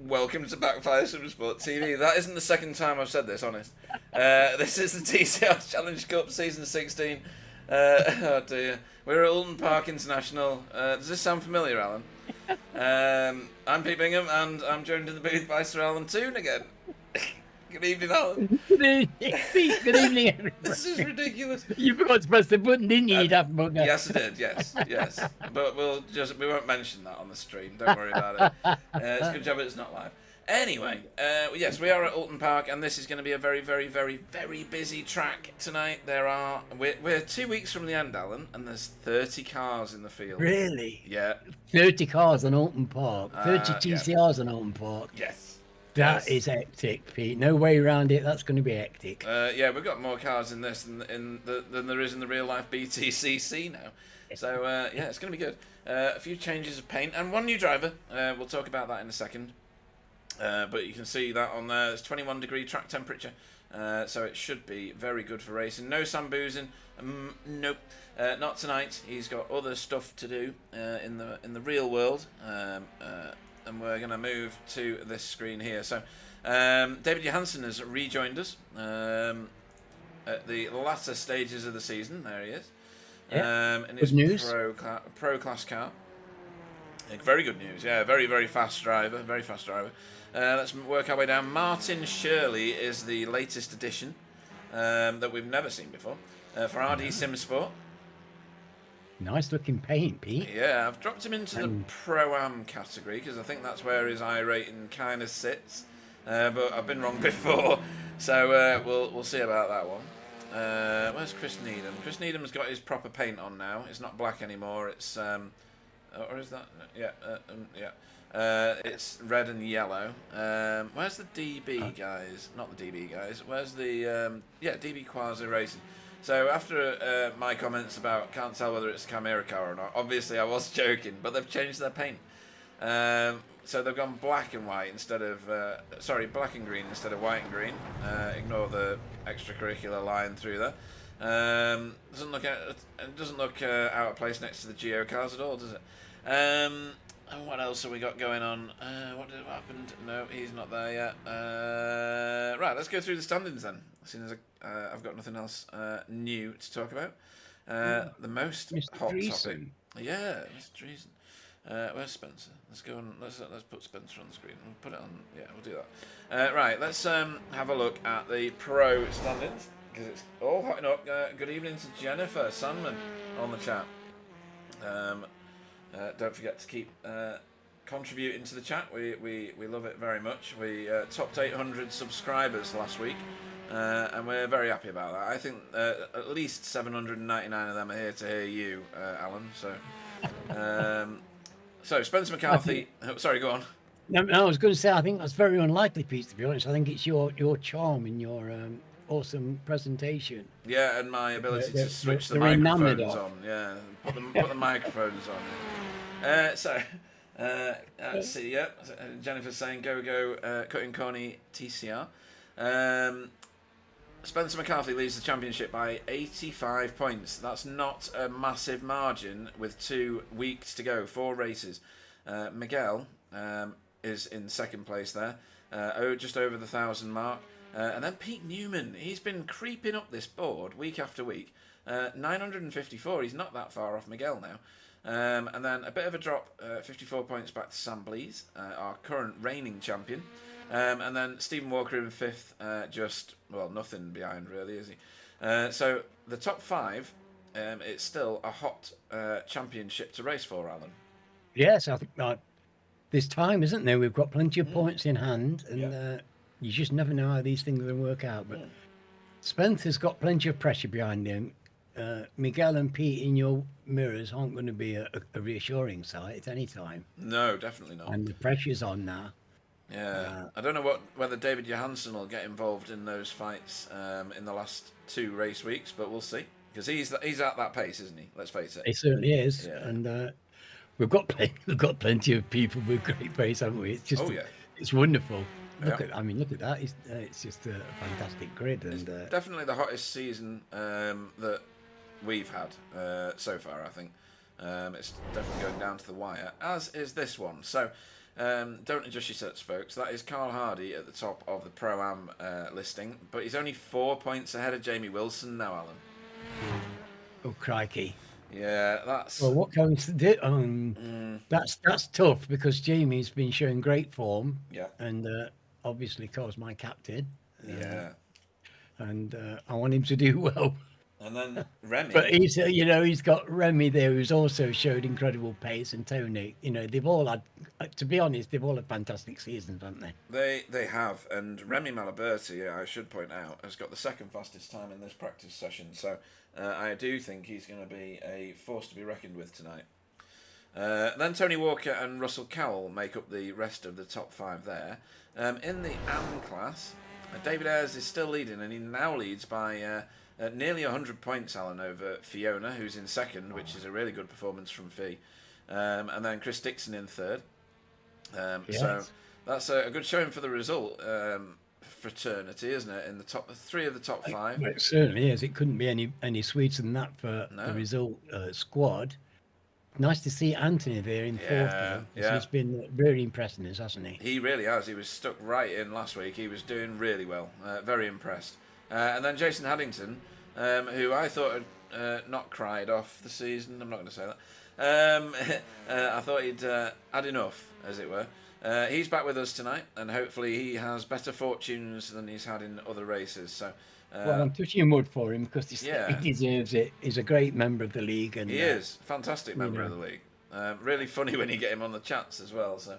Welcome to Backfire Simsport TV. That isn't the second time I've said this, honest. This is the TCR Challenge Cup Season 16. Oh dear. We're at Oulton Park International. Does this sound familiar, Alan? I'm Pete Bingham, and I'm joined in the booth by Sir Alan Toon again. Good evening, Alan. Good evening, Pete. Good evening, everybody. This is ridiculous. You forgot to press the button, didn't you, you daft bugger? Yes, I did. Yes. But we won't mention that on the stream. Don't worry about it. It's a good job it's not live. Anyway, yes, we are at Oulton Park, and this is going to be a very, very, very, very busy track tonight. We're 2 weeks from the end, Alan, and there's 30 cars in the field. Really? Yeah. 30 cars on Oulton Park. 30 TCRs on Oulton Park. Yes. That is hectic, Pete. No way around it. That's going to be hectic. Yeah, we've got more cars in this than there is in the real life BTCC now. So yeah, it's going to be good. A few changes of paint and one new driver. We'll talk about that in a second. But you can see that on there. It's 21-degree track temperature, so it should be very good for racing. No Sam boozing. Nope, not tonight. He's got other stuff to do in the real world. And we're going to move to this screen here. So, David Johansson has rejoined us at the latter stages of the season. There he is. Yeah. In his good news. Pro class car. Very good news. Yeah, very, very fast driver. Very fast driver. Let's work our way down. Martin Shirley is the latest addition that we've never seen before for RD Simsport. Nice looking paint, Pete. Yeah, I've dropped him into the Pro-Am category because I think that's where his I rating kind of sits. But I've been wrong before, so we'll see about that one. Where's Chris Needham? Chris Needham's got his proper paint on now. It's not black anymore. It's or is that? Yeah. It's red and yellow. Where's the DB guys? Not the DB guys. Where's the DB Quasi Racing? So after my comments about can't tell whether it's a Chimera car or not, obviously I was joking, but they've changed their paint. So they've gone black and white instead of black and green instead of white and green. Ignore the extracurricular line through there. It doesn't look out of place next to the Geo cars at all, does it? And what else have we got going on? What happened? No, he's not there yet. Right, let's go through the standings then. As soon as I've got nothing else new to talk about. The most Mr. hot Dreesen. topic. Yeah, Mr. Dreesen. Where's Spencer? Let's go on. Let's put Spencer on the screen. We'll put it on. Yeah, we'll do that. Right, let's have a look at the pro standings because it's all hotting up. Good evening to Jennifer Sandman on the chat. Don't forget to keep contributing to the chat. We love it very much. We topped 800 subscribers last week, and we're very happy about that. I think at least 799 of them are here to hear you, Alan. So Spencer McCarthy. Sorry, go on. No, I was going to say I think that's very unlikely, Pete. To be honest, I think it's your charm and your awesome presentation. Yeah, and my ability to switch the they're enamored microphones of. on. Yeah, put the microphones on. Let's see. Yeah, Jennifer's saying go cutting corny TCR. Spencer McCarthy leads the championship by 85 points. That's not a massive margin with 2 weeks to go, 4 races. Miguel is in second place there, just over the 1,000 mark. And then Pete Newman, he's been creeping up this board week after week. 954, he's not that far off Miguel now. And then a bit of a drop, 54 points back to Sam Blees, our current reigning champion. And then Stephen Walker in 5th, nothing behind really, is he? So the top 5, it's still a hot championship to race for, Alan. Yes, I think this time, isn't there? We've got plenty of points in hand, and you just never know how these things will work out. But Spencer's got plenty of pressure behind him. Miguel and Pete in your mirrors aren't going to be a reassuring sight at any time. No, definitely not. And the pressure's on now. Yeah, I don't know whether David Johansson will get involved in those fights in the last 2 race weeks, but we'll see because he's at that pace, isn't he? Let's face it. He certainly is, Yeah. and we've got plenty of people with great pace, haven't we? It's just it's wonderful. Look at that. It's just a fantastic grid, and definitely the hottest season that we've had so far. I think it's definitely going down to the wire, as is this one. So. Don't adjust your sets, folks. That is Carl Hardy at the top of the Pro-Am listing, but he's only 4 points ahead of Jamie Wilson now, Alan. Oh, crikey. Yeah, that's... Well, what can we do? That's tough because Jamie's been showing great form. Yeah. And obviously, Carl's my captain. Yeah. And I want him to do well. And then Remy. But he's got Remy there, who's also showed incredible pace, and Tony. They've all had, to be honest, they've all had fantastic seasons, haven't they? They have, and Remy Malaberti, I should point out, has got the second fastest time in this practice session. So I do think he's going to be a force to be reckoned with tonight. Then Tony Walker and Russell Cowell make up the rest of the top 5 there. In the AM class, David Ayres is still leading, and he now leads by nearly 100 points, Alan, over Fiona, who's in second, which is a really good performance from Fee. And then Chris Dixon in third. Yes. So that's a good showing for the result fraternity, isn't it? In the top 3 of the top 5. Well, it certainly is. It couldn't be any sweeter than that for the result squad. Nice to see Anthony there in fourth. Yeah. He's been very impressing us, hasn't he? He really has. He was stuck right in last week. He was doing really well. Very impressed. And then Jason Haddington, who I thought had not cried off the season. I'm not going to say that. I thought he'd had enough, as it were. He's back with us tonight, and hopefully he has better fortunes than he's had in other races. So, well, I'm touching wood for him because he deserves it. He's a great member of the league, and he is fantastic member of the league. Really funny when you get him on the chats as well. So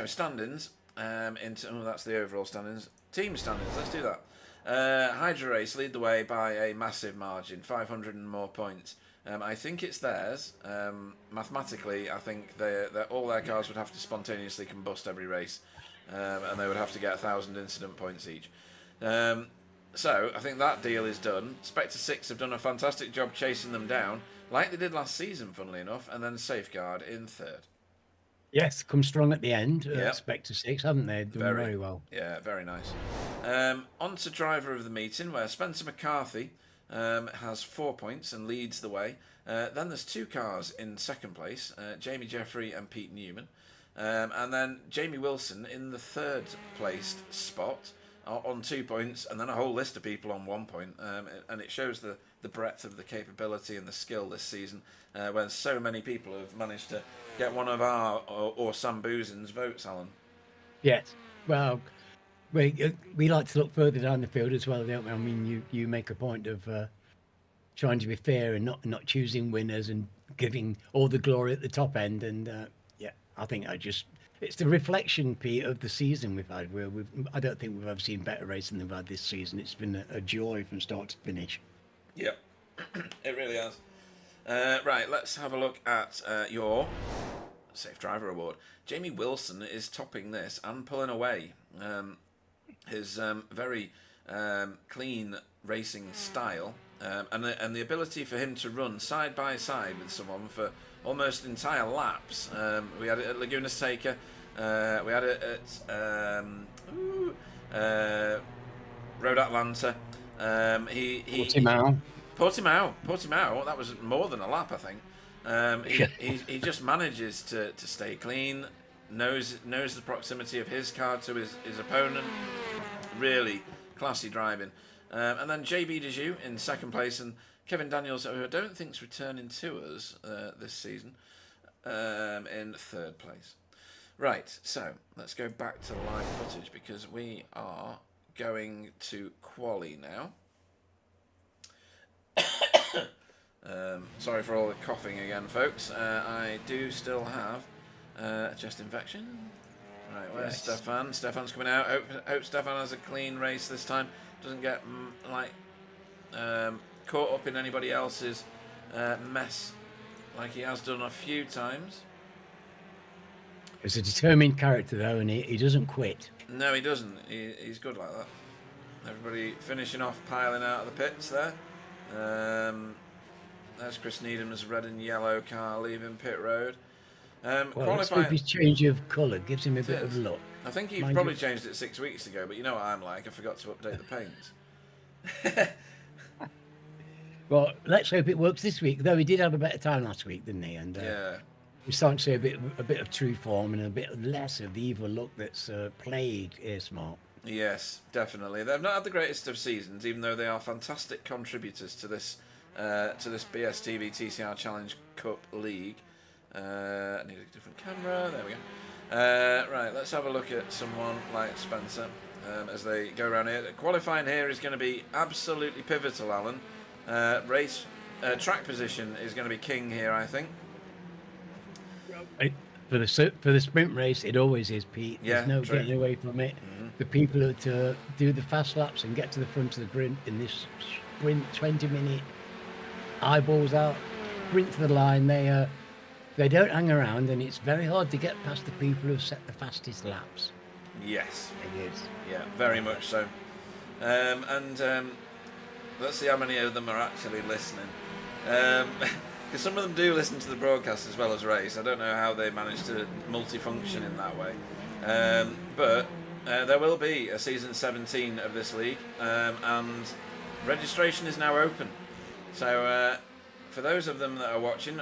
standings. That's the overall standings. Team standings. Let's do that. Hydra Race lead the way by a massive margin, 500 and more points. I think it's theirs. Mathematically, I think all their cars would have to spontaneously combust every race, and they would have to get 1,000 incident points each. So I think that deal is done. Spectre 6 have done a fantastic job chasing them down, like they did last season, funnily enough, and then Safeguard in third. Yes, come strong at the end. Spectre 6, haven't they? Done very well. Yeah, very nice. On to driver of the meeting, where Spencer McCarthy has 4 points and leads the way. Then there's 2 cars in second place, Jamie Jeffrey and Pete Newman. And then Jamie Wilson in the third placed spot on 2 points, and then a whole list of people on 1 point. And it shows the breadth of the capability and the skill this season, when so many people have managed to get one of our or Sam Boozen's votes, Alan. Yes. Well, we like to look further down the field as well, don't we? I mean, you make a point of trying to be fair and not choosing winners and giving all the glory at the top end. And I think it's the reflection, Pete, of the season we've had. Where I don't think we've ever seen better racing than we've had this season. It's been a joy from start to finish. Yep, it really has. Right, let's have a look at your Safe Driver Award. Jamie Wilson is topping this and pulling away. His very clean racing style and the ability for him to run side by side with someone for almost entire laps. We had it at Laguna Seca. We had it at Road Atlanta. Portimao. That was more than a lap, I think. He just manages to stay clean. Knows the proximity of his car to his opponent. Really classy driving. And then JB Dejoux in second place, and Kevin Daniels, who I don't think's returning to us this season, in third place. Right, so let's go back to the live footage because we are going to quali now. Sorry for all the coughing again, folks. I do still have a chest infection. Right, where's Stefan? Stefan's coming out. Hope Stefan has a clean race this time. Doesn't get caught up in anybody else's mess like he has done a few times. He's a determined character, though, and he doesn't quit. No, he doesn't. He's good like that. Everybody finishing off, piling out of the pits there. There's Chris Needham's red and yellow car leaving pit road. Let's hope his change of colour gives him a bit of luck. I think he probably changed it 6 weeks ago, but you know what I'm like. I forgot to update the paints. Well, let's hope it works this week. Though he did have a better time last week, didn't he? And yeah. we're starting to see a bit of true form and a bit less of the evil look that's plagued Air Smart. Yes, definitely. They've not had the greatest of seasons, even though they are fantastic contributors to this BSTV TCR Challenge Cup League. I need a different camera. There we go. Right, let's have a look at someone like Spencer as they go around here. Qualifying here is going to be absolutely pivotal, Alan. Track position is going to be king here, I think. For the sprint race, it always is, Pete. There's no getting away from it. The people that do the fast laps and get to the front of the grid in this sprint, 20-minute eyeballs out, sprint to the line. They don't hang around, and it's very hard to get past the people who've set the fastest laps. Yes, it is. Yeah, very much so. Let's see how many of them are actually listening. Because some of them do listen to the broadcast as well as race. I don't know how they manage to multifunction in that way. But there will be a season 17 of this league, and registration is now open. So for those of them that are watching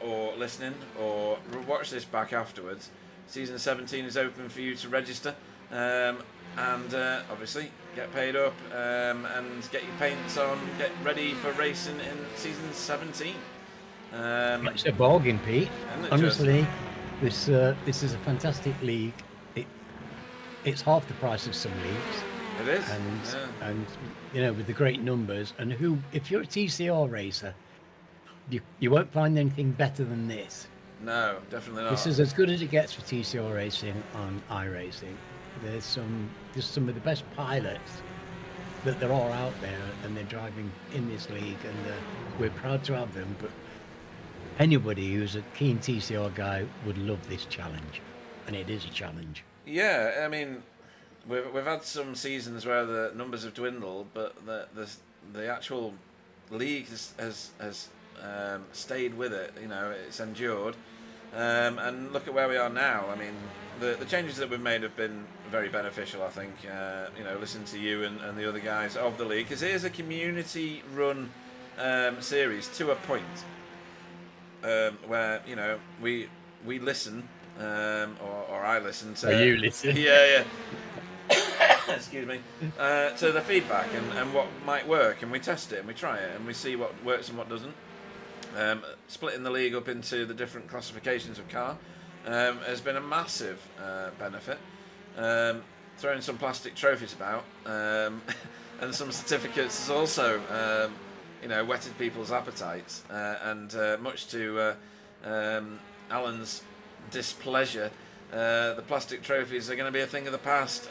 or listening or watch this back afterwards, season 17 is open for you to register. And obviously get paid up and get your paints on, get ready for racing in season 17. It's a bargain, Pete. Honestly, this is a fantastic league. It's half the price of some leagues. It is, and you know, with the great numbers, and if you're a TCR racer, you won't find anything better than this. No, definitely not. This is as good as it gets for TCR racing on iRacing. There's some of the best pilots that there are out there, and they're driving in this league, and we're proud to have them. But anybody who's a keen TCR guy would love this challenge, and it is a challenge. Yeah, I mean, we've had some seasons where the numbers have dwindled, but the actual league has stayed with it. You know, it's endured, and look at where we are now. I mean, the changes that we've made have been very beneficial, I think. You know, listen to you and the other guys of the league, because it is a community-run series to a point, where, you know, we listen, or I listen to. Or you listen. Yeah. Excuse me. To the feedback and what might work, and we test it and we try it and we see what works and what doesn't. Splitting the league up into the different classifications of car has been a massive benefit. Throwing some plastic trophies about and some certificates has also, you know, whetted people's appetites. And much to Alan's displeasure, the plastic trophies are going to be a thing of the past.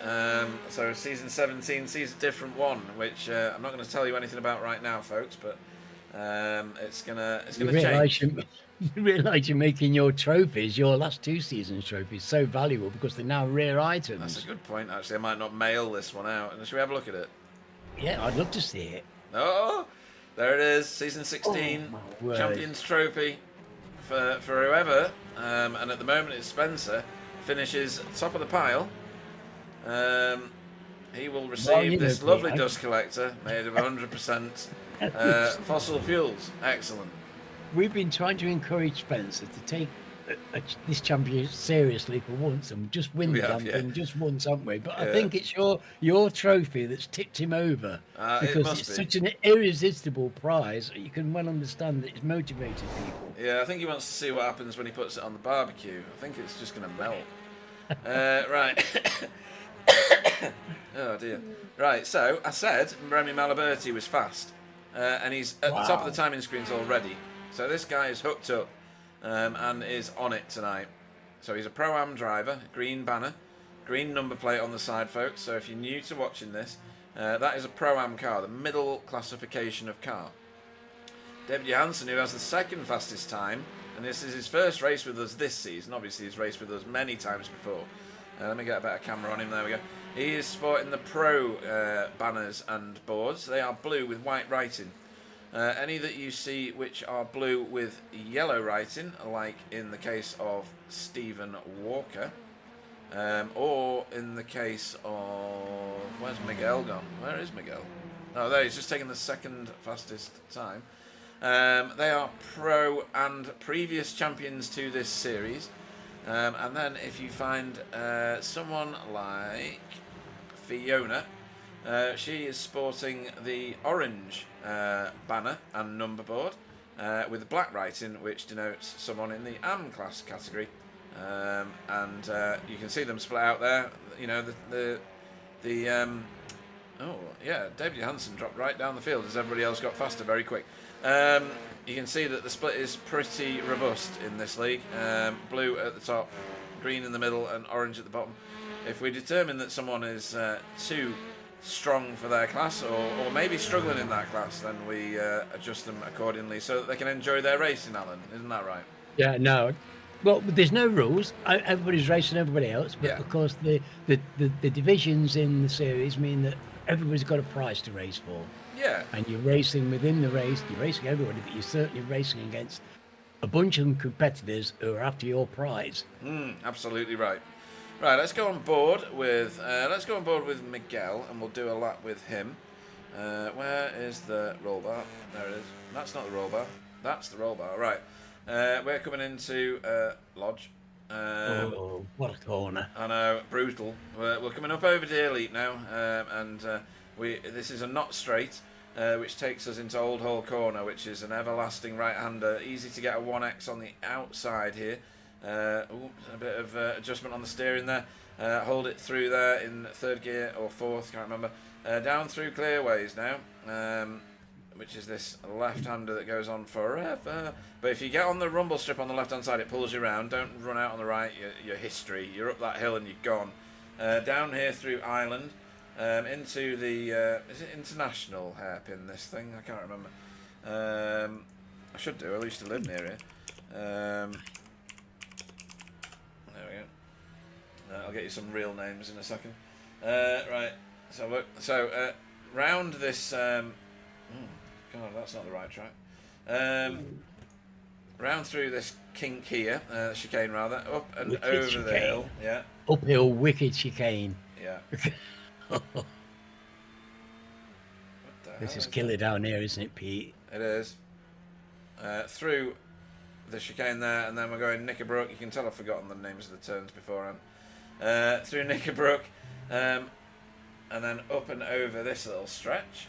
So season 17 sees a different one, which I'm not going to tell you anything about right now, folks. But it's gonna change. You realise you're making your trophies, your last 2 seasons trophies, so valuable because they're now rare items. That's a good point, actually. I might not mail this one out. Should we have a look at it? Yeah, I'd love to see it. Oh, there it is, season 16, Champions Trophy for whoever. And at the moment it's Spencer, finishes top of the pile. He will receive this lovely dust collector made of 100% fossil fuels. Excellent. We've been trying to encourage Spencer to take this championship seriously for once and just win the damn thing just once, haven't we? But I think it's your trophy that's tipped him over because it's such an irresistible prize. You can well understand that it's motivated people. Yeah, I think he wants to see what happens when he puts it on the barbecue. I think it's just going to melt. Right. Oh dear. Right, so I said Remy Malaberti was fast, and he's at the top of the timing screens already. So this guy is hooked up and is on it tonight. So he's a Pro-Am driver, green banner, green number plate on the side, folks. So if you're new to watching this, that is a Pro-Am car, the middle classification of car. David Johansson, who has the second fastest time, and this is his first race with us this season. Obviously he's raced with us many times before. Let me get a better camera on him, there we go. He is sporting the Pro banners and boards. They are blue with white writing. Any that you see which are blue with yellow writing, like in the case of Stephen Walker, or in the case of... Where's Miguel gone? Where is Miguel? Oh, there, he's just taken the second fastest time. They are pro and previous champions to this series. And then if you find someone like Fiona, she is sporting the orange banner and number board with the black writing, which denotes someone in the AM class category. And you can see them split out there. You know, oh yeah, David Johansen dropped right down the field as everybody else got faster very quick. You can see that the split is pretty robust in this league. Blue at the top, green in the middle, and orange at the bottom. If we determine that someone is too strong for their class, or maybe struggling in that class, then we adjust them accordingly so that they can enjoy their racing, Alan. Isn't that right? Yeah, no. Well, there's no rules. Everybody's racing everybody else, but Yeah. of course the divisions in the series mean that everybody's got a prize to race for. Yeah. And you're racing within the race, you're racing everybody, but you're certainly racing against a bunch of competitors who are after your prize. Absolutely right. Right, let's go on board with Miguel, and we'll do a lap with him. Where is the roll bar? There it is. That's not the roll bar. That's the roll bar. Right. We're coming into Lodge. Oh, what a corner! I know, brutal. We're coming up over Deer Leap now, and this is a knot straight, which takes us into Old Hall Corner, which is an everlasting right-hander. Easy to get a 1X on the outside here. A bit of adjustment on the steering there. Hold it through there in third gear or fourth, can't remember. Down through Clearways now, which is this left-hander that goes on forever. But if you get on the rumble strip on the left-hand side, it pulls you around. Don't run out on the right, your history. You're up that hill and you're gone. Down here through Island, into the... is it International hairpin, this thing? I can't remember. I should do. I used to live near here. There we go. I'll get you some real names in a second. Right. So look. So round this... God, that's not the right track. Round through this kink here, chicane rather, up and Wicked over chicane. the hill. Yeah. Uphill wicked chicane. Yeah. What the This hell is is killer down here, isn't it, Pete? It is. Through the chicane there, and then we're going Knickerbrook. You can tell I've forgotten the names of the turns beforehand. Through Knickerbrook, and then up and over this little stretch.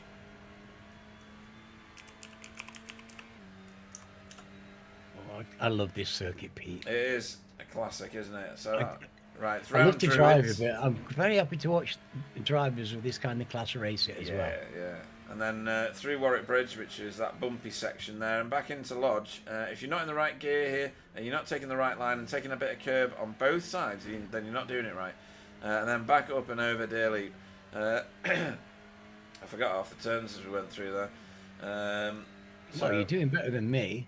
Oh, I love this circuit, Pete. It is a classic, isn't it? So, right, I love to drive Druids. it, but I'm very happy to watch drivers with this kind of class race it as well. Yeah. And then through Warwick Bridge, which is that bumpy section there, and back into Lodge. If you're not in the right gear here, and you're not taking the right line and taking a bit of curb on both sides, then you're not doing it right. And then back up and over Deer Leap. I forgot half the turns as we went through there. Well, you're doing better than me.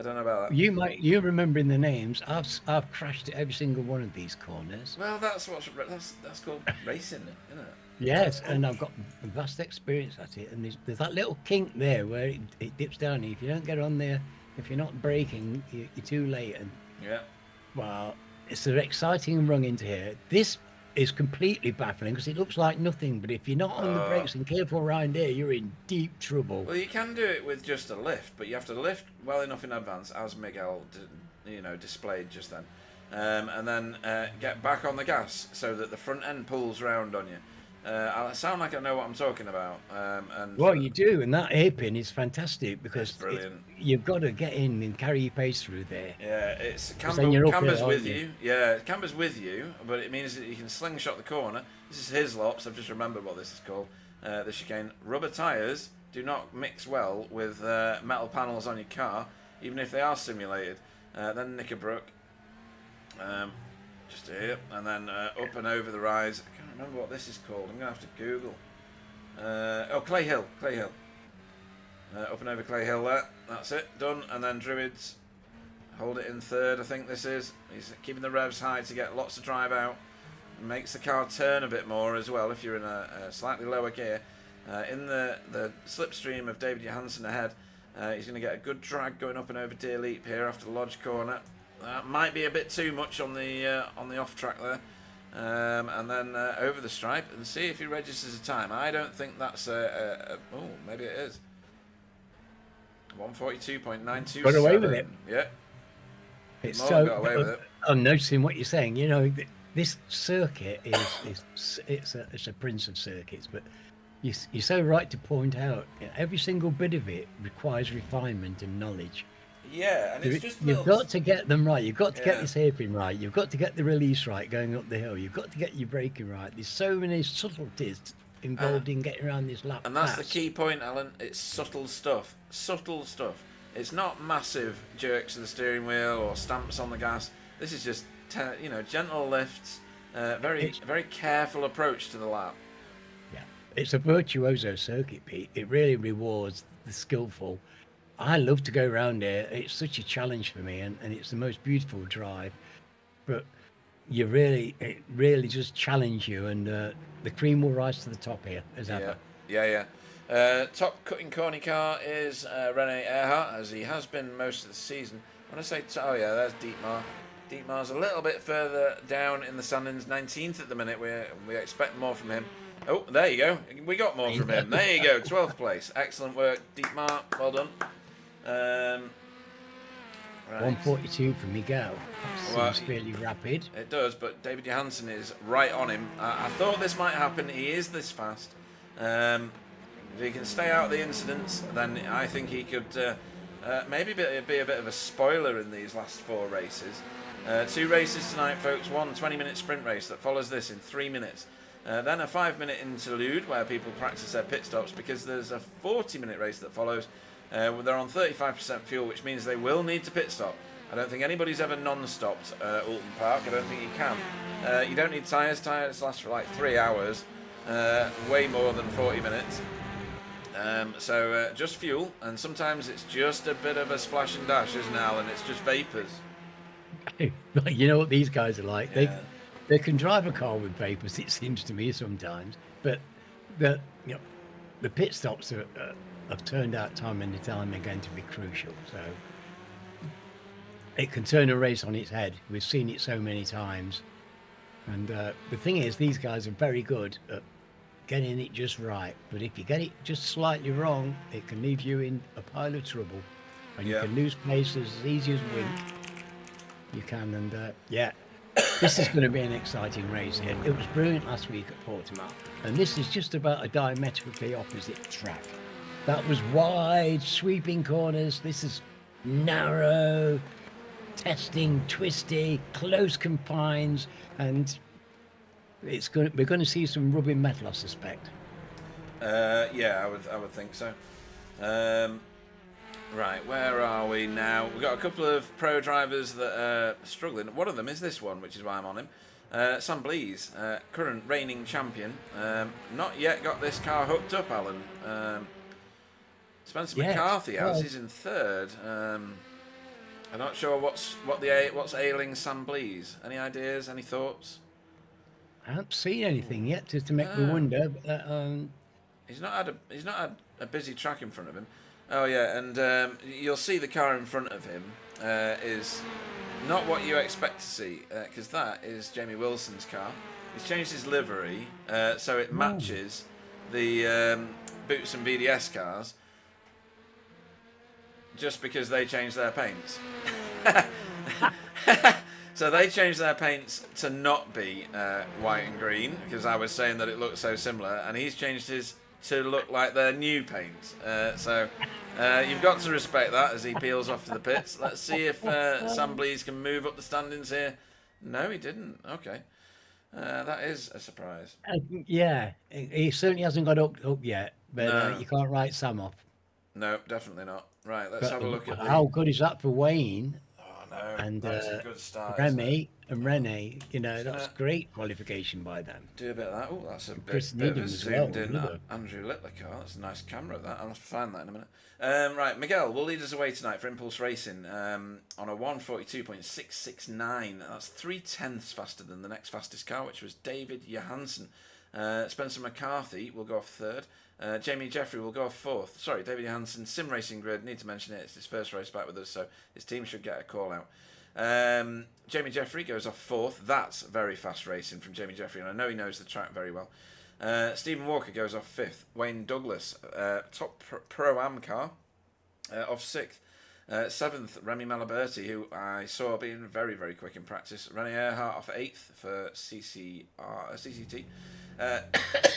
I don't know about that. You're remembering the names. I've crashed at every single one of these corners. Well, that's called racing, isn't it? Yes, and I've got vast experience at it. And there's that little kink there where it dips down. If you don't get on there, if you're not braking, you're too late. And Yeah. well, it's an exciting rung into here. This is completely baffling because it looks like nothing. But if you're not on the brakes and careful around here, you're in deep trouble. Well, you can do it with just a lift, but you have to lift well enough in advance, as Miguel displayed just then, and then get back on the gas so that the front end pulls round on you. I sound like I know what I'm talking about. Well, you do, and that hairpin is fantastic because It's brilliant. You've got to get in and carry your pace through there. Yeah, it's then you're up camber's here, with aren't you? you. Yeah, camber's with you, but it means that you can slingshot the corner. This is his lops. I've just remembered what this is called. The chicane. Rubber tyres do not mix well with metal panels on your car, even if they are simulated. Then Knickerbrook. Just here, and then up and over the rise. I can't remember what this is called. I'm going to have to Google. Clay Hill. Up and over Clay Hill there. That's it. Done. And then Druids. Hold it in third, I think this is. He's keeping the revs high to get lots of drive out. Makes the car turn a bit more as well if you're in a slightly lower gear. In the slipstream of David Johansen ahead, he's going to get a good drag going up and over Deer Leap here after Lodge Corner. That might be a bit too much on the off track there. And then over the stripe and see if he registers a time. I don't think that's oh, maybe it is. 142.927. Got away with it. Yeah. It's More than got away with it. I'm noticing what you're saying. You know, this circuit it's a prince of circuits, but you're so right to point out every single bit of it requires refinement and knowledge. Yeah, and it's just You've got to get them right. You've got to get Yeah. this hairpin right. You've got to get the release right going up the hill. You've got to get your braking right. There's so many subtleties involved in getting around this lap. And that's the key point, Alan. It's subtle stuff. Subtle stuff. It's not massive jerks of the steering wheel or stamps on the gas. This is just, gentle lifts, very careful approach to the lap. Yeah, it's a virtuoso circuit, Pete. It really rewards the skillful. I love to go around here. It's such a challenge for me, and it's the most beautiful drive. But it really just challenge you, and the cream will rise to the top here as ever. Yeah. Top cutting corny car is Rene Earhart, as he has been most of the season. When I say, there's Dietmar. Dietmar's a little bit further down in the standings, 19th at the minute. We expect more from him. Oh, there you go. We got more from him. There you go, 12th place. Excellent work, Dietmar. Well done. Right. 142 for Miguel. Seems fairly rapid. It does, but David Johansen is right on him. I thought this might happen. He is this fast. If he can stay out of the incidents, then I think he could maybe be a bit of a spoiler in these last 4 races. 2 races tonight, folks. One 20-minute sprint race that follows this in 3 minutes. Then a 5-minute interlude where people practice their pit stops, because there's a 40-minute race that follows. They're on 35% fuel, which means they will need to pit stop. I don't think anybody's ever non-stopped Oulton Park. I don't think you can. You don't need tyres. Tyres last for like 3 hours, way more than 40 minutes. So just fuel, and sometimes it's just a bit of a splash and dash, isn't it, Alan? It's just vapours. You know what these guys are like. Yeah. They can drive a car with vapours, it seems to me sometimes, but the pit stops have turned out time and time again to be crucial. So it can turn a race on its head. We've seen it so many times, and the thing is, these guys are very good at getting it just right. But if you get it just slightly wrong, it can leave you in a pile of trouble, and you can lose pace as easy as wink. You can, and this is going to be an exciting race here. It was brilliant last week at Portimao, and this is just about a diametrically opposite track. That was wide, sweeping corners. This is narrow, testing, twisty, close confines, and we're going to see some rubbing metal, I suspect. I would think so. Right, where are we now? We've got a couple of pro drivers that are struggling. One of them is this one, which is why I'm on him. Sam Blees, current reigning champion. Not yet got this car hooked up, Alan. Spencer McCarthy has. He's in 3rd. I'm not sure what's ailing Sam Blees. Any ideas? Any thoughts? I haven't seen anything yet to make me wonder. He's not had a busy track in front of him. Oh yeah, and you'll see the car in front of him is not what you expect to see, because that is Jamie Wilson's car. He's changed his livery so it matches the Boots and VDS cars, just because they changed their paints. So they changed their paints to not be white and green, because I was saying that it looked so similar, and he's changed his to look like their new paint. So you've got to respect that as he peels off to the pits. Let's see if Sam Blees can move up the standings here. No, he didn't. Okay. That is a surprise. He certainly hasn't got up yet, but you can't write Sam off. No, definitely not. Right, let's have a look at how good is that for Wayne? No, and that's a good start. Remy and Rene, that's great qualification by them. Do a bit of that. Oh, that's a bit of a zoomed in Andrew Littler car. That's a nice camera, that. I'll have to find that in a minute. Right, Miguel will lead us away tonight for Impulse Racing on a 142.669. That's 0.3 faster than the next fastest car, which was David Johansen. Spencer McCarthy will go off 3rd. Jamie Jeffrey will go off 4th. Sorry, David Johansen, Sim Racing Grid, need to mention it. It's his first race back with us, so his team should get a call out. Jamie Jeffrey goes off 4th. That's very fast racing from Jamie Jeffrey, and I know he knows the track very well. Stephen Walker goes off 5th. Wayne Douglas, top Pro-Am car. off 6th. 7th, Remy Malaberti, who I saw being very, very quick in practice. René Earhart off 8th for CCT.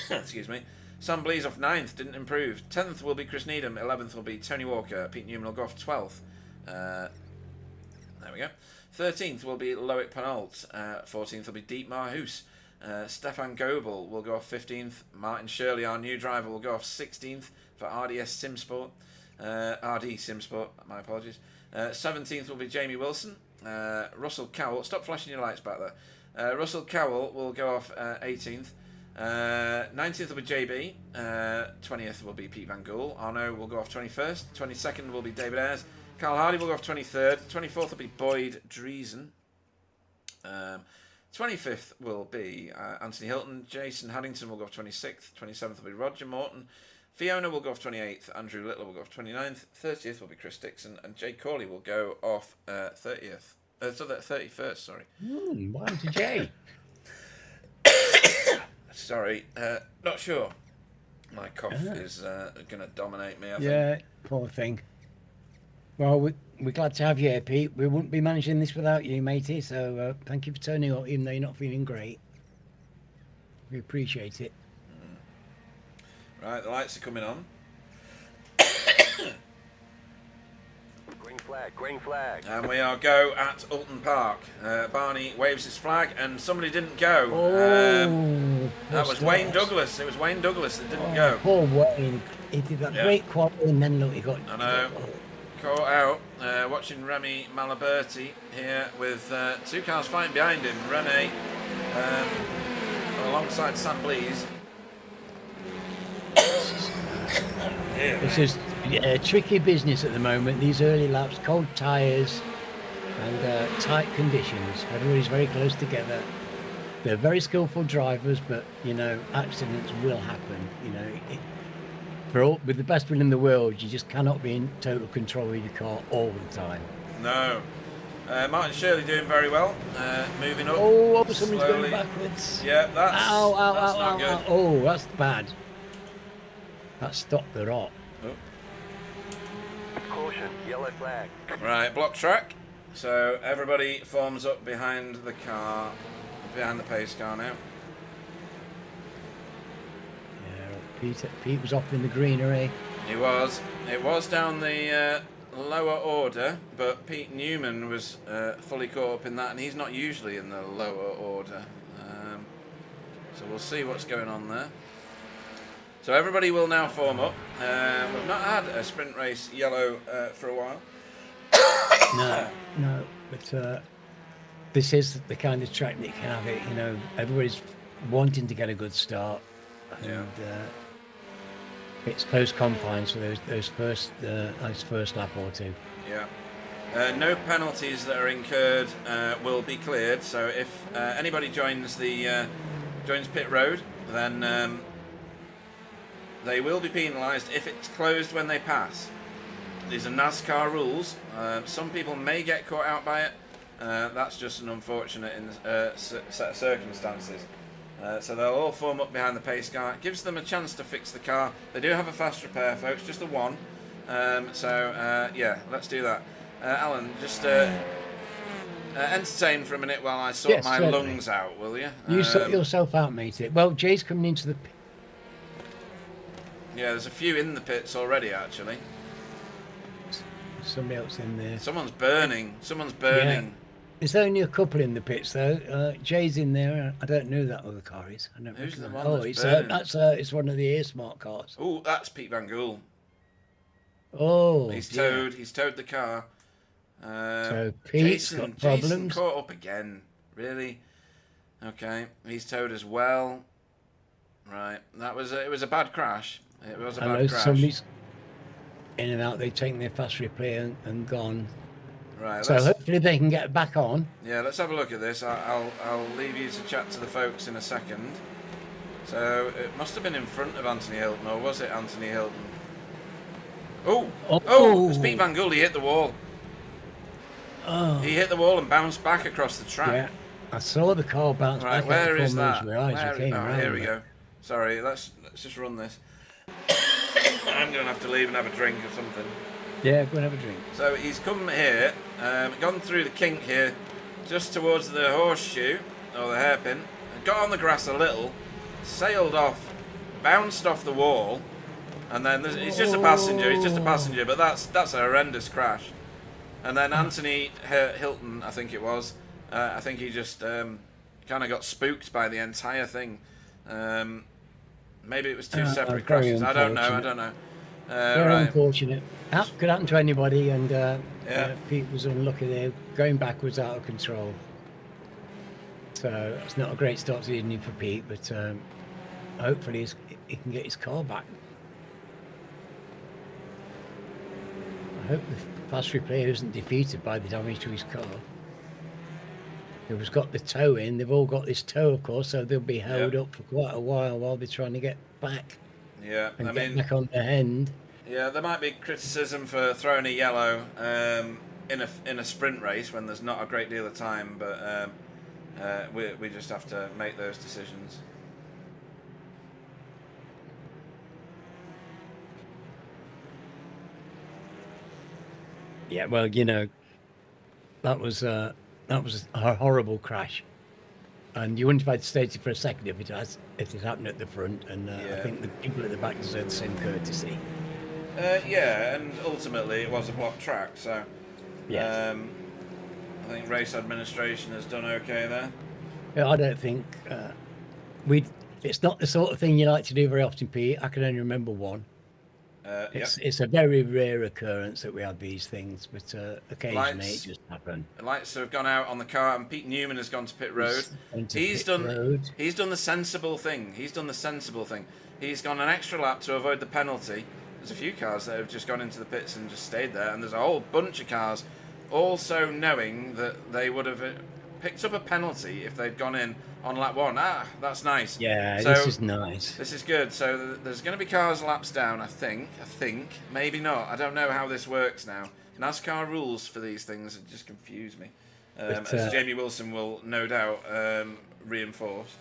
Excuse me. Sam Blees off 9th, didn't improve. 10th will be Chris Needham. 11th will be Tony Walker. Pete Newman will go off 12th. There we go. 13th will be Loic Pinault. 14th will be Dietmar Hoos. Stefan Goebel will go off 15th. Martin Shirley, our new driver, will go off 16th for RDS Simsport. RD Simsport, my apologies. 17th will be Jamie Wilson. Russell Cowell, stop flashing your lights back there. Russell Cowell will go off 18th. 19th will be JB. 20th will be Pete Van Gool. Arnaud will go off 21st. 22nd will be David Ayres. Carl Hardy will go off 23rd. 24th will be Boyd Driesen. 25th will be Anthony Hilton. Jason Haddington will go off 26th. 27th will be Roger Morton. Fiona will go off 28th. Andrew Little will go off 29th. 30th will be Chris Dixon. And Jay Corley will go off 30th. 31st, sorry. Why to Jay? Sorry, not sure. My cough is going to dominate me, I think. Yeah, poor thing. Well, we're glad to have you here, Pete. We wouldn't be managing this without you, matey. So thank you for turning up, even though you're not feeling great. We appreciate it. Right, the lights are coming on. Green flag. And we are go at Oulton Park. Barney waves his flag, and somebody didn't go. That was Wayne Douglas. It was Wayne Douglas that didn't go. Poor Wayne. He did that great quality, and then look, he got... I know. Caught out. Watching Remy Malaberti here with 2 cars fighting behind him. René alongside Sam Blees. It's just tricky business at the moment. These early laps, cold tyres and tight conditions. Everybody's very close together. They're very skillful drivers, but you know, accidents will happen. You know, with the best will in the world, you just cannot be in total control of your car all the time. No. Martin Shirley doing very well. Moving up. Oh, somebody's slowly. going backwards. Yeah, that's not good. Oh, that's bad. That stopped the rot. Caution, yellow flag. Right, block track. So everybody forms up behind the car, behind the pace car now. Yeah, Pete was off in the greenery. He was. It was down the lower order, but Pete Newman was fully caught up in that, and he's not usually in the lower order. So we'll see what's going on there. So everybody will now form up. We've not had a sprint race yellow for a while. No, but this is the kind of track that you can have it. You know, everybody's wanting to get a good start, and it's close confines for those first lap or two. Yeah. No penalties that are incurred will be cleared. So if anybody joins pit road, then they will be penalised if it's closed when they pass. These are NASCAR rules. Some people may get caught out by it. That's just an unfortunate set of circumstances. So they'll all form up behind the pace car. It gives them a chance to fix the car. They do have a fast repair, folks, just a one. Yeah, let's do that. Alan, just entertain for a minute while I sort my lungs out, will you? You sort yourself out, matey. Well, Jay's coming into the pit. Yeah, there's a few in the pits already, actually. Somebody else in there. Someone's burning. Yeah. There's only a couple in the pits, though. Jay's in there. I don't know who that other car is. I don't Who's the know. one that's burning? It's one of the Air Smart cars. Oh, that's Pete Van Gool. Oh, He's towed the car. So Pete's got problems. Jason caught up again. Really? Okay, he's towed as well. Right, it was a bad crash. It was a bad crash. Somebody's in and out. They've taken their fast replay and gone. Right. So hopefully they can get back on. Yeah, let's have a look at this. I'll leave you to chat to the folks in a second. So it must have been in front of Anthony Hilton, or was it Anthony Hilton? Oh! It's Pete Van Gool. He hit the wall. Oh. He hit the wall and bounced back across the track. Yeah, I saw the car bounce back. Right, where is that? Here we go. Sorry, let's just run this. I'm going to have to leave and have a drink or something. Yeah, go and have a drink. So he's come here, gone through the kink here, just towards the horseshoe, or the hairpin, got on the grass a little, sailed off, bounced off the wall, and then he's just a passenger, but that's a horrendous crash. And then Anthony Hilton, I think it was, I think he just kind of got spooked by the entire thing. Maybe it was two separate crashes. I don't know. Very unfortunate. That could happen to anybody, and Yeah. Pete was unlucky there, going backwards out of control. So it's not a great start to the evening for Pete, but hopefully he can get his car back. I hope the fast replayer isn't defeated by the damage to his car. They've got the tow in. They've all got this tow, of course, so they'll be held up for quite a while they're trying to get back. Yeah, And get back on their end. Yeah, there might be criticism for throwing a yellow in a sprint race when there's not a great deal of time, but we just have to make those decisions. Yeah, well, you know, that was a horrible crash, and you wouldn't have had stated for a second if it happened at the front. And I think the people at the back deserve the same courtesy. Yeah, and ultimately it was a blocked track, so Yeah, I think race administration has done okay there. I don't think it's not the sort of thing you like to do very often, Pete. I can only remember one. It's a very rare occurrence that we have these things, but occasionally it just happens. The lights have gone out on the car, and Pete Newman has gone to pit road. He's done the sensible thing. He's gone an extra lap to avoid the penalty. There's a few cars that have just gone into the pits and just stayed there, and there's a whole bunch of cars also knowing that they would have picked up a penalty if they'd gone in on lap one. That's nice. Yeah, so, this is nice. This is good. So there's going to be cars laps down, I think. Maybe not. I don't know how this works now. NASCAR rules for these things just confuse me. As Jamie Wilson will no doubt reinforce.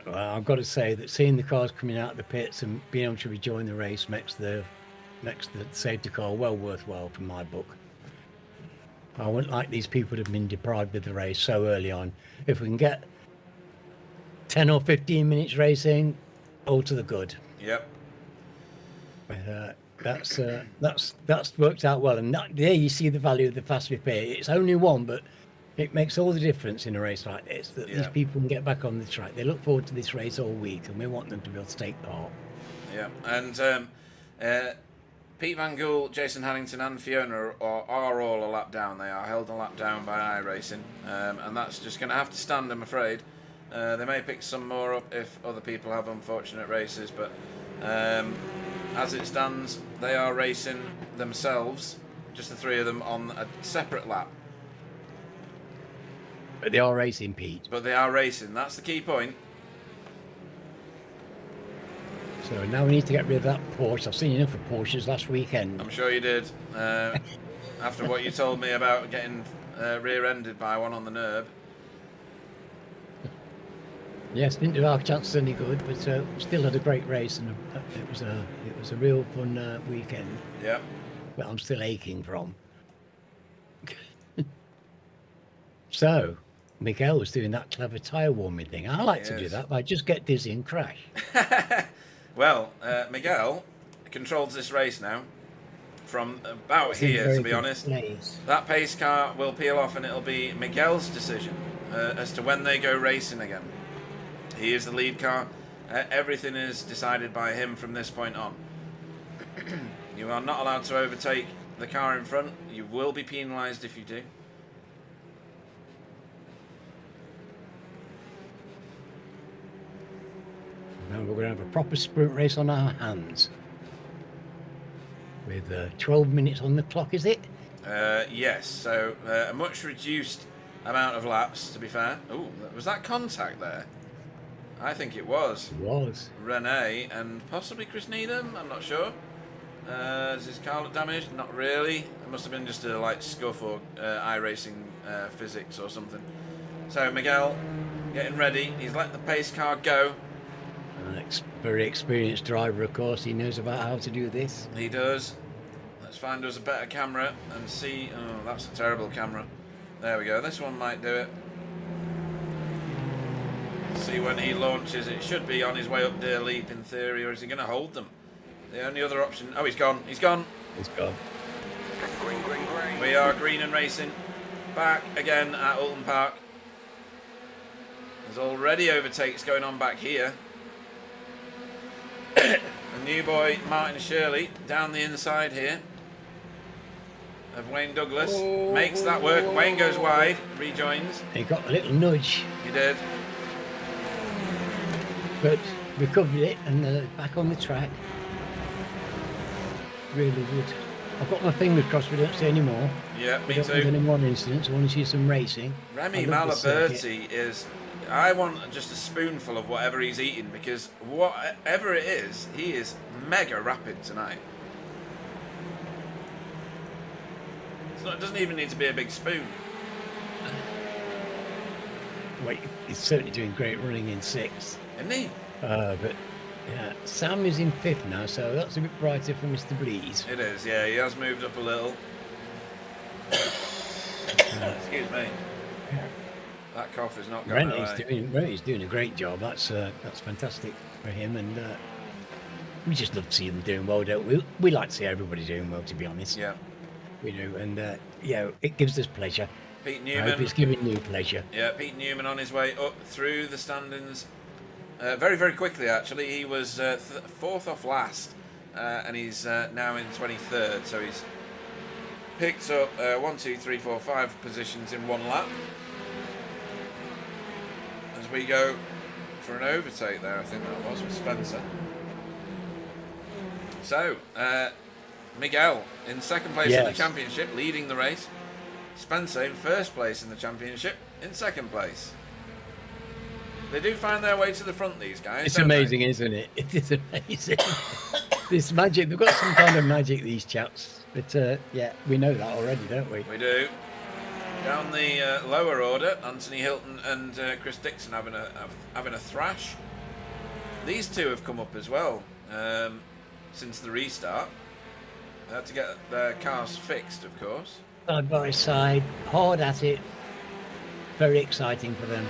Well, I've got to say that seeing the cars coming out of the pits and being able to rejoin the race makes the safety car well worthwhile from my book. I wouldn't like these people to have been deprived of the race so early on. If we can get 10 or 15 minutes racing, all to the good. Yep. That's worked out well, and there you see the value of the fast repair. It's only one, but it makes all the difference in a race like this, that these people can get back on the track. They look forward to this race all week, and we want them to be able to take part. Yeah, and Pete Van Gool, Jason Hannington and Fiona are all a lap down. They are held a lap down by iRacing, and that's just going to have to stand, I'm afraid. They may pick some more up if other people have unfortunate races, but as it stands, they are racing themselves, just the three of them, on a separate lap. But they are racing, Pete. But they are racing. That's the key point. So now we need to get rid of that Porsche. I've seen enough of Porsches last weekend. I'm sure you did. After what you told me about getting rear-ended by one on the NERB. Yes, didn't do our chances any good, but still had a great race, and it was a real fun weekend. Yeah. But I'm still aching from. So, Miguel was doing that clever tyre warming thing. I like to do that, but I just get dizzy and crash. Well, Miguel controls this race now from about here, to be honest. That pace car will peel off, and it'll be Miguel's decision as to when they go racing again. He is the lead car. Everything is decided by him from this point on. You are not allowed to overtake the car in front. You will be penalised if you do. Now we're going to have a proper sprint race on our hands. With 12 minutes on the clock, is it? Yes, so a much reduced amount of laps, to be fair. Oh, was that contact there? I think it was. It was. Renee and possibly Chris Needham, I'm not sure. Does his car look damaged? Not really. It must have been just a light scuff or iRacing physics or something. So Miguel getting ready. He's let the pace car go. Very experienced driver, of course. He knows about how to do this. He does. Let's find us a better camera and see. Oh, that's a terrible camera. There we go. This one might do it. See when he launches. It should be on his way up Deer Leap in theory, or is he going to hold them? The only other option. Oh, he's gone. He's gone. He's gone. Green, green, green. We are green and racing. Back again at Oulton Park. There's already overtakes going on back here. The new boy, Martin Shirley, down the inside here of Wayne Douglas. Makes that work. Wayne goes wide, rejoins. He got a little nudge, He did. but recovered it and back on the track. Really good. I've got my fingers crossed we don't see any more. Yeah, We me don't have too. any more incidents. I want to see some racing. Remy I love the circuit. Malaberti is... I want just a spoonful of whatever he's eating, because whatever it is, he is mega rapid tonight. It doesn't even need to be a big spoon. Wait, he's certainly doing great running in sixth. Isn't he? But yeah, Sam is in fifth now, so that's a bit brighter for Mr. Blees. It is, yeah. He has moved up a little. Excuse me. That cough is not going away. Rennie's doing a great job. That's fantastic for him, and we just love to see them doing well, don't we? We like to see everybody doing well, to be honest. Yeah. We do, and yeah, it gives us pleasure. Pete I Newman. hope it's giving you pleasure. Yeah, Pete Newman on his way up through the standings very, very quickly, actually. He was fourth off last, and he's now in 23rd, so he's picked up 1, 2, 3, 4, 5 positions in one lap. As we go for an overtake there, I think that was with Spencer. So, Miguel in second place in the championship, leading the race. Spencer in first place in the championship, in second place. They do find their way to the front, these guys. It's amazing, isn't it? It is amazing. This magic, they've got some kind of magic, these chaps. But yeah, we know that already, don't we? We do. Down the lower order, Anthony Hilton and Chris Dixon having a thrash. These two have come up as well since the restart. They had to get their cars fixed, of course. Side by side, hard at it. Very exciting for them.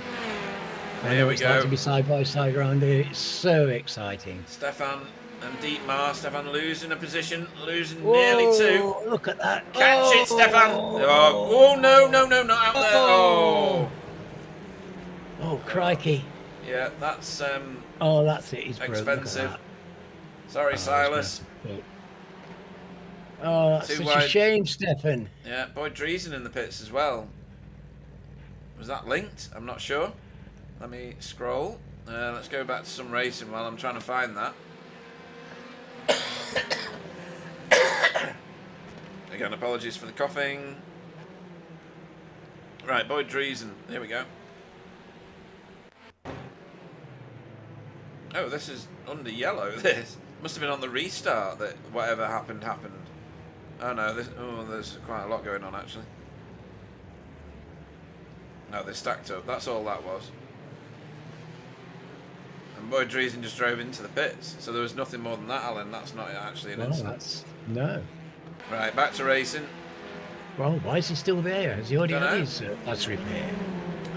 I know it's like to be side by side around here. It's so exciting. Stefan and Dietmar. Stefan losing a position, losing nearly two. Look at that. Catch it, Stefan. Oh, no, not out there. Oh. Oh, crikey. Yeah, that's Oh, that's it. He's broken. expensive. Sorry, Silas. Oh, that's Too such wide. a shame, Stefan. Yeah, Boyd Driesen in the pits as well. Was that linked? I'm not sure. Let me scroll. Let's go back to some racing while I'm trying to find that. Again, apologies for the coughing. Right, Boyd Driesen. Here we go. Oh, this is under yellow. This must have been on the restart that whatever happened. Oh no, there's quite a lot going on actually. No, they stacked up. That's all that was. And Boyd Driesen just drove into the pits, so there was nothing more than that, Alan. That's not actually an incident. No. Right, back to racing. Well, why is he still there? Has he already Dunno. had his last repair?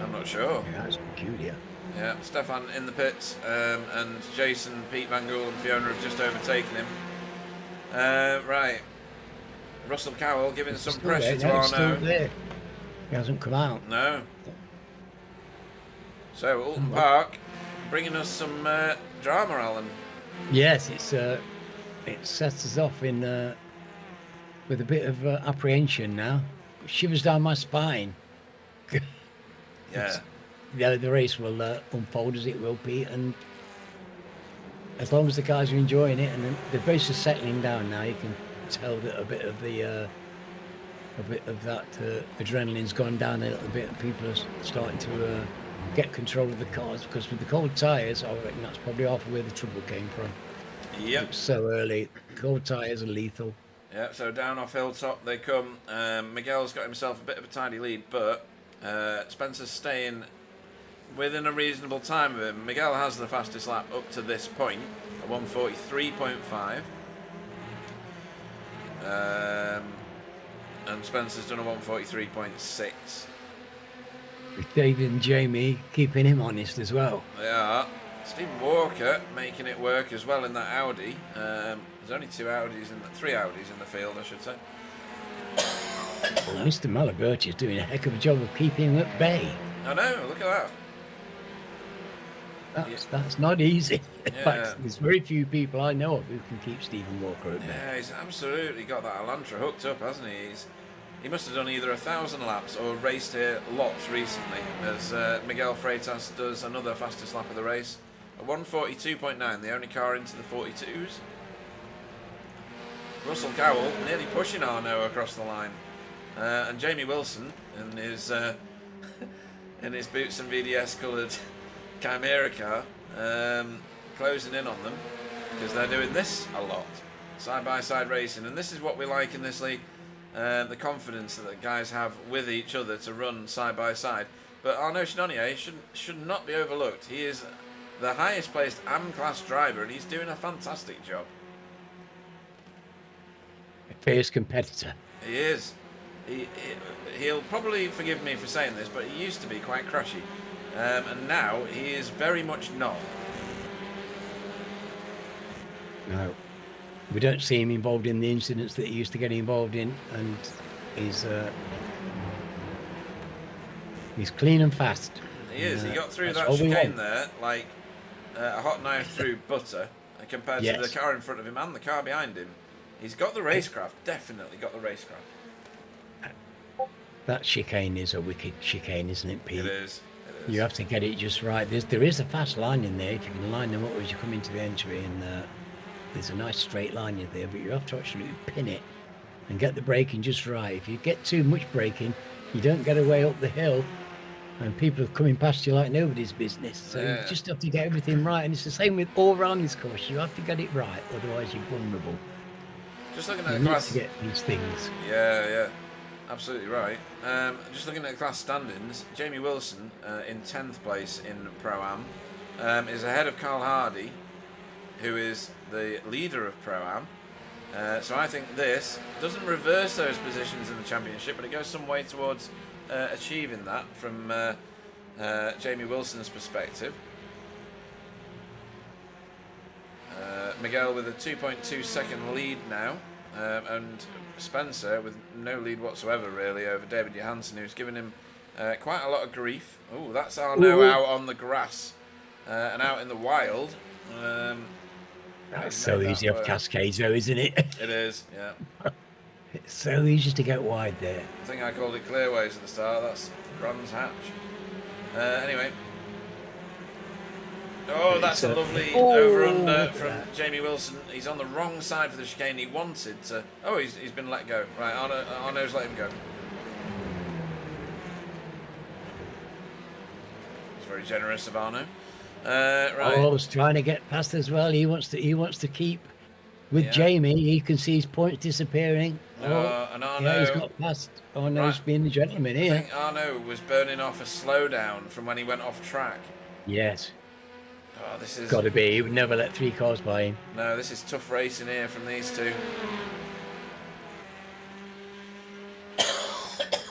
I'm not sure. Yeah, that's peculiar. Yeah, Stefan in the pits, and Jason, Pete Van Gool and Fiona have just overtaken him. Right. Russell Cowell giving He's some still pressure there. to No, he's still Arnaud. there. He hasn't come out. No. So, Oulton Park bringing us some drama, Alan. Yes, it sets us off in with a bit of apprehension now. Shivers down my spine. Yeah. The race will unfold as it will be, and as long as the guys are enjoying it and the race is settling down now, you can tell that a bit of that adrenaline's gone down a little bit, and people are starting to get control of the cars, because with the cold tyres, I reckon that's probably half where the trouble came from. Yep. It's so early. Cold tyres are lethal. Yeah, so down off Hilltop they come. Miguel's got himself a bit of a tidy lead, but Spencer's staying within a reasonable time of him. Miguel has the fastest lap up to this point, a 1:43.5. And Spencer's done a 143.6. With David and Jamie keeping him honest as well. They are. Stephen Walker making it work as well in that Audi. There's only three Audis in the field, I should say. Well, Mr. Malaberti is doing a heck of a job of keeping him at bay. I know, look at that. That's not easy. In Yeah. fact, there's very few people I know of who can keep Stephen Walker at bay. Yeah, he's absolutely got that Elantra hooked up, hasn't he? He must have done either 1,000 laps or raced here lots recently, as Miguel Freitas does another fastest lap of the race. A 142.9, the only car into the 42s. Russell Cowell nearly pushing Arnaud across the line. And Jamie Wilson in his in his boots and VDS coloured Chimera car, closing in on them because they're doing this a lot, side by side racing, and this is what we like in this league. The confidence that the guys have with each other to run side by side. But Arnaud Chinonier should not be overlooked. He is the highest placed AM class driver, and he's doing a fantastic job. A fierce competitor. He is. He'll probably forgive me for saying this, but he used to be quite crashy, and now he is very much not. No, we don't see him involved in the incidents that he used to get involved in, and he's clean and fast. He is. He got through that That's all we chicane want. there like a hot knife through butter, compared to Yes. the car in front of him and the car behind him. He's got the racecraft. Definitely got the racecraft. That chicane is a wicked chicane, isn't it, Pete? It is. It is. You have to get it just right. There is a fast line in there if you can line them up as you come into the entry, and there's a nice straight line in there, but you have to actually pin it and get the braking just right. If you get too much braking, you don't get away up the hill, and people are coming past you like nobody's business. So Yeah. you just have to get everything right, and it's the same with all around this course. You have to get it right, otherwise you're vulnerable. Just looking You at the need class. to get these things. Yeah. Absolutely right. Just looking at the class standings, Jamie Wilson in 10th place in Pro-Am is ahead of Carl Hardy, who is the leader of Pro-Am. So I think this doesn't reverse those positions in the championship, but it goes some way towards achieving that from Jamie Wilson's perspective. Miguel with a 2.2 second lead now, and Spencer with no lead whatsoever really over David Johansson, who's given him quite a lot of grief. Oh, that's Arnaud out on the grass and out in the wild. That's so easy off Cascades though, isn't it? It is, yeah. It's so easy to get wide there. I think I called it Clearways at the start. That's Brands Hatch. Anyway. Oh, that's a lovely over-under from Jamie Wilson. He's on the wrong side for the chicane. He wanted to... Oh, he's been let go. Right, Arnaud's let him go. It's very generous of Arnaud. Right. Oh, I was trying to get past as well. He wants to keep with Yeah. Jamie. He can see his points disappearing. And Arnaud... Yeah, he's got past. Arnaud's being the gentleman I here. think Arnaud was burning off a slowdown from when he went off track. Yes, Oh, this is... got to be. He would never let 3 cars by him. No, this is tough racing here from these two.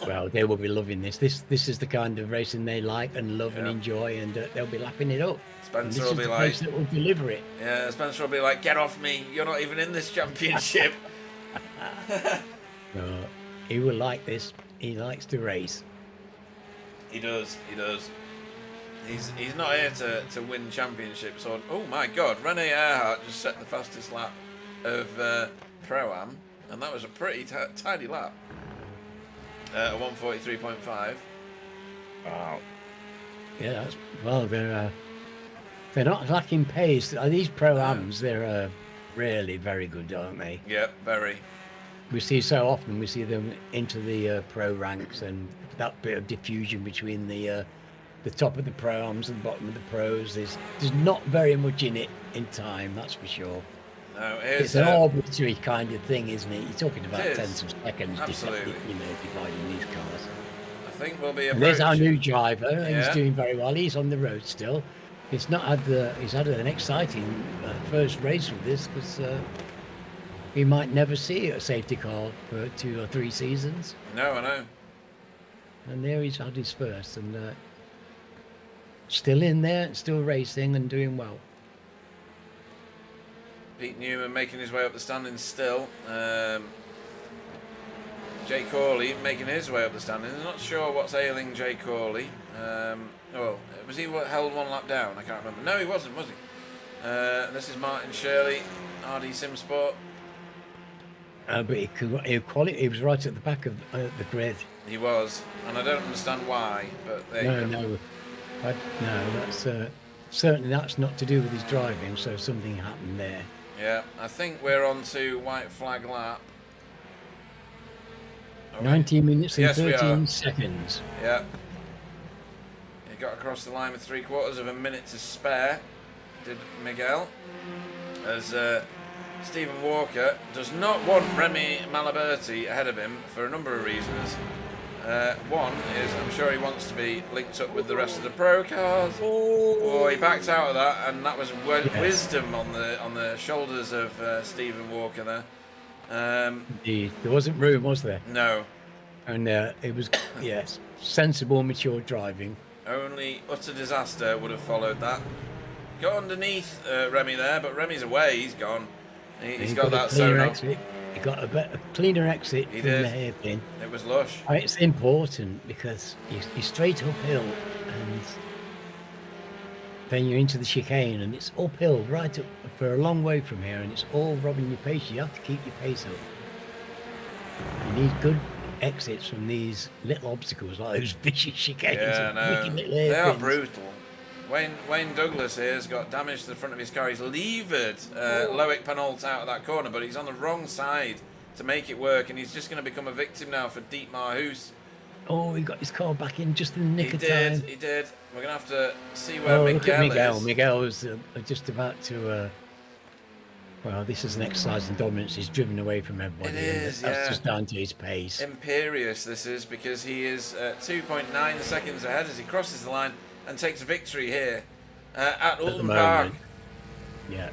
Well, they will be loving this. This is the kind of racing they like and love and Yeah. enjoy, and they'll be lapping it up. And Spencer this will is be the like... place that will deliver it. Yeah, Spencer will be like, get off me, you're not even in this championship. He will like this. He likes to race. He does. He's not here to win championships. Or, oh my God, Rene Earhart just set the fastest lap of Pro-Am, and that was a pretty tidy lap. A 143.5. Wow. Yeah, they're not lacking pace. These Pro-Ams, they're really very good, aren't they? Yeah, very. We see so often, we see them into the pro ranks, and that bit of diffusion between the top of the Pro-Ams and the bottom of the pros. There's not very much in it in time, that's for sure. No, It's an arbitrary kind of thing, isn't it? You're talking about It is. tenths of seconds, Absolutely. dividing these cars. I think we'll be And there's our approaching... new driver, and Yeah. he's doing very well. He's on the road still. He's had an exciting first race with this, because we might never see a safety car for 2 or 3 seasons. No, I know. And there he's had his first, and still in there, still racing and doing well. Pete Newman making his way up the standings still. Jay Corley making his way up the standings. I'm not sure what's ailing Jay Corley. Was he held 1 lap down? I can't remember. No, he wasn't, was he? This is Martin Shirley, RD Simsport. But he was right at the back of the grid. He was, and I don't understand why, but there you go. That's certainly that's not to do with his driving, so something happened there. Yeah, I think we're on to white flag lap. 19 minutes and Yes, we 13 are. seconds. Yeah. He got across the line with 3/4 of a minute to spare, did Miguel. As Stephen Walker does not want Remy Malaberti ahead of him for a number of reasons. One is I'm sure he wants to be linked up with the rest of the pro cars. Oh, he backed out of that, and that was wisdom on the shoulders of Stephen Walker there. Indeed. There wasn't room, was there? No. And it was, yes, sensible, mature driving. Only utter disaster would have followed that. Got underneath Remy there, but Remy's away. He's gone. He's got that cleaner sewn up. exit. He got a cleaner exit He from did. the hairpin. It was lush. It's important because you're straight uphill, and then you're into the chicane, and it's uphill right up for a long way from here, and it's all robbing your pace. You have to keep your pace up. You need good exits from these little obstacles like those vicious chicanes. Yeah, and no. wicked little They are hairpins. brutal. Wayne Douglas here has got damage to the front of his car. He's levered Loic Panault out of that corner, but he's on the wrong side to make it work, and he's just going to become a victim now for Dietmar Hoos. Oh, he got his car back in just in the nick He of did, time. he did. We're going to have to see where Look at Miguel is. Miguel was just about to. Well, this is an exercise in dominance. He's driven away from everybody. It is, That's yeah. just down to his pace. Imperious this is, because he is 2.9 seconds ahead as he crosses the line and takes victory here at the Oulton Park. moment. Yeah,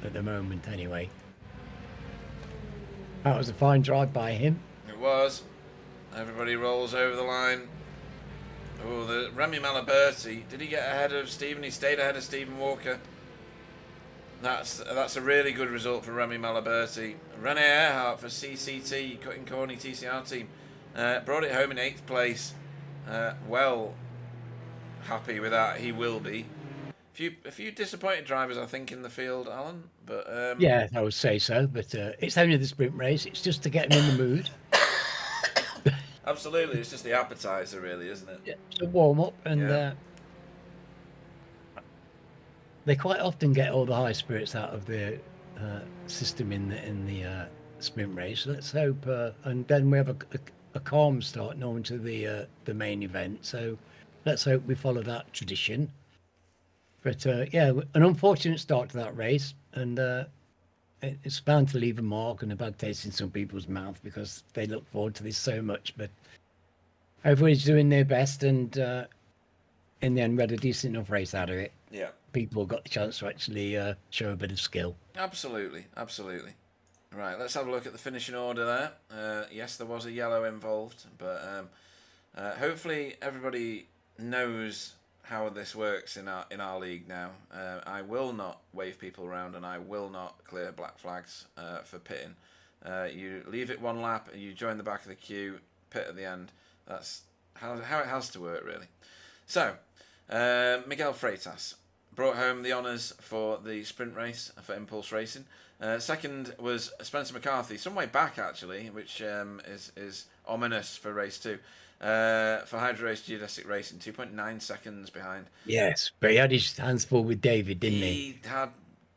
at the moment anyway. That was a fine drive by him. It was. Everybody rolls over the line. Oh, the Remy Malaberti. Did he get ahead of Stephen? He stayed ahead of Stephen Walker. That's a really good result for Remy Malaberti. Rene Earhart for CCT, Cutting Corny TCR team. Brought it home in 8th place. Well, happy with that. He will be. A few disappointed drivers, I think, in the field, Alan. But Yeah, I would say so. But it's only the sprint race. It's just to get him in the mood. absolutely, it's just the appetizer, really, isn't it? Yeah, it's a warm up, and Yeah. they quite often get all the high spirits out of the system in the sprint race. Let's hope, and then we have a calm start now into the main event. So let's hope we follow that tradition. But yeah, an unfortunate start to that race, and it's bound to leave a mark and a bad taste in some people's mouth because they look forward to this so much. But everybody's doing their best, and in the end, we had a decent enough race out of it. Yeah. People got the chance to actually show a bit of skill. Absolutely, absolutely. Right, let's have a look at the finishing order there. Yes, there was a yellow involved, but hopefully everybody knows how this works in our league now. I will not wave people around, and I will not clear black flags for pitting. You leave it 1 lap, you join the back of the queue, pit at the end. That's how it has to work, really. So, Miguel Freitas brought home the honours for the sprint race for Impulse Racing. Second was Spencer McCarthy, some way back actually, which is ominous for race 2. For Hydro Race Geodesic Racing, 2.9 seconds behind. Yes, but he had his hands full with David, didn't he? He had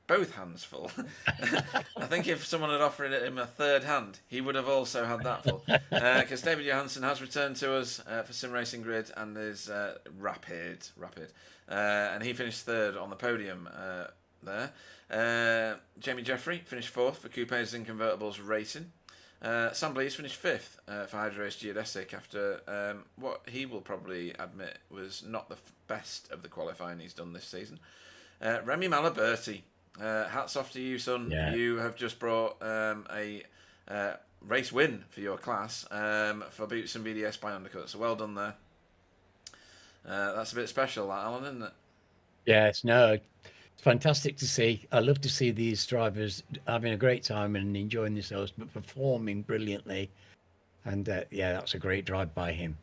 both hands full. I think if someone had offered him a third hand, he would have also had that full. Because David Johansson has returned to us for Sim Racing Grid and is rapid. And he finished 3rd on the podium there. Jamie Jeffrey finished 4th for Coupes and Convertibles Racing. Sam Blease finished 5th for Hydro Race Geodesic after what he will probably admit was not the best of the qualifying he's done this season. Remy Malaberti Hats off to you, son. Yeah. You have just brought a race win for your class for Boots and VDS by Undercut. So well done there. That's a bit special, that, Alan, isn't it? Yes, no, it's fantastic to see. I love to see these drivers having a great time and enjoying themselves, but performing brilliantly. And yeah, that's a great drive by him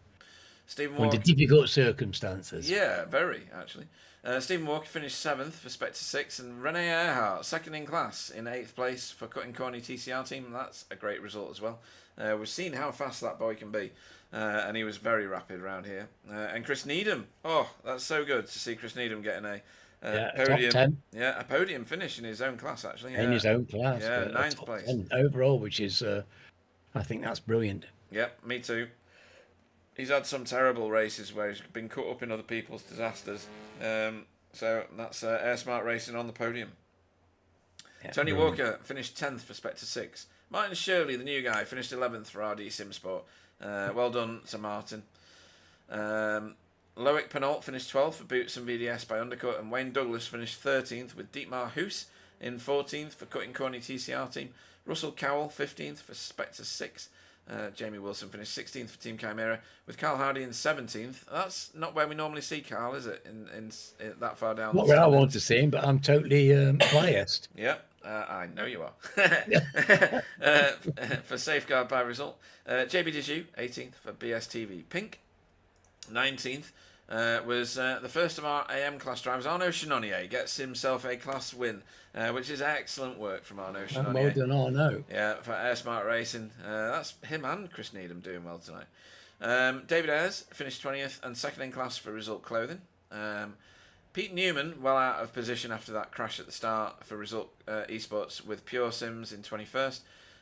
Stephen under Walker. difficult circumstances. Yeah, very, actually. Stephen Walker finished 7th for Spectre 6, and Rene Earhart, second in class, in 8th place for Cutting Corny TCR team. That's a great result as well. We've seen how fast that boy can be, and he was very rapid around here. And Chris Needham, oh, that's so good to see Chris Needham getting a podium. Top 10. Yeah, a podium finish in his own class, actually. In his own class. Yeah, but a 9th top place. 10 overall, which is, I think that's brilliant. Yep, me too. He's had some terrible races where he's been caught up in other people's disasters. So that's Air Smart Racing on the podium. Yeah, Tony brilliant. Walker finished 10th for Spectre 6. Martin Shirley, the new guy, finished 11th for RD Simsport. Well done to Martin. Loic Penault finished 12th for Boots and VDS by Undercut, and Wayne Douglas finished 13th with Dietmar Hoos in 14th for Cutting Corny TCR team. Russell Cowell 15th for Spectre 6. Jamie Wilson finished 16th for Team Chimera, with Carl Hardy in 17th. That's not where we normally see Carl, is it? In that far down. Not where I want to see him, but I'm totally biased. Yep, I know you are. For Safeguard by result, JB Dijou 18th for BSTV Pink. 19th was the first of our AM class drivers. Arnaud Chenonnier gets himself a class win, which is excellent work from Arnaud Chenonnier. Well done, Arnaud. Yeah, for Air Smart Racing. That's him and Chris Needham doing well tonight. David Ayres finished 20th and second in class for Result Clothing. Pete Newman, well out of position after that crash at the start for Result Esports with Pure Sims in 21st.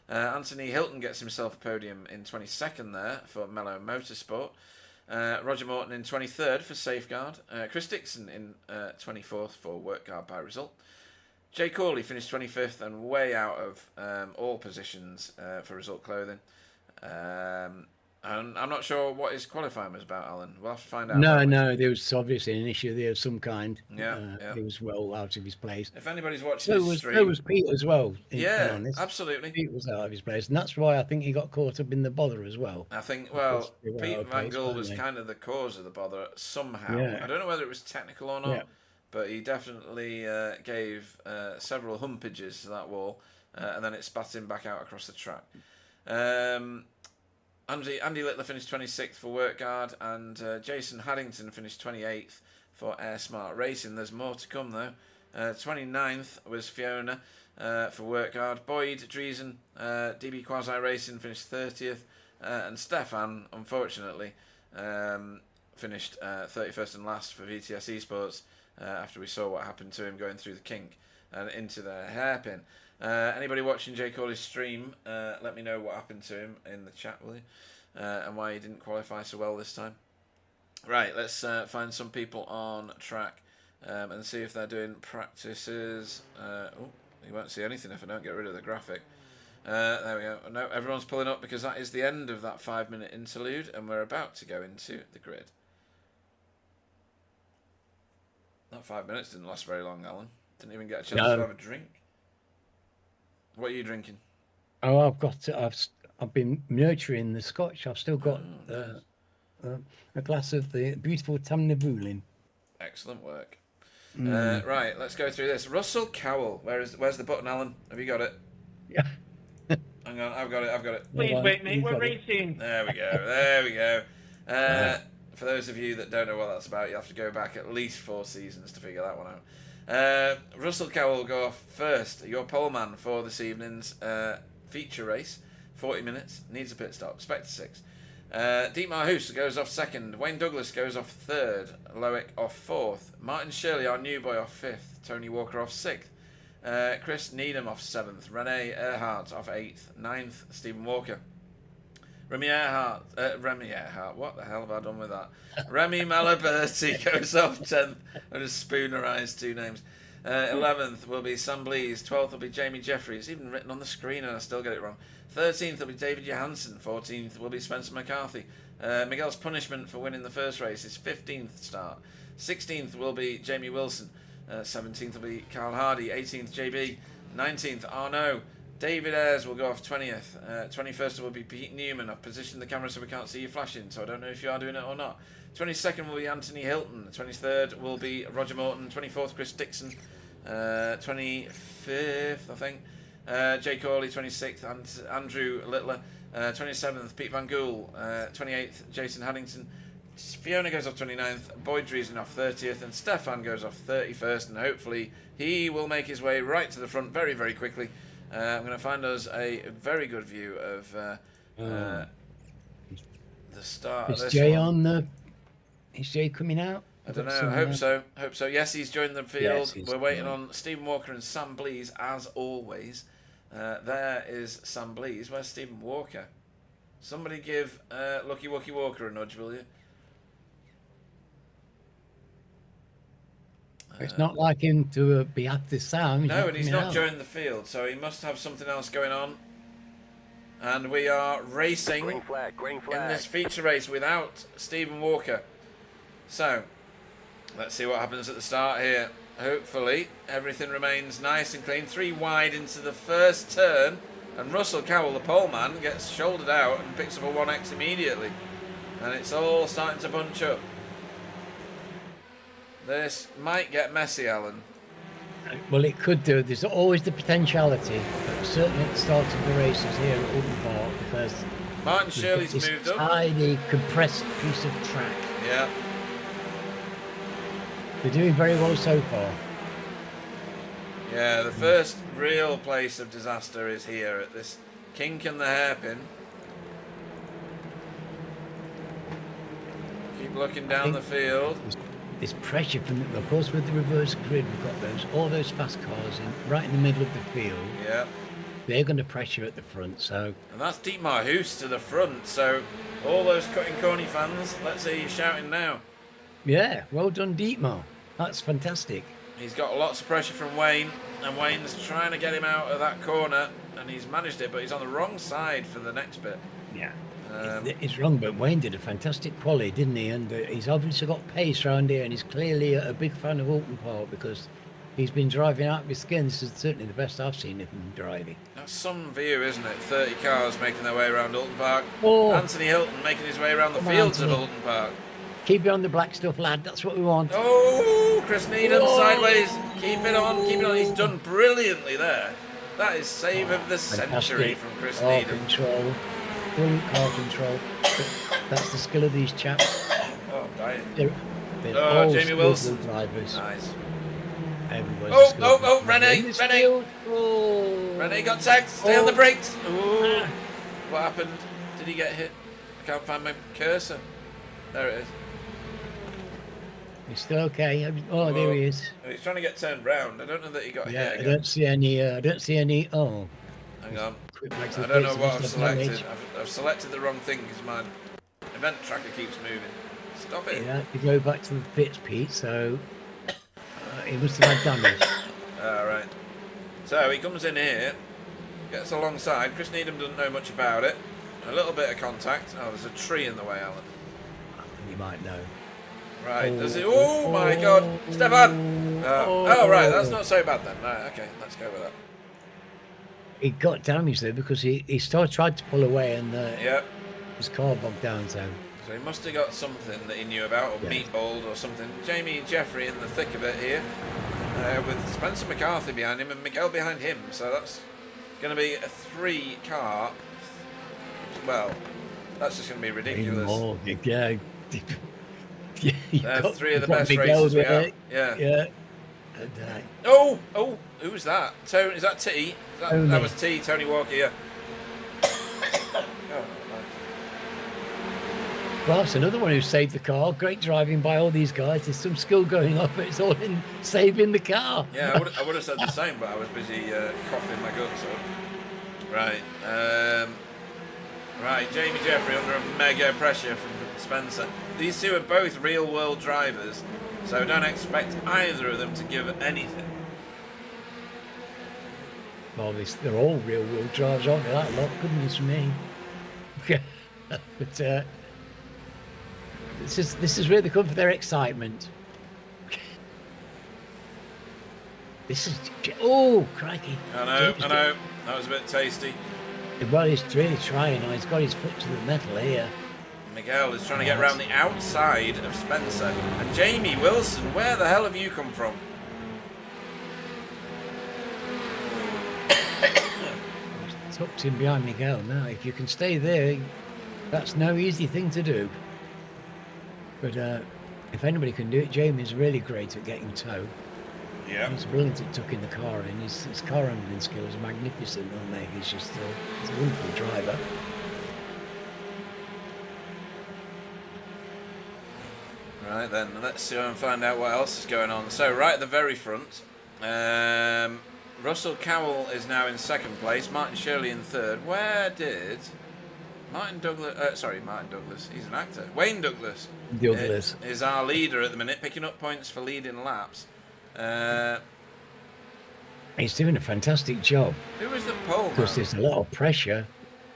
Anthony Hilton gets himself a podium in 22nd there for Mellow Motorsport. Roger Morton in 23rd for Safeguard. Chris Dixon in 24th for Workguard by result. Jay Corley finished 25th and way out of all positions for Result Clothing. And I'm not sure what his qualifying was about, Alan. We'll have to find out. No, there was obviously an issue there of some kind. Yeah. He was well out of his place. If anybody's watching So this was, stream... so was Pete as well. Yeah, absolutely. Pete was out of his place, and that's why I think he got caught up in the bother as well. I think, well, They were out Pete of Van place, Gool weren't was they? kind of the cause of the bother somehow. Yeah. I don't know whether it was technical or not, Yeah. but he definitely gave several humpages to that wall, and then it spat him back out across the track. Andy Littler finished 26th for Workguard, and Jason Haddington finished 28th for Air Smart Racing. There's more to come though. 29th was Fiona for Workguard. Boyd Driesen, DB Quasi Racing finished 30th, and Stefan, unfortunately, finished 31st and last for VTS Esports after we saw what happened to him going through the kink and into the hairpin. Anybody watching Jay Corley's stream, let me know what happened to him in the chat, will you? And why he didn't qualify so well this time. Right, let's find some people on track and see if they're doing practices. You won't see anything if I don't get rid of the graphic. There we go. No, everyone's pulling up because that is the end of that 5-minute interlude, and we're about to go into the grid. That 5 minutes didn't last very long, Alan. Didn't even get a chance to have a drink. What are you drinking? Oh, I've been nurturing the Scotch. I've still got a glass of the beautiful Tamnavulin. Excellent work. Right, let's go through this. Russell Cowell. Where's the button, Alan? Have you got it? Yeah. Hang on, I've got it. Please Well, wait, mate. you've We're got it. racing. There we go. For those of you that don't know what that's about, you have to go back at least 4 seasons to figure that one out. Russell Cowell will go off first. Your poleman for this evening's feature race. 40 minutes. Needs a pit stop. Spectre 6. Dietmar Hoos goes off second. Wayne Douglas goes off third. Loic off fourth. Martin Shirley, our new boy, off fifth. Tony Walker off sixth. Chris Needham off seventh. Rene Earhart off eighth. Ninth, Stephen Walker. Remy Earhart, what the hell have I done with that? Remy Malaberti goes off 10th. I just spoonerised 2 names. 11th will be Sam Blees. 12th will be Jamie Jeffrey. It's even written on the screen and I still get it wrong. 13th will be David Johansson. 14th will be Spencer McCarthy. Miguel's punishment for winning the first race is 15th start. 16th will be Jamie Wilson. 17th will be Carl Hardy. 18th, JB. 19th, Arnaud. David Ayres will go off 20th. 21st will be Pete Newman. I've positioned the camera so we can't see you flashing, so I don't know if you are doing it or not. 22nd will be Anthony Hilton. 23rd will be Roger Morton. 24th, Chris Dixon. 25th, I think, Jake Hawley. 26th, Andrew Littler. 27th, Pete Van Gool. 28th, Jason Haddington. Fiona goes off 29th, Boyd Driesen off 30th, and Stefan goes off 31st, and hopefully he will make his way right to the front very, very quickly. I'm going to find us a very good view of the start of this one. Is Jay coming out? I don't know. Hope so. Yes, he's joined the field. Yes, we're waiting on Stephen Walker and Sam Blees, as always. There is Sam Blees. Where's Stephen Walker? Somebody give Lucky Wookie Walker a nudge, will you? It's not like him to be active Sam. No, and he's not joined the field, so he must have something else going on. And we are racing Green flag. in this feature race without Stephen Walker. So, let's see what happens at the start here. Hopefully, everything remains nice and clean. 3 wide into the first turn, and Russell Cowell, the pole man, gets shouldered out and picks up a 1X immediately. And it's all starting to bunch up. This might get messy, Alan. Well, it could do. There's always the potentiality, but certainly at the start of the races here at Oulton Park, because Martin Shirley's moved up. Tiny, compressed piece of track. Yeah. They're doing very well so far. Yeah, the first real place of disaster is here at this kink and the hairpin. Keep looking down the field. This pressure from, of course, with the reverse grid, we've got all those fast cars right in the middle of the field. Yeah. They're going to pressure at the front, so. And that's Dietmar Hoos to the front. So all those cutting corny fans, let's hear you shouting now. Yeah, well done, Dietmar. That's fantastic. He's got lots of pressure from Wayne, and Wayne's trying to get him out of that corner, and he's managed it, but he's on the wrong side for the next bit. Yeah. It's wrong, but Wayne did a fantastic quali, didn't he? And he's obviously got pace around here, and he's clearly a big fan of Oulton Park because he's been driving out of his skin. This is certainly the best I've seen of him driving. That's some view, isn't it? 30 cars making their way around Oulton Park. Oh. Anthony Hilton making his way around the fields of Oulton Park. Keep it on the black stuff, lad. That's what we want. Oh, Chris Needham sideways. Keep it on. He's done brilliantly there. That is save of the century from Chris Needham. Control. Brilliant car control. That's the skill of these chaps. Oh, dying. They're all Jamie Wilson. Drivers. Nice. Renee. Renee got tagged. Stay on the brakes. Ooh. What happened? Did he get hit? I can't find my cursor. There it is. He's still okay. Oh, there he is. He's trying to get turned round. I don't know that he got hit. I don't see any. Oh. Hang on. I don't know what I've selected. I've selected the wrong thing because my event tracker keeps moving. Stop it. Yeah, you go back to the pits, Pete, so he must have had damage. Alright. So he comes in here, gets alongside. Chris Needham doesn't know much about it. A little bit of contact. Oh, there's a tree in the way, Alan. You might know. Right, does it? Oh my god! Stefan! Oh, right, that's not so bad then. Right, okay, let's go with that. He got damaged there because he tried to pull away and his car bogged down. So he must have got something that he knew about, or meatballed or something. Jamie Jeffrey in the thick of it here, with Spencer McCarthy behind him and Miguel behind him. So that's going to be a 3-car. Well, that's just going to be ridiculous. There's 3 of the best races we have. Yeah. Oh, who's that? Tony, is that T? That was T, Tony Walker, yeah. Well, that's another one who saved the car. Great driving by all these guys. There's some skill going on, but it's all in saving the car. Yeah, I would have said the same, but I was busy coughing my guts up. Right. Right, Jamie Jeffrey under a mega pressure from Spencer. These two are both real-world drivers, so don't expect either of them to give anything. Well, they're all real-world drivers, aren't they? That lot, goodness me. But this is where they come for their excitement. This is... Oh, crikey. I know. That was a bit tasty. Well, he's really trying. He's got his foot to the metal here. Miguel is trying to get around the outside of Spencer. And Jamie Wilson, where the hell have you come from? Tucked in behind Miguel now. If you can stay there, that's no easy thing to do. But if anybody can do it, Jamie's really great at getting tow. Yeah. He's brilliant at tucking the car in. His car handling skills are magnificent, aren't they? He's just he's a wonderful driver. Right then, let's see and find out what else is going on. So right at the very front, Russell Cowell is now in second place. Martin Shirley in third. Where did Martin Douglas? Martin Douglas. He's an actor. Wayne Douglas. Is our leader at the minute, picking up points for leading laps. He's doing a fantastic job. Who was the pole? Because there's a lot of pressure.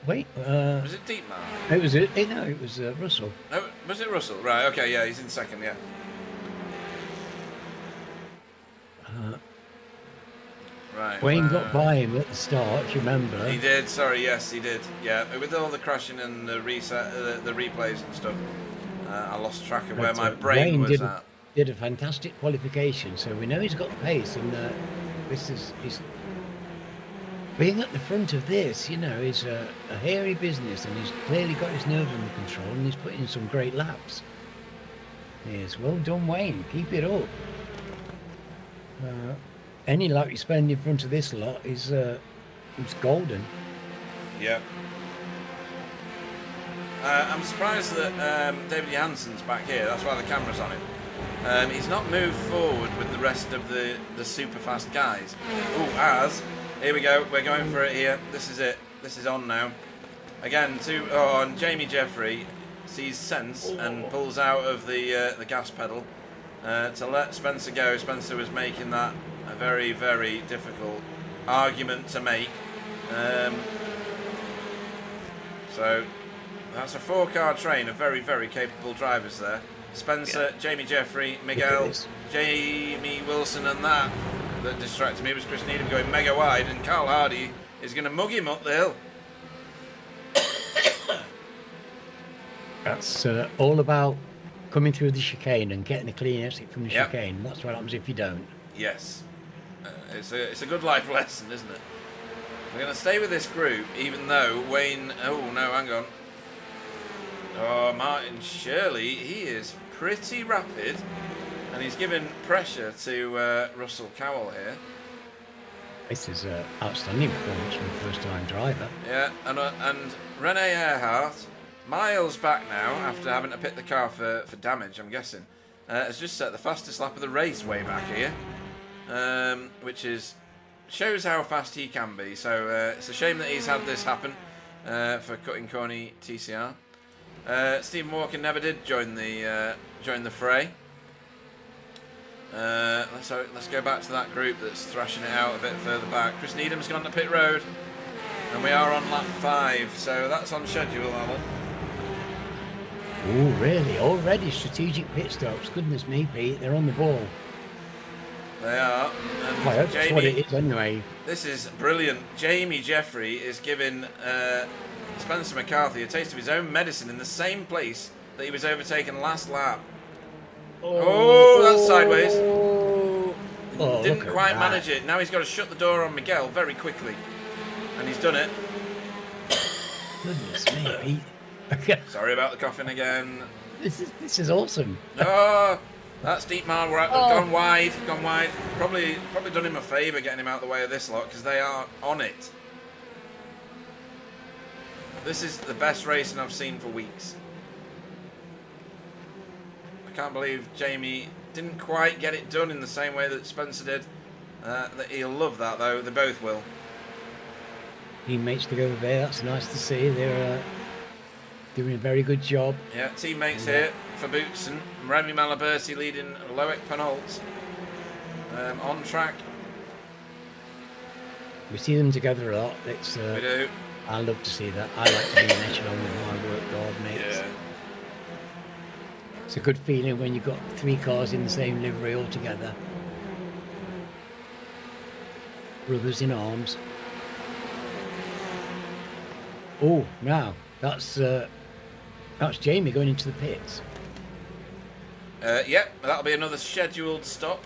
Wait, was it Dietmar? It was Russell. No, was it Russell? Right, okay, yeah, he's in second, yeah. Right. Wayne got by him at the start, if you remember. He did, sorry, yes, he did. Yeah, with all the crashing and the reset, the replays and stuff, I lost track of where my brain was at. Did a fantastic qualification, so we know he's got pace, and he's being at the front of this, you know, is a hairy business, and he's clearly got his nerve under control, and he's putting some great laps. Yes, well done, Wayne. Keep it up. Any lap you spend in front of this lot is golden. Yeah. I'm surprised that David Johansen's back here. That's why the camera's on him. He's not moved forward with the rest of the super fast guys. Here we go. We're going for it here. This is it. This is on now. Again, and Jamie Jeffrey sees sense and pulls out of the gas pedal to let Spencer go. Spencer was making that a very, very difficult argument to make. So that's a 4-car train of very, very capable drivers there. Spencer, yeah. Jamie Jeffrey, Miguel, Jamie Wilson, and that distracted me was Chris Needham going mega wide, and Carl Hardy is going to mug him up the hill. That's all about coming through the chicane and getting a clean exit from the chicane. That's what happens if you don't. Yes. It's a good life lesson, isn't it? We're going to stay with this group, even though Wayne... Oh, no, hang on. Oh, Martin Shirley, he is pretty rapid, and he's given pressure to Russell Cowell here. This is an outstanding performance from a first-time driver. Yeah, and Rene Earhart, miles back now, after having to pit the car for damage, I'm guessing, has just set the fastest lap of the race way back here, which shows how fast he can be. So it's a shame that he's had this happen for Cutting Corny TCR. Stephen Walker never did join the fray. Let's go back to that group that's thrashing it out a bit further back. Chris Needham's gone to pit road, and we are on lap 5, so that's on schedule, Alan. Oh, really? Already strategic pit stops. Goodness me, Pete, they're on the ball. They are. And well, that's what it is anyway. This is brilliant. Jamie Jeffrey is giving Spencer McCarthy a taste of his own medicine in the same place that he was overtaken last lap. That's sideways. Didn't quite manage it. Now he's got to shut the door on Miguel very quickly. And he's done it. Goodness me, Pete. Sorry about the coughing again. This is awesome. Oh, that's Dietmar. Gone wide. Probably done him a favour getting him out of the way of this lot, because they are on it. This is the best racing I've seen for weeks. I can't believe Jamie didn't quite get it done in the same way that Spencer did. He'll love that, though. They both will. Teammates together there. That's nice to see. They're doing a very good job. Yeah, teammates here for Bootson. Remy Malaberti leading Loic Penalt on track. We see them together a lot. We do. I love to see that. I like to be in echelon with my work guard mates. Yeah. It's a good feeling when you've got 3 cars in the same livery all together. brothers in arms. Oh, now that's Jamie going into the pits Yep, that'll be another scheduled stop.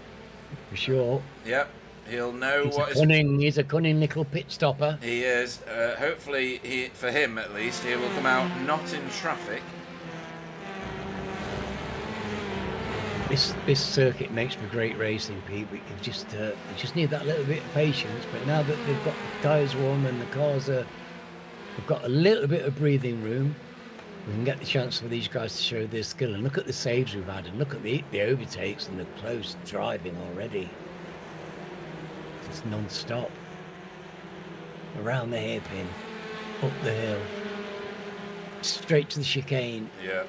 for sure. Yep, he'll know He's what is. He's a cunning little pit stopper. He is. Hopefully, for him at least, he will come out not in traffic. This circuit makes for great racing, Pete. But you just need that little bit of patience. But now that they've got the tyres warm and the cars have got a little bit of breathing room, we can get the chance for these guys to show their skill. And look at the saves we've had, and look at the overtakes and the close driving already. It's non-stop. Around the hairpin, up the hill, straight to the chicane. Yeah.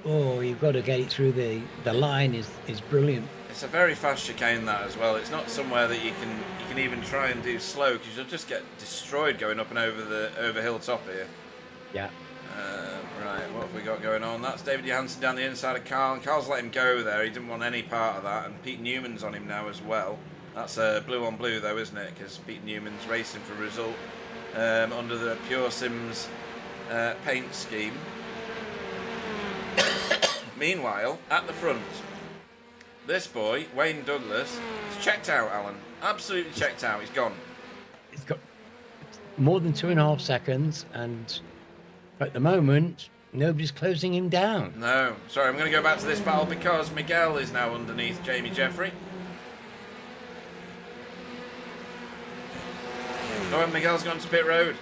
Oh, you've got to get it through the line is brilliant. It's a very fast chicane that as well. It's not somewhere that you can even try and do slow because you'll just get destroyed going up and over hilltop here. Yeah. Right, what have we got going on? That's David Johansson down the inside of Carl. And Carl's let him go there. He didn't want any part of that. And Pete Newman's on him now as well. That's blue on blue though, isn't it? Because Pete Newman's racing for a result under the Pure Sims paint scheme. Meanwhile, at the front, this boy, Wayne Douglas, is checked out, Alan. Absolutely checked out. He's gone. He's got more than 2.5 seconds, and at the moment, nobody's closing him down. No. Sorry, I'm going to go back to this battle because Miguel is now underneath Jamie Jeffrey. Oh, and Miguel's gone to pit road.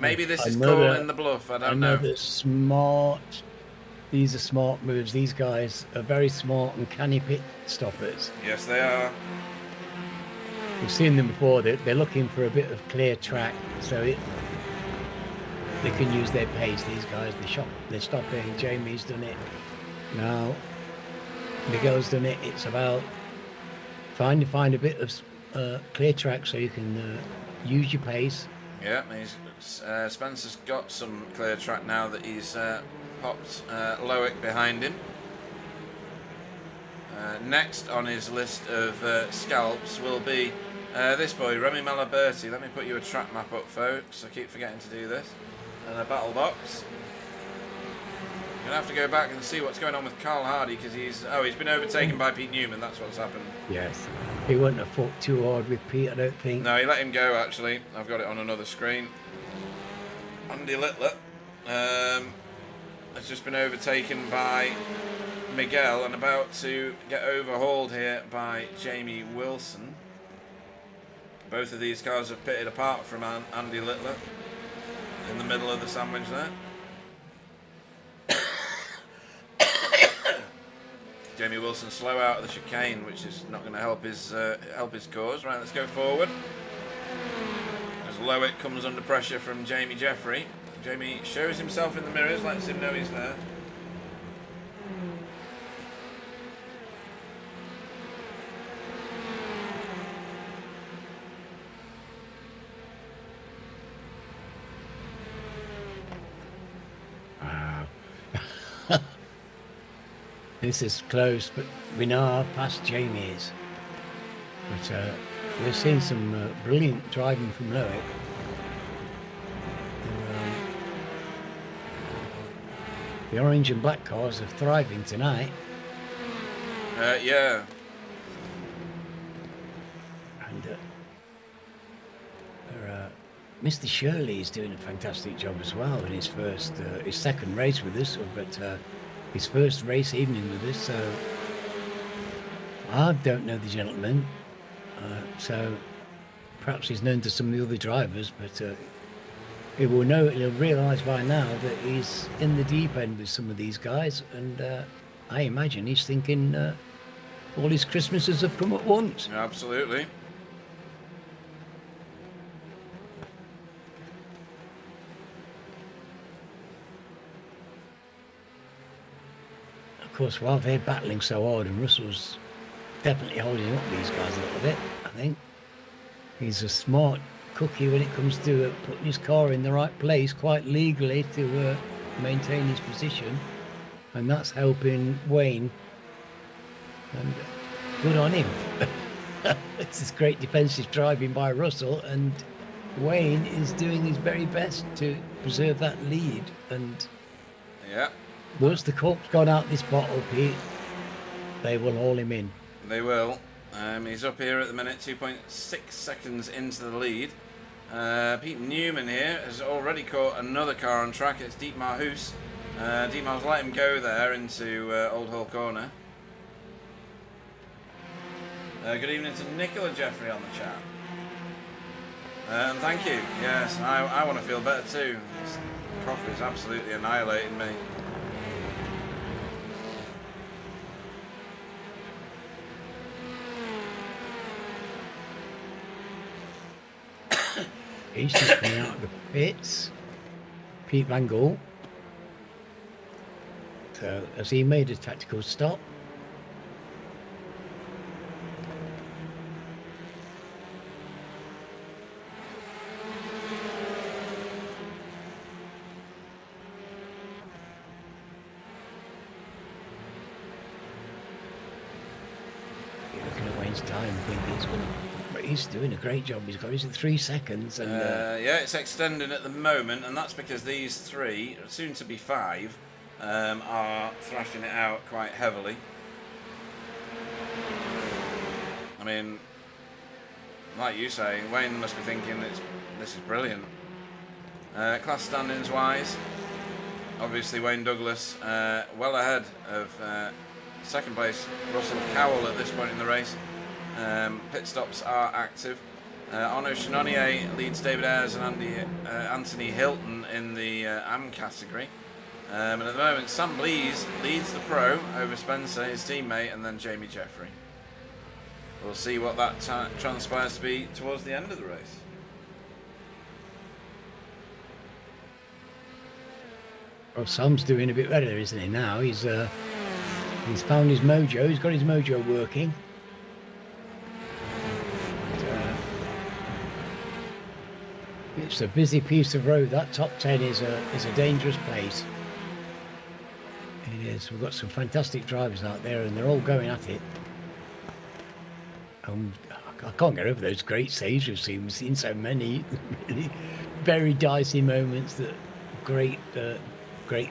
Maybe this is calling the bluff. I don't know. These are smart moves. These guys are very smart and canny pit stoppers. Yes, they are. We've seen them before. They're looking for a bit of clear track, so they can use their pace. These guys, they're stopping. Jamie's done it. Now Miguel's done it. It's about trying to find a bit of clear track so you can use your pace. Yeah, Spencer's got some clear track now that he's popped Loic behind him. Next on his list of scalps will be this boy, Remy Malaberti. Let me put you a track map up, folks. I keep forgetting to do this. And a battle box. I'm going to have to go back and see what's going on with Carl Hardy because he's been overtaken by Pete Newman. That's what's happened. Yes. He wouldn't have fought too hard with Pete, I don't think. No, he let him go, actually. I've got it on another screen. Andy Littler has just been overtaken by Miguel and about to get overhauled here by Jamie Wilson. Both of these cars have pitted apart from Andy Littler in the middle of the sandwich there. Jamie Wilson slow out of the chicane, which is not going to help his cause. Right, let's go forward. As Loic comes under pressure from Jamie Jeffrey. Jamie shows himself in the mirrors, lets him know he's there. This is close, but we know how fast Jamie is. But we're seeing some brilliant driving from Loic. The orange and black cars are thriving tonight. Yeah. And Mr. Shirley is doing a fantastic job as well in his second race with us, but his first race evening with us. So I don't know the gentleman, so perhaps he's known to some of the other drivers, but he'll realise by now that he's in the deep end with some of these guys, and I imagine he's thinking all his Christmases have come at once. Absolutely. Of course, while they're battling so hard, and Russell's definitely holding up these guys a little bit, I think. He's a smart cookie when it comes to putting his car in the right place quite legally to maintain his position, and that's helping Wayne, and good on him. It's this great defensive driving by Russell, and Wayne is doing his very best to preserve that lead. And Yeah, once the cork's gone out this bottle, Pete, they will haul him in. they will. He's up here at the minute, 2.6 seconds into the lead. Pete Newman here has already caught another car on track. It's Dietmar Hoos. Dietmar's let him go there into Old Hull Corner. Good evening to Nicola Jeffrey on the chat. And thank you. Yes, I want to feel better too. This coffee is absolutely annihilating me. He's just coming out of the pits. Pete Van Gaal. So has he made a tactical stop? Looking at Wayne's time, thinking he's going to. But he's doing a great job. He's in 3 seconds. And yeah, it's extending at the moment, and that's because these three, soon to be five, are thrashing it out quite heavily. I mean, like you say, Wayne must be thinking this is brilliant. Class standings wise, obviously Wayne Douglas well ahead of second place Russell Cowell at this point in the race. Pit stops are active. Arnaud Chenonnier leads David Ayres and Anthony Hilton in the AM category. And at the moment, Sam Blease leads the pro over Spencer, his teammate, and then Jamie Jeffrey. We'll see what that transpires to be towards the end of the race. Well, Sam's doing a bit better, isn't he? Now he's found his mojo. He's got his mojo working. It's a busy piece of road. That top 10 is a dangerous place. It is. We've got some fantastic drivers out there, and they're all going at it. I can't get over those great saves we've seen. We've seen so many really very dicey moments. That great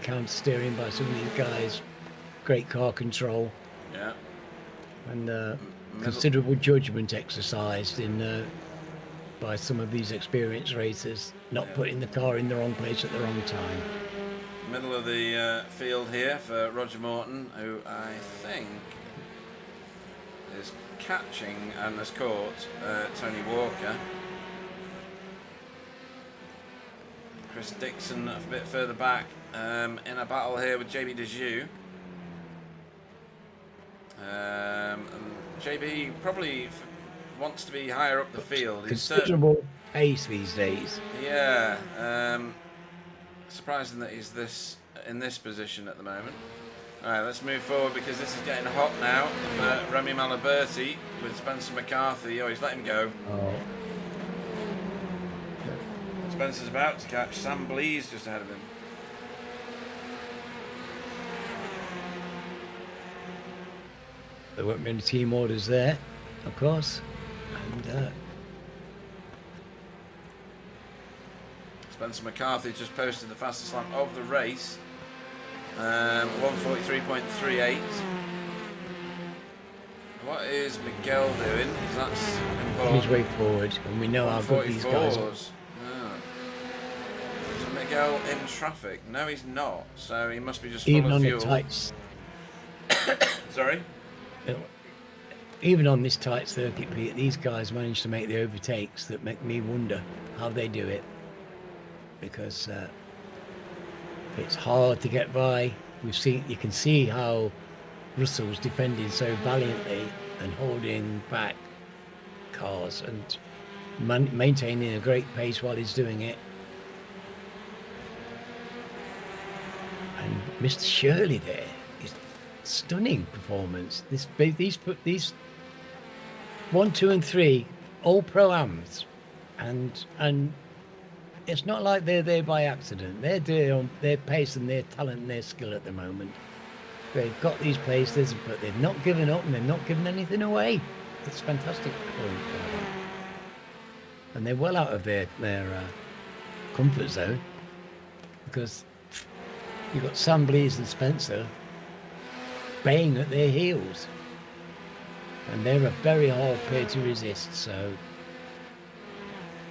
counter steering by some of these guys. Great car control. Yeah. And considerable judgment exercised in by some of these experienced racers, not putting the car in the wrong place at the wrong time. Middle of the field here for Roger Morton, who I think is catching and has caught Tony Walker. Chris Dixon a bit further back in a battle here with JB Dejoux. And JB probably wants to be higher up the field. He's considerable pace these days. Yeah, surprising that he's in this position at the moment. All right, let's move forward because this is getting hot now for Remy Malaberti with Spencer McCarthy. Oh, he's let him go. Oh. Spencer's about to catch Sam Blease just ahead of him. There weren't many team orders there, of course. And Spencer McCarthy just posted the fastest lap of the race. 1:43.38. What is Miguel doing? That's important. his way forward, and we know how good these guys are. 1:44s. Is Miguel in traffic? No, he's not. So he must be just full Even of on fuel. the tights. Sorry? Even on this tight circuit, Pete, these guys manage to make the overtakes that make me wonder how they do it. Because it's hard to get by. You can see how Russell's defending so valiantly and holding back cars and maintaining a great pace while he's doing it. And Mr. Shirley there is stunning performance. These 1, 2, and 3 all pro-ams, and it's not like they're there by accident. They're there on their pace and their talent and their skill at the moment. They've got these places, but they've not given up and they've not given anything away. it's fantastic performance by them. And they're well out of their comfort zone, because you've got Sam Blees and Spencer baying at their heels, and they're a very hard pair to resist. So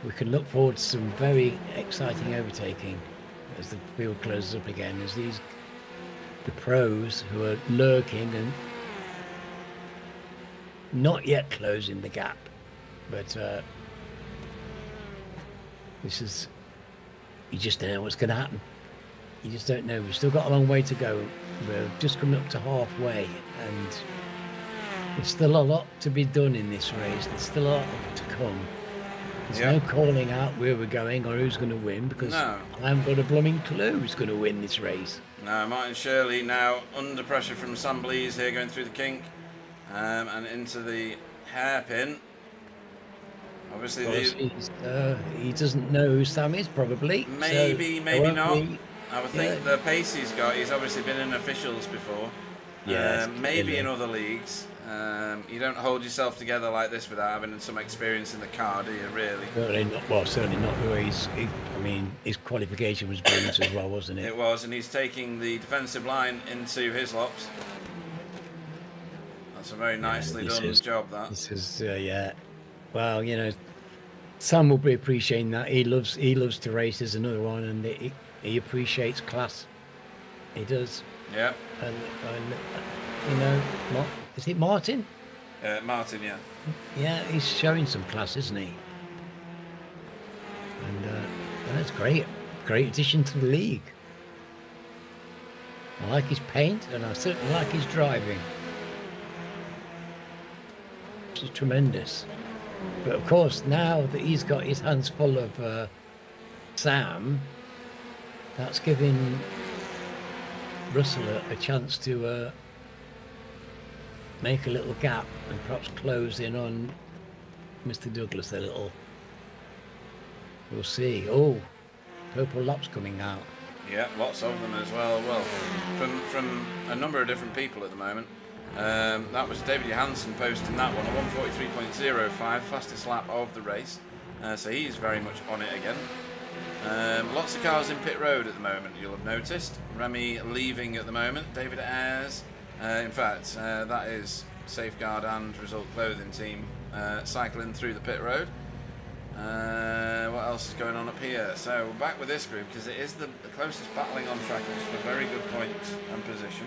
we can look forward to some very exciting overtaking as the field closes up again, as the pros who are lurking and not yet closing the gap, but you just don't know what's going to happen. You just don't know. We've still got a long way to go. We're just coming up to halfway, and there's still a lot to be done in this race. There's still a lot to come. There's no calling out where we're going or who's going to win, because I haven't got a blooming clue who's going to win this race. No, Martin Shirley now under pressure from Sam Blees here, going through the kink and into the hairpin. Obviously, he doesn't know who Sam is, probably. Maybe not. I would think the pace he's got, he's obviously been in officials before. Maybe in other leagues. You don't hold yourself together like this without having some experience in the car, do you, really? Certainly not the way his qualification was brilliant as well, wasn't it? It was, and he's taking the defensive line into his lops. That's a very nicely done job, that. This is, well, Sam will be appreciating that. He loves to race as another one, and he appreciates class. He does. Yeah. And is it Martin? Martin, yeah. Yeah, he's showing some class, isn't he? And that's great. Great addition to the league. I like his paint, and I certainly like his driving. Which is tremendous. But of course, now that he's got his hands full of Sam, that's giving Russell a chance to make a little gap and perhaps close in on Mr. Douglas a little. We'll see. Oh, purple laps coming out. Yeah, lots of them as well. Well, from a number of different people at the moment. That was David Johansson posting that one, a 1:43.05, fastest lap of the race. So he's very much on it again. Lots of cars in pit road at the moment, you'll have noticed. Remy leaving at the moment, David Ayres. In fact, that is Safeguard and Result Clothing Team cycling through the pit road. What else is going on up here? So we're back with this group, because it is the closest battling on track for very good points and position.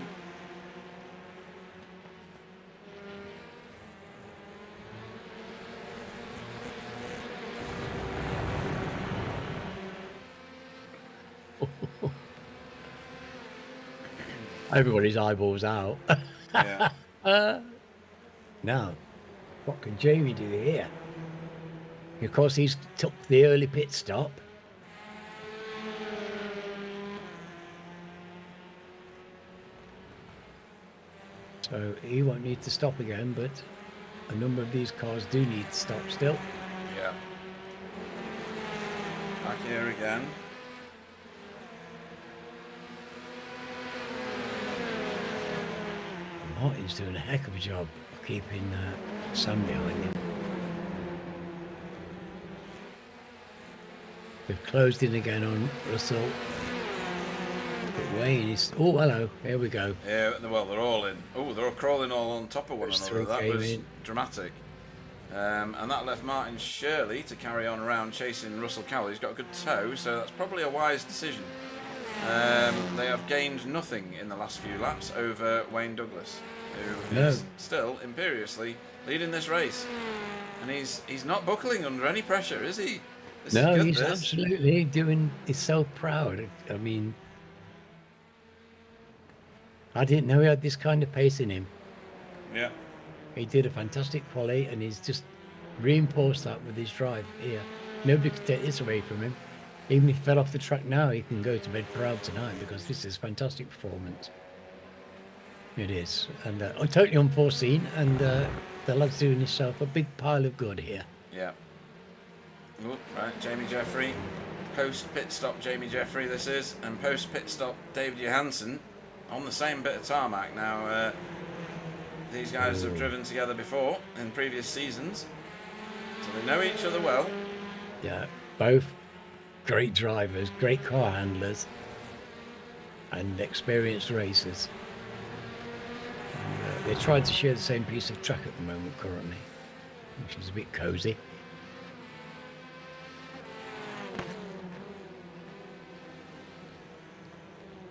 Everybody's eyeballs out. Yeah. Now, what can Jamie do here? Of course, he's took the early pit stop. So he won't need to stop again, but a number of these cars do need to stop still. Yeah. Back here again. Martin's doing a heck of a job of keeping Sam behind him. We've closed in again on Russell. But Wayne is... Oh, hello. Here we go. Yeah, well, they're all in. Oh, they're all crawling all on top of one another. That was dramatic. And that left Martin Shirley to carry on around chasing Russell Cowell. He's got a good toe, so that's probably a wise decision. They have gained nothing in the last few laps over Wayne Douglas, who is still imperiously leading this race. And he's not buckling under any pressure, is he? He's absolutely doing himself proud. I mean, I didn't know he had this kind of pace in him. Yeah. He did a fantastic quali, and he's just reinforced that with his drive here. Nobody could take this away from him. Even if he fell off the track now, he can go to bed proud tonight, because this is fantastic performance. It is. And totally unforeseen, and the lad's doing himself a big pile of good here. Yeah. Ooh, right, Jamie Jeffrey. Post pit stop Jamie Jeffrey this is, and post pit stop David Johansson on the same bit of tarmac. Now, These guys have driven together before in previous seasons, so they know each other well. Yeah, both great drivers, great car handlers, and experienced racers. And, they're trying to share the same piece of track at the moment currently, which is a bit cosy.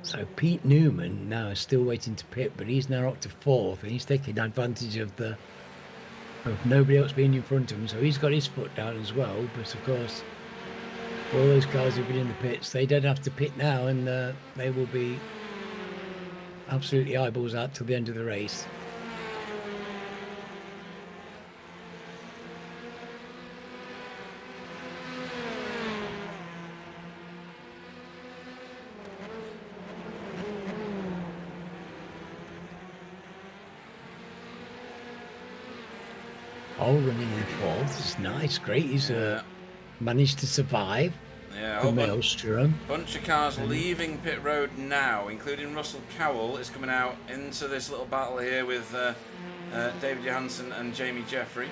So Pete Newman now is still waiting to pit, but he's now up to 4th, and he's taking advantage of nobody else being in front of him. So he's got his foot down as well. But of course, all those cars who've been in the pits, they don't have to pit now, and they will be absolutely eyeballs out till the end of the race. Oh, running in 4th is nice, great. He's managed to survive the maelstrom. Bunch of cars leaving pit road now, including Russell Cowell is coming out into this little battle here with David Johansson and Jamie Jeffrey.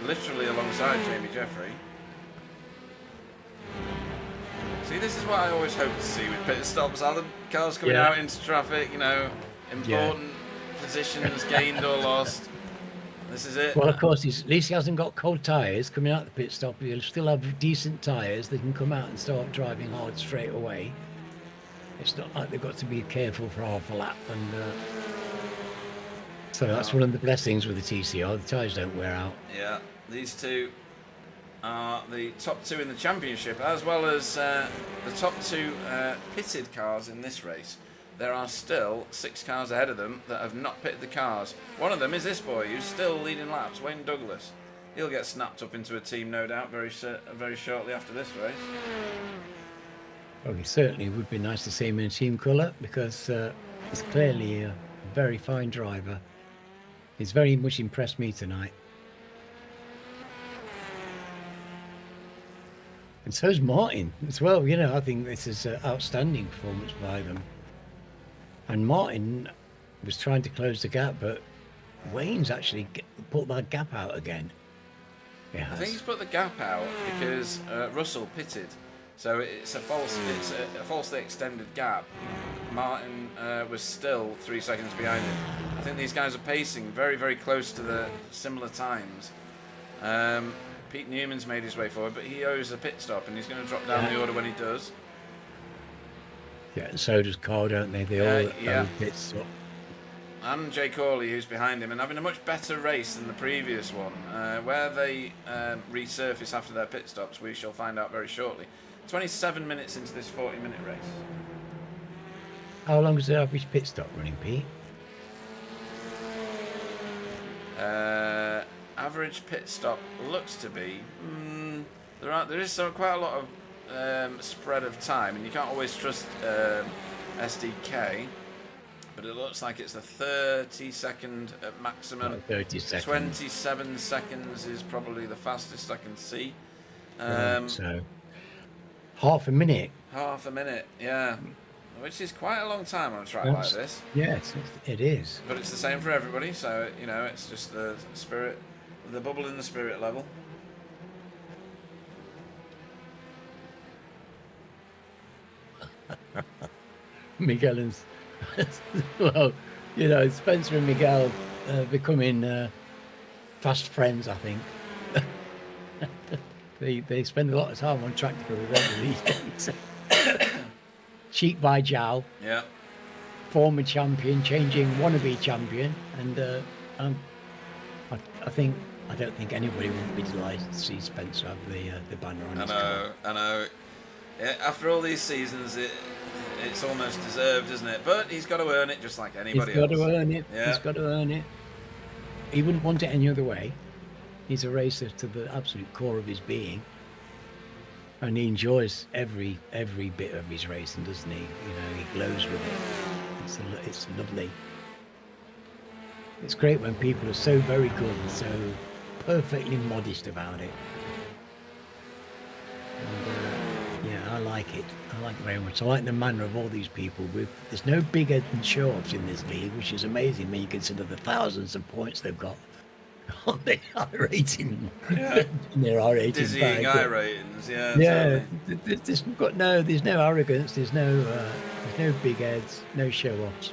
Literally alongside Jamie Jeffrey. See, this is what I always hope to see with pit stops, Alan. Cars coming out into traffic, you know, important positions gained or lost. This is it. Well, of course, at least he hasn't got cold tyres coming out the pit stop. He'll still have decent tyres. They can come out and start driving hard straight away. It's not like they've got to be careful for half a lap. And so that's one of the blessings with the TCR. The tyres don't wear out. Yeah, these two are the top 2 in the championship, as well as the top 2 pitted cars in this race. There are still 6 cars ahead of them that have not pitted the cars. One of them is this boy who's still leading laps, Wayne Douglas. He'll get snapped up into a team, no doubt, very shortly after this race. Well, it certainly would be nice to see him in a team colour, because he's clearly a very fine driver. He's very much impressed me tonight. And so's Martin as well. You know, I think this is an outstanding performance by them. And Martin was trying to close the gap, but Wayne's actually put that gap out again. I think he's put the gap out because Russell pitted, so it's a falsely extended gap. Martin was still 3 seconds behind him. I think these guys are pacing very, very close to the similar times. Pete Newman's made his way forward, but he owes a pit stop, and he's going to drop down the order when he does. Yeah, and so does Carl, don't they? They all pit stop. And Jay Corley, who's behind him, and having a much better race than the previous one. Where they resurface after their pit stops, we shall find out very shortly. 27 minutes into this 40-minute race. How long is the average pit stop running, Pete? Average pit stop looks to be... there is quite a lot of spread of time, and you can't always trust SDK, but it looks like it's the 30-second at maximum. 30 seconds. 27 seconds is probably the fastest I can see. So half a minute. Half a minute, yeah, which is quite a long time on a track like this. Yes, it is. But it's the same for everybody, so you know, it's just the spirit, the bubble in the spirit level. Miguel and well, you know, Spencer and Miguel becoming fast friends, I think. they spend a lot of time on track together, don't they, these days? Cheek by jowl. Yeah. Former champion, changing wannabe champion, and I don't think anybody would be delighted to see Spencer have the banner on his car. I know. Yeah, after all these seasons, it's almost deserved, isn't it? But he's got to earn it, just like anybody else. He's got to earn it. Yeah. He's got to earn it. He wouldn't want it any other way. He's a racer to the absolute core of his being, and he enjoys every bit of his racing, doesn't he? You know, he glows with it. It's lovely. It's great when people are so very good and so perfectly modest about it. And, yeah, I like it. I like it very much. I like the manner of all these people. There's no big head and show-offs in this league, which is amazing when you consider the thousands of points they've got on their I rating. Yeah. Their I rating. Dizzying eye ratings, yeah. Yeah, Totally. there's no arrogance. There's no big heads, no show-offs.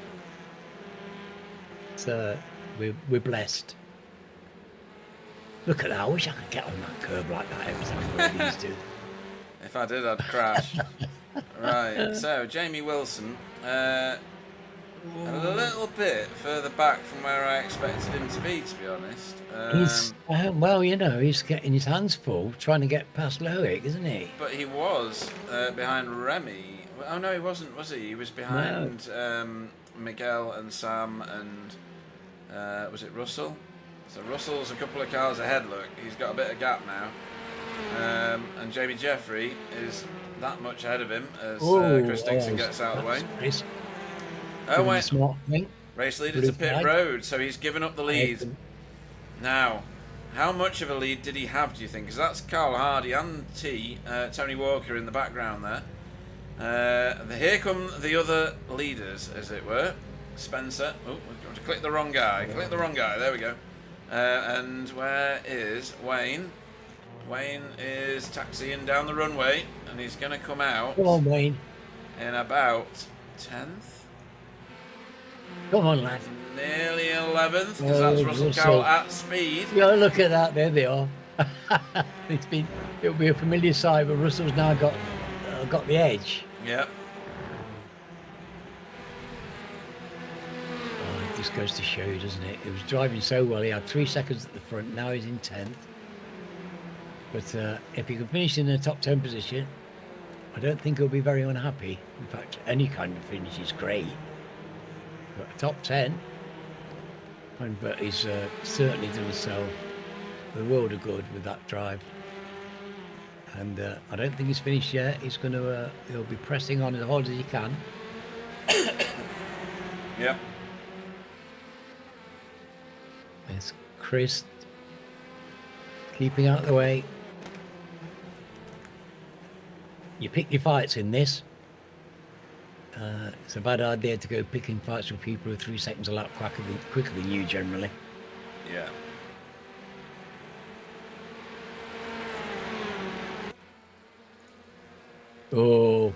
So we're blessed. Look at that. I wish I could get on that curb like that every time I used to. If I did, I'd crash. Right, so Jamie Wilson, a little bit further back from where I expected him to be honest. He's well, you know, he's getting his hands full trying to get past Loic, isn't he? But he was behind Remy. Oh no, he wasn't, was he? He was behind Miguel and Sam and was it Russell? So Russell's a couple of cars ahead. Look, he's got a bit of gap now. And Jamie Jeffrey is that much ahead of him as Chris Dixon gets out of the way. Oh wait, smart thing. Race leader to pit road, so he's given up the lead. Now, how much of a lead did he have, do you think? Because that's Carl Hardy and Tony Walker in the background there. Here come the other leaders, as it were. Spencer. Oh, we've got to click the wrong guy. Click the wrong guy. There we go. And where is Wayne? Wayne is taxiing down the runway, and he's going to come out. Come on, Wayne. In about 10th. Come on, lad. Nearly 11th, because that's Russell Cowell at speed. Yeah, look at that. There they are. It'll be a familiar sight, but Russell's now got the edge. Yep. Oh, it just goes to show you, doesn't it? He was driving so well. He had 3 seconds at the front. Now he's in 10th. But if he can finish in the top 10 position, I don't think he'll be very unhappy. In fact, any kind of finish is great. But a top 10, but he's certainly done himself the world of good with that drive. And I don't think he's finished yet. He's going to he'll be pressing on as hard as he can. Yep. There's Chris keeping out of the way. You pick your fights in this. It's a bad idea to go picking fights with people who are 3 seconds a lap quicker than you generally. Yeah. Oh.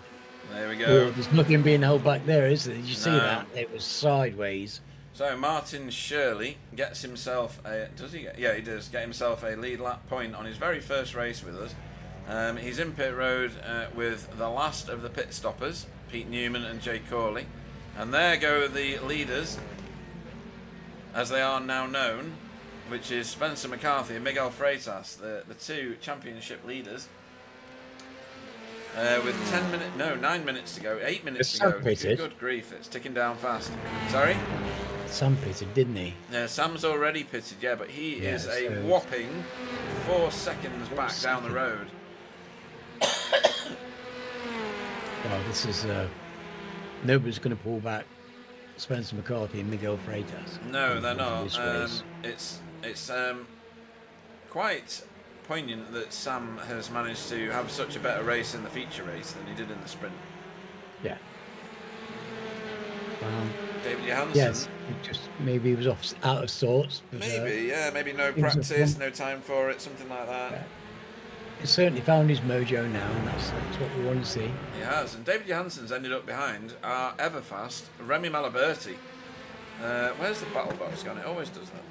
There we go. Oh, there's nothing being held back there, is there? Did you see that? It was sideways. So Martin Shirley gets himself a... Does he get... Yeah, he does get himself a lead lap point on his very first race with us. He's in pit road with the last of the pit stoppers, Pete Newman and Jay Corley. And there go the leaders, as they are now known, which is Spencer McCarthy and Miguel Freitas, the two championship leaders. With 9 minutes to go, 8 minutes to go. Good grief, it's ticking down fast. Sorry? Sam pitted, didn't he? Yeah, Sam's already pitted, yeah, but he is a whopping 4 seconds back down the road. Well, this is nobody's going to pull back Spencer McCarthy and Miguel Freitas. No, they're not. It's quite poignant that Sam has managed to have such a better race in the feature race than he did in the sprint. Yeah. David Johansson. Yes, just maybe he was out of sorts. But, maybe no practice, no time for it, something like that. Yeah. He's certainly found his mojo now, and that's what we want to see. He has, and David Johansson's ended up behind our ever fast Remy Malaberti. Where's the battle box gone? It always does that.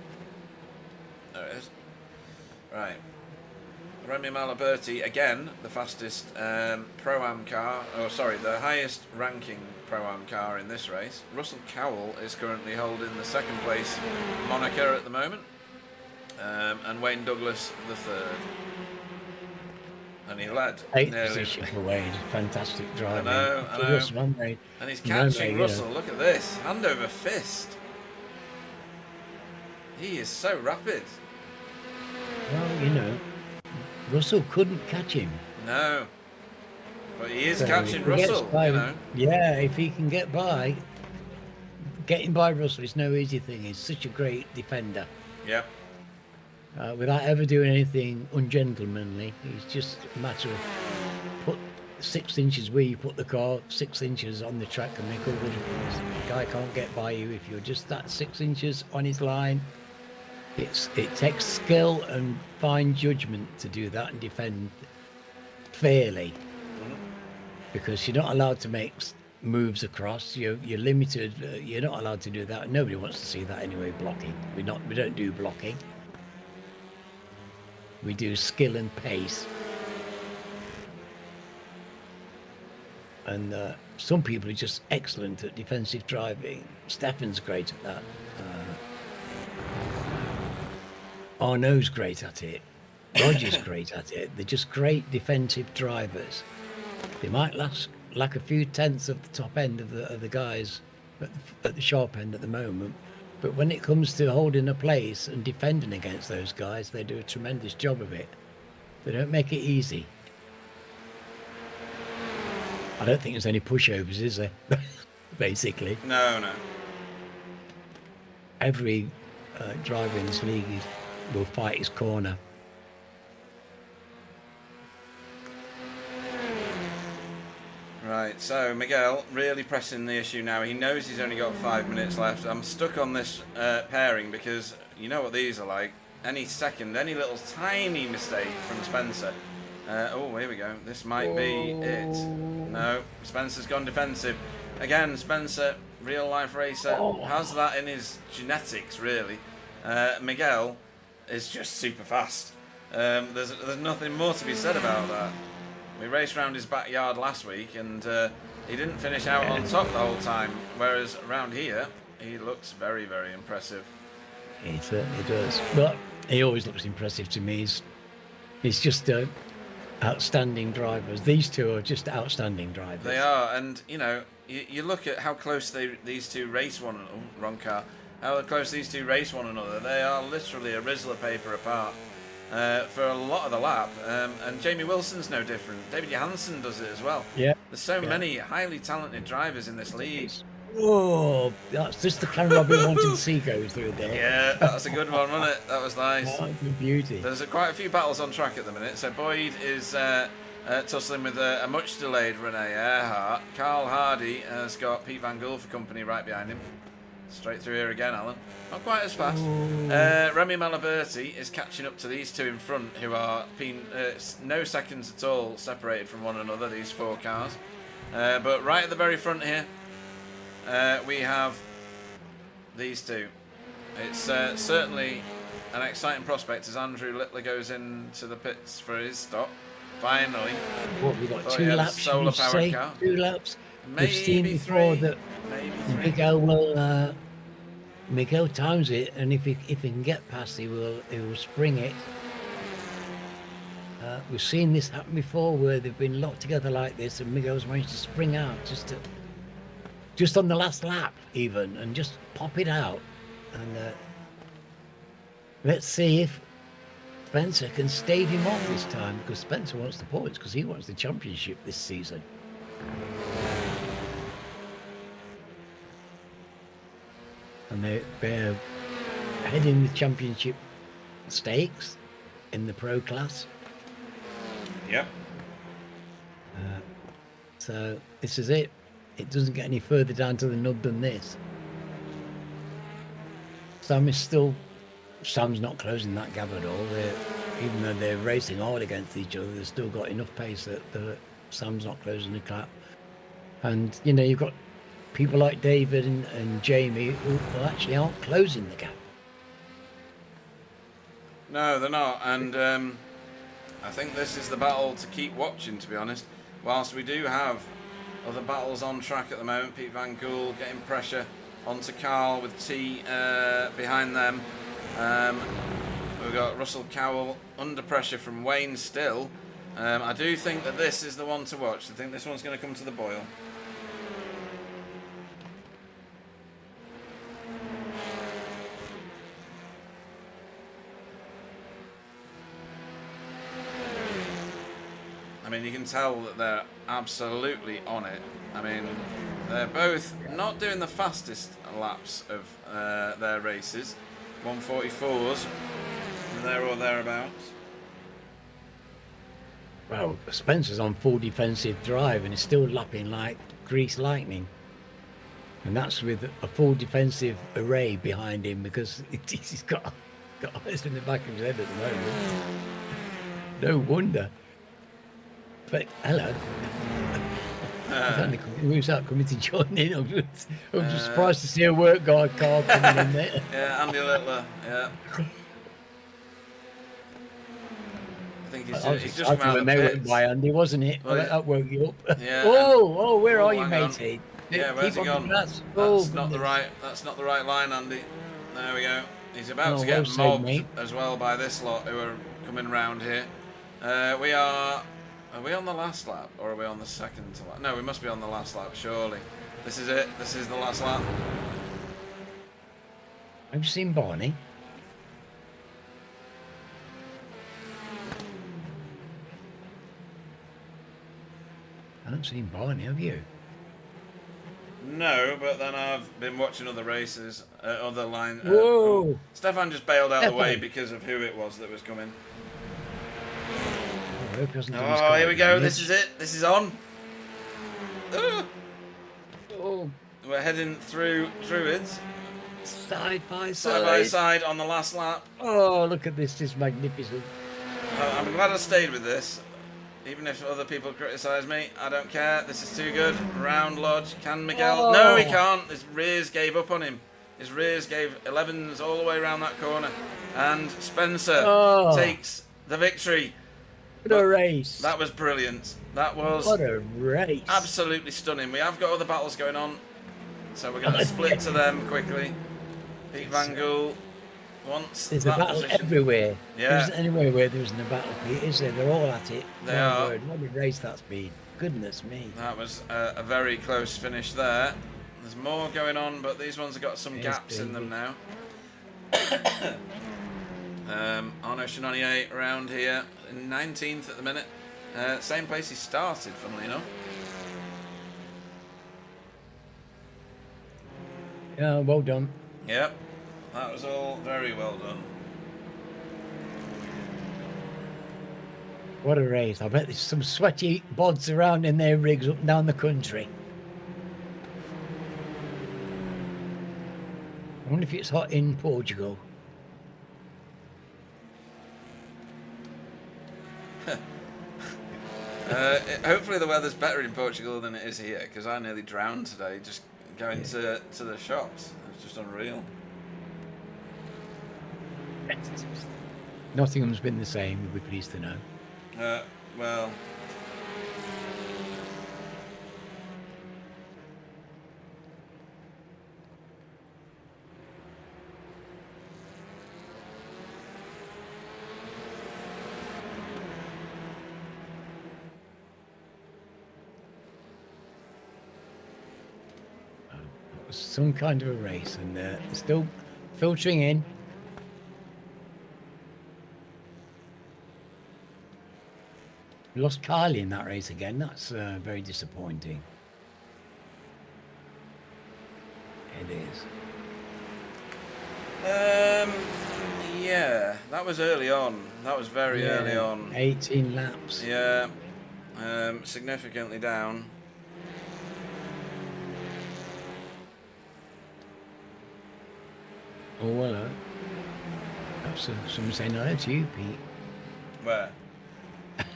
There it is. Right. Remy Malaberti, again, the fastest Pro-Am car, the highest ranking Pro-Am car in this race. Russell Cowell is currently holding the second place moniker at the moment, and Wayne Douglas the third. And he led. 8th position for Wayne, fantastic driving. I know. And he's catching Russell, look at this, hand over fist. He is so rapid. Well, Russell couldn't catch him. No. But he is catching Russell, Yeah, if he can get by, getting by Russell is no easy thing. He's such a great defender. Yeah. Without ever doing anything ungentlemanly. He's just a matter of 6 inches where you put the car, 6 inches on the track can make all the difference. The guy can't get by you if you're just that 6 inches on his line. It takes skill and fine judgment to do that and defend fairly, because you're not allowed to make moves across. You're limited. You're not allowed to do that. Nobody wants to see that anyway. Blocking. We don't do blocking. We do skill and pace. And some people are just excellent at defensive driving. Stefan's great at that. Arnaud's great at it. Roger's great at it. They're just great defensive drivers. They might lack a few tenths of the top end of the guys at the sharp end at the moment, but when it comes to holding a place and defending against those guys, they do a tremendous job of it. They don't make it easy. I don't think there's any pushovers, is there? Basically. No. Every driver in this league will fight his corner. Right, so Miguel really pressing the issue now. He knows he's only got 5 minutes left. I'm stuck on this pairing because you know what these are like. Any second, any little tiny mistake from Spencer. Oh, here we go. This might be it. No, Spencer's gone defensive. Again, Spencer, real life racer, has that in his genetics, really. Miguel is just super fast. There's nothing more to be said about that. We raced around his backyard last week and he didn't finish out on top the whole time, whereas around here he looks very, very impressive. He certainly does. But he always looks impressive to me. He's just outstanding drivers. These two are just outstanding drivers. They are, and you know, you look at how close these two race one another. Oh, wrong car. How close these two race one another. They are literally a Rizzler paper apart. For a lot of the lap, and Jamie Wilson's no different. David Johansson does it as well. Yeah. There's so many highly talented drivers in this league. Oh, that's just the kind of Robin wanted to see go through there. Yeah, that's a good one, wasn't it? That was nice. Oh, good beauty. There's quite a few battles on track at the minute. So Boyd is tussling with a much delayed Rene Earhart. Carl Hardy has got Pete Van Gool for company right behind him. Straight through here again, Alan. Not quite as fast. Remy Malaberti is catching up to these two in front, who are no seconds at all separated from one another, these four cars. But right at the very front here, we have these two. It's certainly an exciting prospect as Andrew Littler goes into the pits for his stop. Finally. What, we got 2 laps? Solar powered car. 2 laps. Maybe We've seen before 3. that Maybe 3. Miguel times it, and if he can get past, he will spring it. We've seen this happen before, where they've been locked together like this, and Miguel's managed to spring out just on the last lap, even, and just pop it out. And let's see if Spencer can stave him off this time, because Spencer wants the points, because he wants the championship this season. And they're heading the championship stakes in the pro class. Yep. So this is it. It doesn't get any further down to the nub than this. Sam's not closing that gap at all. Even though they're racing hard against each other, they've still got enough pace that Sam's not closing the gap. And you know, you've got people like David and Jamie who actually aren't closing the gap. No, they're not. And I think this is the battle to keep watching, to be honest. Whilst we do have other battles on track at the moment, Pete Van Gool getting pressure onto Carl with T behind them. We've got Russell Cowell under pressure from Wayne still. I do think that this is the one to watch. I think this one's going to come to the boil. I mean, you can tell that they're absolutely on it. I mean, they're both not doing the fastest laps of their races. 144s, there or thereabouts. Well, Spencer's on full defensive drive and is still lapping like grease lightning. And that's with a full defensive array behind him because he's got eyes in the back of his head at the moment. No wonder. But hello. Who's that coming to join in? I'm just surprised to see a work guard car coming in there. Yeah, Andy Littler. Yeah. I think he's just come out of the pits. By Andy, wasn't it? Well, that woke you up. Yeah. Oh, where are you, hang on. matey? Yeah, where's he gone? That's not the right line, Andy. There we go. He's about to get mobbed as well by this lot who are coming round here. Are we on the last lap or are we on the second lap? No, we must be on the last lap, surely. This is it. This is the last lap. Have you seen Barney? I haven't seen Barney, have you? No, but then I've been watching other races, other line. Whoa! Stefan just bailed out of the way because of who it was that was coming. Oh, here we go. This is it. This is on. Oh. We're heading through it. Side by side on the last lap. Oh, look at this. This is magnificent. I'm glad I stayed with this. Even if other people criticise me, I don't care. This is too good. Round Lodge. Can Miguel? Oh. No, he can't. His rears gave up on him. His rears gave 11s all the way around that corner. And Spencer takes the victory. What a race. That was brilliant. That was what a race. Absolutely stunning. We have got other battles going on. So we're going to split to them quickly. Pete Van Gool wants There's that a battle position. everywhere. Yeah. There isn't anywhere where there isn't a battle, Pete, is there? They're all at it. They are. Word. What a race that's been. Goodness me. That was a very close finish there. There's more going on, but these ones have got some gaps in them now. Arnaud Chenonnier around here in 19th at the minute. Same place he started, funnily enough. Yeah, well done. Yep, that was all very well done. What a race. I bet there's some sweaty bods around in their rigs up and down the country. I wonder if it's hot in Portugal. Hopefully the weather's better in Portugal than it is here, because I nearly drowned today just going to the shops. It was just unreal. Nottingham's been the same, we'll be pleased to know. Well... Some kind of a race, and still filtering in. We lost Kylie in that race again. That's very disappointing. It is. Yeah, that was early on. That was very early on. 18 laps. Yeah, significantly down. Oh, hello. Someone saying hello to you, Pete. Where?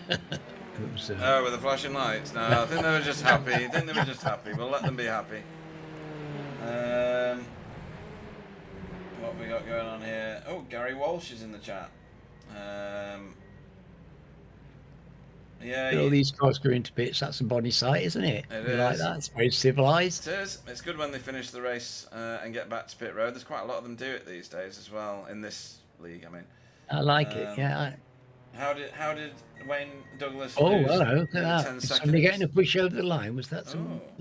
Was, oh, with the flashing lights? No, I think they were just happy. I think they were just happy. We'll let them be happy. What have we got going on here? Oh, Gary Walsh is in the chat. Yeah, all these cars go into pits. That's a body sight, isn't it? It is. Like that. It's very civilised. It is. It's good when they finish the race and get back to pit road. There's quite a lot of them do it these days as well in this league. I mean, I like it. Yeah. How did Wayne Douglas? Oh, lose hello! Look at in that. 10 Is seconds? somebody getting a push over the line? Was that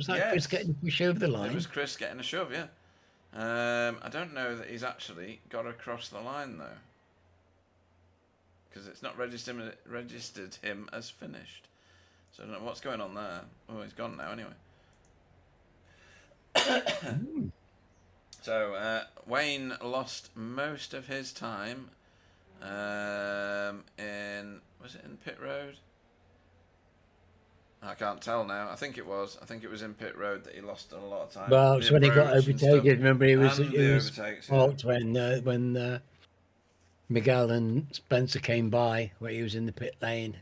Yes. Chris getting a push over the line? It was Chris getting a shove. Yeah. I don't know that he's actually got across the line though, because it's not registered him as finished. So I don't know what's going on there. Oh, he's gone now anyway. So Wayne lost most of his time was it in pit road? I can't tell now. I think it was in pit road that he lost a lot of time. Well, The it's when he got approach and stuff. overtaken. Remember, it was And the it was overtakes, yeah. fault when Miguel and Spencer came by, where he was in the pit lane.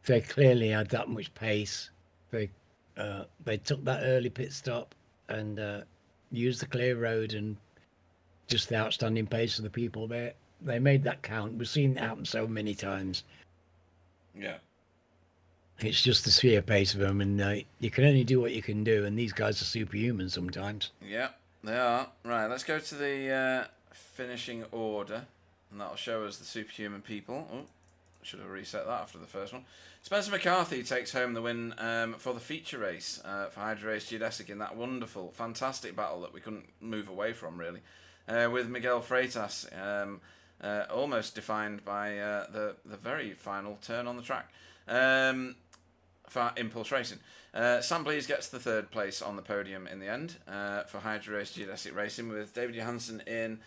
They clearly had that much pace. They took that early pit stop and used the clear road and just the outstanding pace of the people there. They made that count. We've seen it happen so many times. Yeah. It's just the sheer pace of them, and you can only do what you can do. And these guys are superhuman sometimes. Yeah, they are. Right, let's go to the finishing order, and that'll show us the superhuman people. Oh, should have reset that after the first one. Spencer McCarthy takes home the win for the feature race for Hydro Race Geodesic in that wonderful, fantastic battle that we couldn't move away from, really, with Miguel Freitas almost defined by the very final turn on the track. For Impulse Racing. Sam Blees gets the third place on the podium in the end for Hydro Race Geodesic Racing, with David Johansson in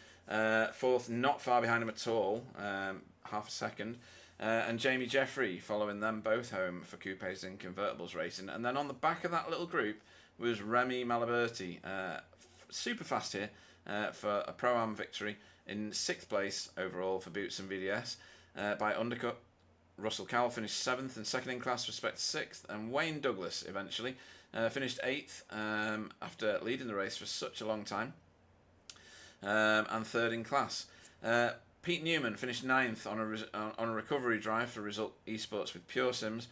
fourth, not far behind him at all, half a second, and Jamie Jeffrey following them both home for Coupes and Convertibles Racing. And then on the back of that little group was Remy Malaberti, super fast here for a Pro-Am victory in sixth place overall for Boots and VDS by undercut. Russell Cowell finished 7th and second in class, respect 6th, and Wayne Douglas eventually finished 8th after leading the race for such a long time, and third in class. Pete Newman finished 9th on a recovery drive for Result Esports with Pure Sims.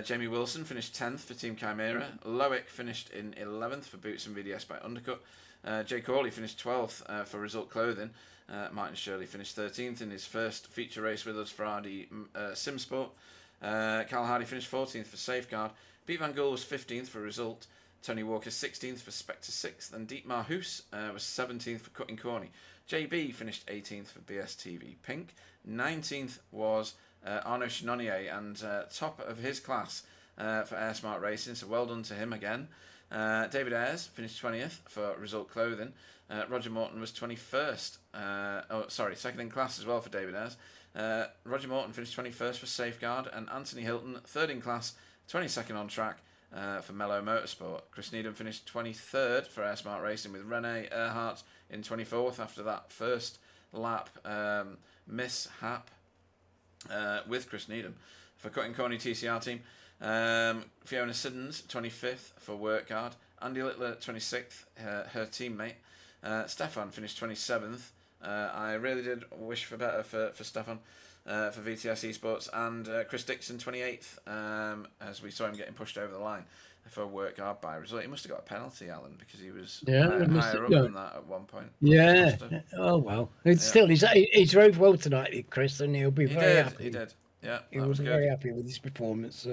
Jamie Wilson finished 10th for Team Chimera. Loic finished in 11th for Boots and VDS by undercut. Jay Corley finished 12th for Result Clothing. Martin Shirley finished 13th in his first feature race with us for RD Simsport. Cal Hardy finished 14th for Safeguard. Pete Van Gool was 15th for Result. Tony Walker 16th for Spectre 6th. And Dietmar Hoos was 17th for Cutting Corny. JB finished 18th for BSTV Pink. 19th was Arnaud Chenonnier, and top of his class for Air Smart Racing, so well done to him again. David Ayres finished 20th for Result Clothing. Roger Morton was 21st. Second in class as well for David Ayres. Roger Morton finished 21st for Safeguard, and Anthony Hilton, third in class, 22nd on track for Mellow Motorsport. Chris Needham finished 23rd for Air Smart Racing, with Rene Earhart in 24th after that first lap mishap with Chris Needham. For Cutting Corny TCR team, Fiona Siddons 25th for Workguard. Andy Littler 26th, her teammate. Stefan finished 27th. I really did wish for better for Stefan for VTS Esports, and Chris Dixon 28th as we saw him getting pushed over the line for Workguard by Result. He must have got a penalty, Alan, because he was higher up than that at one point. Yeah. Oh well. Still, he drove well tonight, Chris, and he'll be very happy. He did. Yeah, he was very happy with his performance.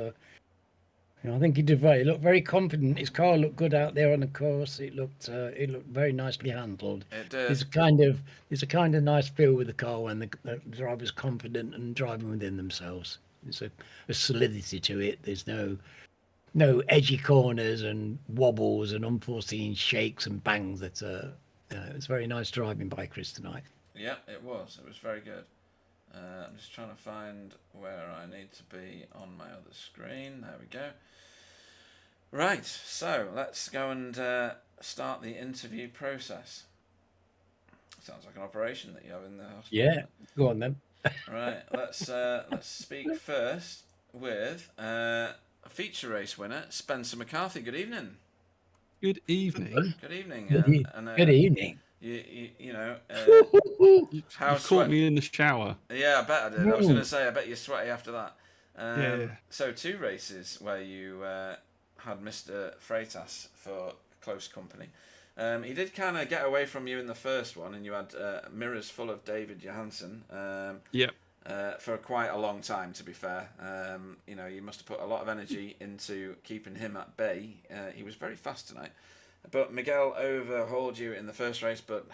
I think he did very. He looked very confident. His car looked good out there on the course. It looked very nicely handled. It did. There's a kind of nice feel with the car when the driver's confident and driving within themselves. There's a solidity to it. There's no edgy corners and wobbles and unforeseen shakes and bangs. It was very nice driving by Chris tonight. Yeah, it was. It was very good. I'm just trying to find where I need to be on my other screen. There we go. Right, so let's go and start the interview process. Sounds like an operation that you have in the hospital. Yeah, go on then. Right, let's speak first with a feature race winner, Spencer McCarthy. Good evening. Good evening. Good evening. Good evening. You know, You caught me in the shower. Yeah, I bet I did. I was going to say, I bet you're sweaty after that. Yeah. So 2 races where you had Mr. Freitas for close company. He did kind of get away from you in the first one, and you had mirrors full of David Johansson. Yep. For quite a long time, to be fair. You must have put a lot of energy into keeping him at bay. He was very fast tonight. But Miguel overhauled you in the first race, but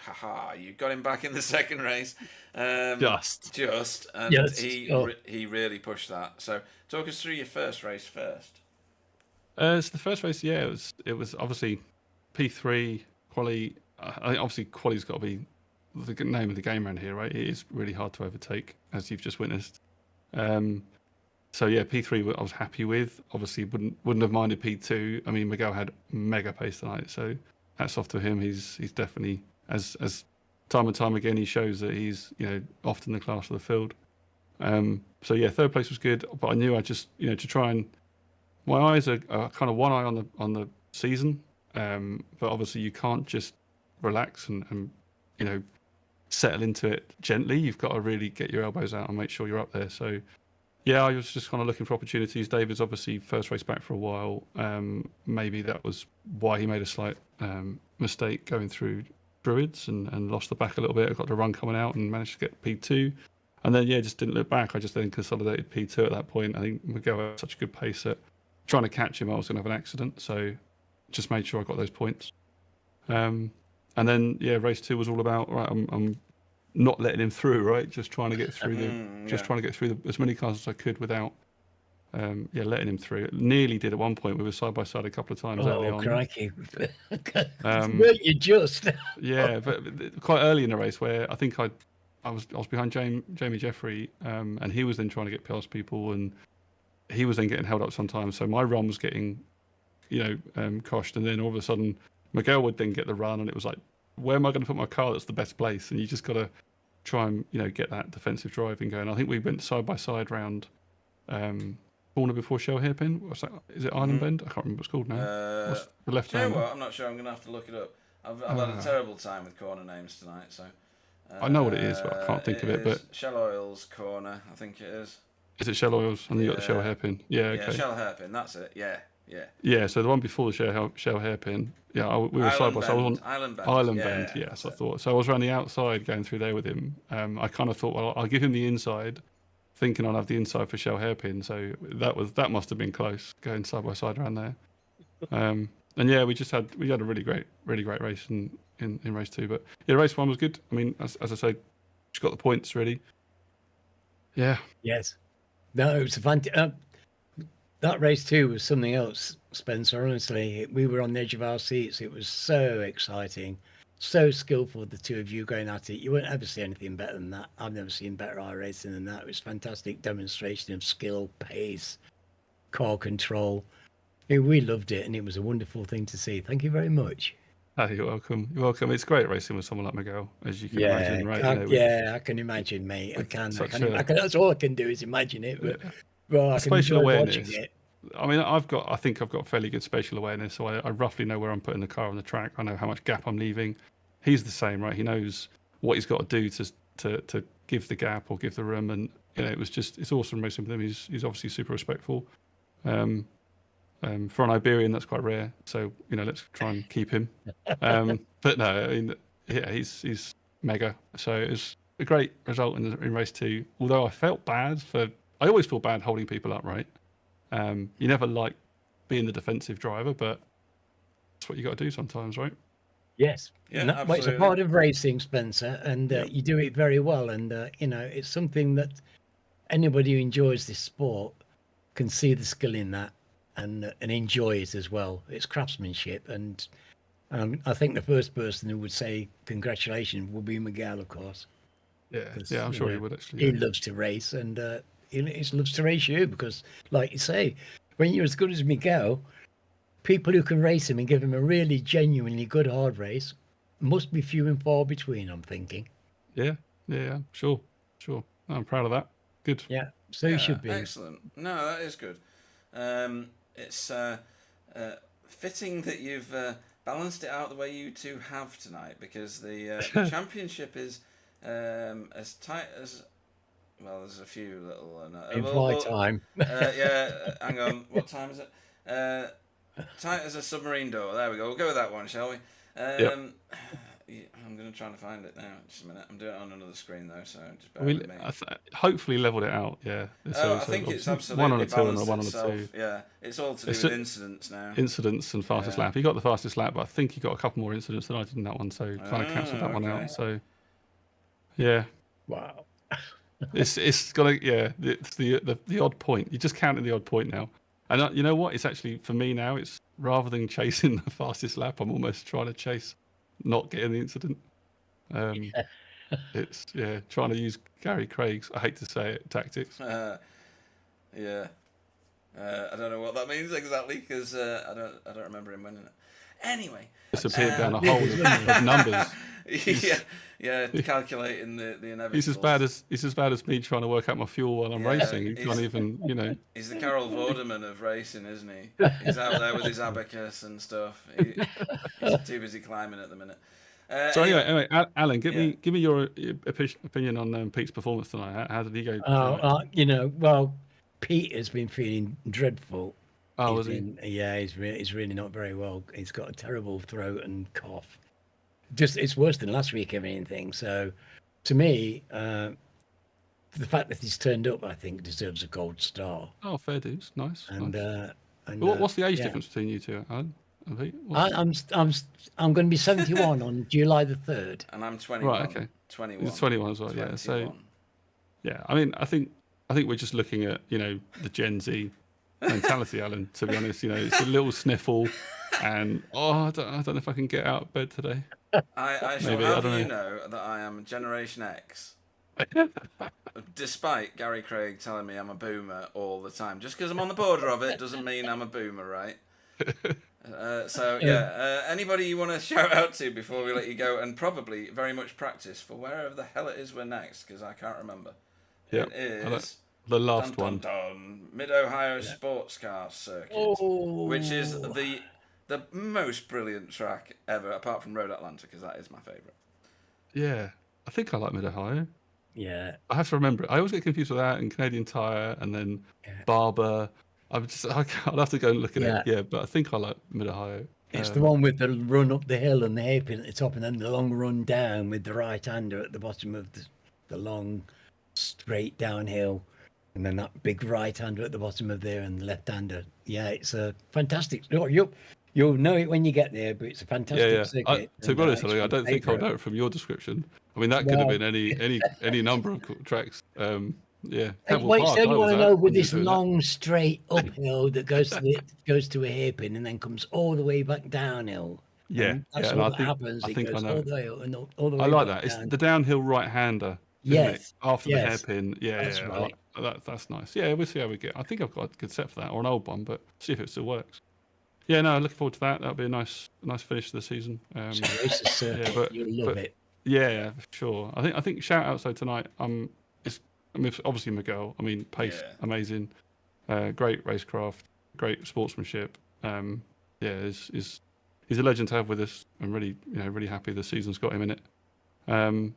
you got him back in the second race. Just. And he really pushed that. So talk us through your first race first. So the first race, it was obviously P3 quali. Obviously quali's got to be the name of the game around here, right? It is really hard to overtake, as you've just witnessed. So yeah, P3 I was happy with. Obviously, wouldn't have minded P2. I mean, Miguel had mega pace tonight, so hats off to him. He's definitely as time and time again he shows that he's often the class of the field. So yeah, third place was good, but I knew I just to try and my eyes are kind of one eye on the season, but obviously you can't just relax and settle into it gently. You've got to really get your elbows out and make sure you're up there. So yeah, I was just kind of looking for opportunities. David's obviously first race back for a while. Maybe that was why he made a slight mistake going through Druids and lost the back a little bit. I got the run coming out and managed to get P2. And then, yeah, just didn't look back. I just then consolidated P2 at that point. I think Miguel had such a good pace that trying to catch him, I was going to have an accident. So just made sure I got those points. And then, yeah, race 2 was all about, right, I'm not letting him through, right? Just trying to get through trying to get through as many cars as I could without, letting him through. It nearly did at one point. We were side by side a couple of times early on. Oh, crikey. Weren't you just? Yeah, but quite early in the race where I think I was behind Jamie Jeffrey, and he was then trying to get past people, and he was then getting held up sometimes. So my run was getting, coshed, and then all of a sudden Miguel would then get the run, and it was like, where am I going to put my car that's the best place? And you just got to try and get that defensive driving going. I think we went side by side round corner before Shell Hairpin. What's that? Is it Island Bend? I can't remember what it's called now. What's the left You know hand? what? I'm not sure. I'm going to have to look it up. I've had a terrible time with corner names tonight, so. I know what it is, but I can't think of it. But Shell Oil's corner, I think it is. Is it Shell Oils? And you got the Shell Hairpin. Yeah, okay. Yeah, Shell Hairpin. That's it. Yeah. Yeah, so the one before the Shell Hairpin. Yeah, we were side by side. Island Bend. Island Bend. Yes, I thought. So I was around the outside going through there with him. I kind of thought, well, I'll give him the inside, thinking I'll have the inside for Shell Hairpin. So that must have been close going side by side around there. And yeah, we had a really great race in race 2. But yeah, race 1 was good. I mean, as I say, just got the points really. Yeah. Yes. No, it was a fantastic. That race 2 was something else, Spencer. Honestly, we were on the edge of our seats. It was so exciting, so skillful. The two of you going at it. You won't ever see anything better than that. I've never seen better iRacing than that. It was fantastic demonstration of skill, pace, car control. We loved it, and it was a wonderful thing to see. Thank you very much. Oh, you're welcome. You're welcome. It's great racing with someone like Miguel, as you can imagine, right? I can imagine, mate. I can. That's all I can do is imagine it. But well, I spatial can awareness. watching it. I mean, I think I've got fairly good spatial awareness, so I roughly know where I'm putting the car on the track. I know how much gap I'm leaving. He's the same, right? He knows what he's got to do to give the gap or give the room, and it's awesome racing with him. He's obviously super respectful. For an Iberian, that's quite rare. So let's try and keep him. But no, I mean, yeah, he's mega. So it was a great result in race 2. Although I always feel bad holding people up, right? You never like being the defensive driver, but that's what you got to do sometimes, right? Yes. Yeah, well, it's a part of racing, Spencer, and you do it very well. And it's something that anybody who enjoys this sport can see the skill in that and enjoy it as well. It's craftsmanship, and I think the first person who would say congratulations would be Miguel, of course. Yeah, I'm sure he would actually. He loves to race, and he loves to race you because, like you say, when you're as good as Miguel, people who can race him and give him a really genuinely good hard race must be few and far between, I'm thinking. Yeah, sure. I'm proud of that. Good. Yeah, so you should be. Excellent. No, that is good. It's fitting that you've balanced it out the way you two have tonight, because the championship is as tight as... Well, there's a few little... in fly time. Hang on. What time is it? Tight as a submarine door. There we go. We'll go with that one, shall we? I'm going to try to find it now. Just a minute. I'm doing it on another screen, though, so just bear with me. Hopefully leveled it out, yeah. I think it's absolutely one on a 2 and balanced one on a itself. 2. Yeah, it's all to do with incidents now. Incidents and fastest lap. He got the fastest lap, but I think he got a couple more incidents than I did in that one, so kind of cancelled that one out. So, yeah. Wow. It's got it's the odd point. You just counted the odd point now. And you know what? It's actually, for me now, it's rather than chasing the fastest lap, I'm almost trying to chase not getting the incident. It's trying to use Gary Craig's, I hate to say it, tactics. Yeah. I don't know what that means exactly because I don't remember him winning it. Anyway, Disappeared down a hole of numbers. yeah, calculating the inevitables. He's as bad as me trying to work out my fuel while I'm racing. He can't even, He's the Carol Vorderman of racing, isn't he? He's out there with his abacus and stuff. He's too busy climbing at the minute. So anyway, Alan, give me your opinion on Pete's performance tonight. How did he go? Well, Pete has been feeling dreadful. Oh, was he? Yeah, he's really not very well. He's got a terrible throat and cough. It's worse than last week, everything. So, to me, the fact that he's turned up, I think, deserves a gold star. Oh, fair dues, nice. And what's the age difference between you two, Alan? And Pete? I'm going to be 71 on July the 3rd, and I'm 21. Right, okay. 21. He's 21 as well. 21. Yeah. So, yeah. I mean, I think we're just looking at the Gen Z mentality, Alan. To be honest, it's a little sniffle, and I don't know if I can get out of bed today. I shall have you know that I am Generation X. Despite Gary Craig telling me I'm a boomer all the time, just because I'm on the border of it doesn't mean I'm a boomer, right? Anybody you want to shout out to before we let you go, and probably very much practice for wherever the hell it is we're next, because I can't remember. Yep. It is the last one. Mid-Ohio Sports Car Circuit, which is the most brilliant track ever, apart from Road Atlanta, because that is my favourite. Yeah, I think I like Mid-Ohio. Yeah, I have to remember it. I always get confused with that and Canadian Tire, and then Barber. I'll have to go and look at it. Yeah, but I think I like Mid-Ohio. It's the one with the run up the hill and the hairpin at the top, and then the long run down with the right-hander at the bottom of the long straight downhill, and then that big right-hander at the bottom of there and the left-hander. Yeah, it's a fantastic. You'll know it when you get there, but it's a fantastic circuit. To be honest, I don't think I'll know it from your description. I mean, that could have been any number of tracks. Yeah. What you only want to know with this long straight uphill that goes to a hairpin and then comes all the way back downhill. Yeah, that's what happens. I think I know. All the way all the way I like back that. down. It's the downhill right-hander. Yes. After the hairpin. Yeah, that's right. That's nice. Yeah, we'll see how we get. I think I've got a good set for that, or an old one, but see if it still works. Yeah, no, looking forward to that. That'll be a nice finish to the season. You'll love it. Yeah, for sure. I think shout out tonight. Obviously Miguel. I mean, pace amazing, great racecraft, great sportsmanship. He's a legend to have with us. I'm really happy the season's got him in it. And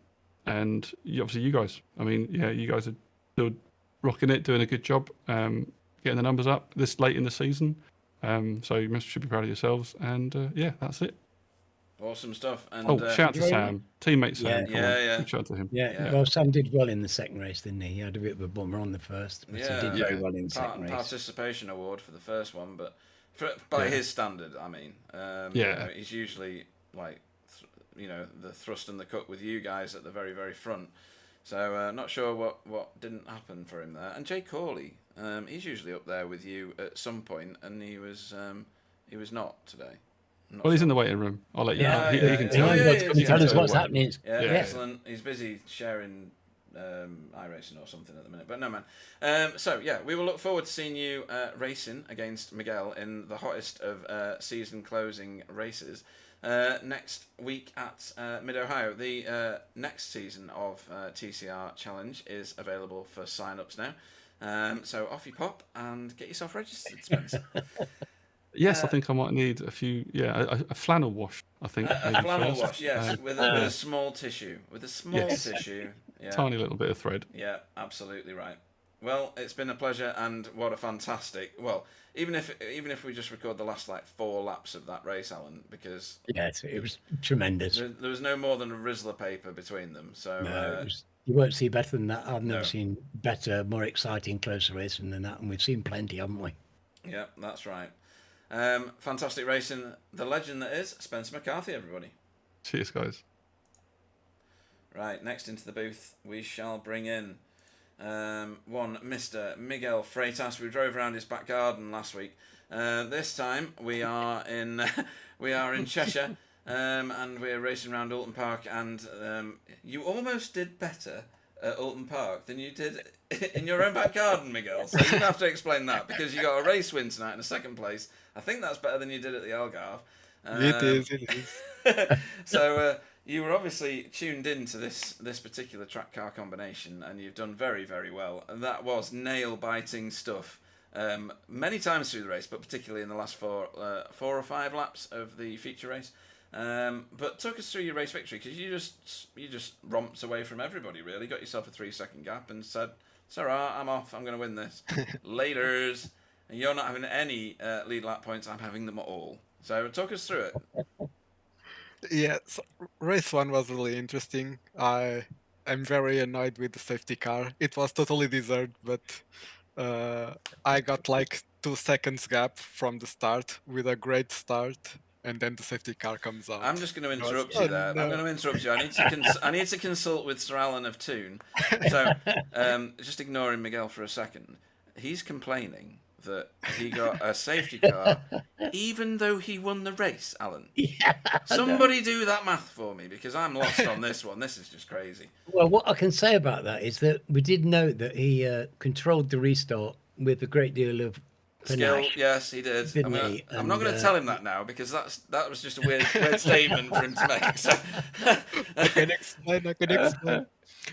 obviously you guys. I mean, you guys are still rocking it, doing a good job, getting the numbers up this late in the season. So you should be proud of yourselves. And that's it. Awesome stuff. And shout out to Sam, teammate Sam. Good shout out to him. Yeah. Well, Sam did well in the second race, didn't he? He had a bit of a bummer on the first, but he did very well in the second race. Participation award for the first one, but by his standard, I mean, he's usually like, the thrust and the cut with you guys at the very, very front. So not sure what didn't happen for him there. And Jay Corley, he's usually up there with you at some point, and he was not today. He's in the waiting room. I'll let you know. He can tell us what's happening. Yeah, excellent. He's busy sharing iRacing or something at the minute, but no, man. We will look forward to seeing you racing against Miguel in the hottest of season closing races next week at Mid-Ohio. The next season of TCR Challenge is available for sign-ups now. So off you pop and get yourself registered, Spencer. Yes, I think I might need a few. Yeah, a flannel wash. I think a flannel wash. Yes, with a small tissue. With a small tissue. Yeah. Tiny little bit of thread. Yeah, absolutely right. Well, it's been a pleasure, and what a fantastic. Well, even if we just record the last 4 laps of that race, Alan, because it was tremendous. There was no more than a Rizzler paper between them. So you won't see better than that. I've never seen better, more exciting, closer racing than that, and we've seen plenty, haven't we? Yeah, that's right. Fantastic racing. The legend that is Spencer McCarthy, everybody. Cheers, guys. Right, next into the booth, we shall bring in one Mr. Miguel Freitas. We drove around his back garden last week. This time we are in Cheshire, and we're racing around Oulton Park. And you almost did better at Oulton Park than you did in your own back garden, Miguel. So you'd have to explain that, because you got a race win tonight in a second place. I think that's better than you did at the Algarve. It is. It is. So you were obviously tuned into this particular track car combination, and you've done very, very well. And that was nail-biting stuff many times through the race, but particularly in the last four or five laps of the feature race. But talk us through your race victory, because you just romped away from everybody, really. Got yourself a 3-second gap and said, "It's alright, I'm off. I'm going to win this." Laters. And you're not having any lead lap points. I'm having them all. So talk us through it. Yeah, so race one was really interesting. I'm very annoyed with the safety car. It was totally deserved, but I got like 2 seconds gap from the start with a great start, and then the safety car comes out. I'm just going to interrupt Oh, you there. no. I'm going to interrupt you. I need to consult with Sir Alan of Toon. So just ignoring Miguel for a second. He's complaining that he got a safety car even though he won the race, Alan. Yeah. Somebody do that math for me, because I'm lost on this one. This is just crazy. Well, what I can say about that is that we did note that he controlled the restart with a great deal of Skill, panache. yes, he did. Didn't I'm he? not going to And, tell him that now, because that was just a weird statement for him to make. So, I can explain.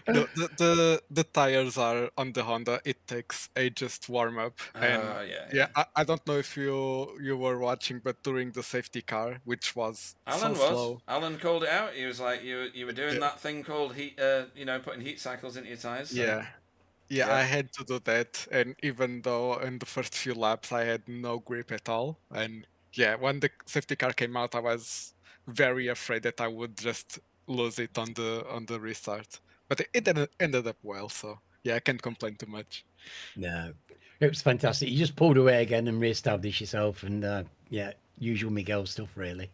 No, the tires are on the Honda. It takes ages to warm up, and yeah. I don't know if you were watching, but during the safety car, which was Alan so was. slow. Alan called it out. He was like, you were doing that thing called heat, putting heat cycles into your tires. So. Yeah, Yeah. I had to do that, and even though in the first few laps I had no grip at all, and yeah, when the safety car came out, I was very afraid that I would just lose it on the restart. But it ended up well, so yeah, I can't complain too much. No, it was fantastic. You just pulled away again and re-established yourself, and yeah, usual Miguel stuff, really.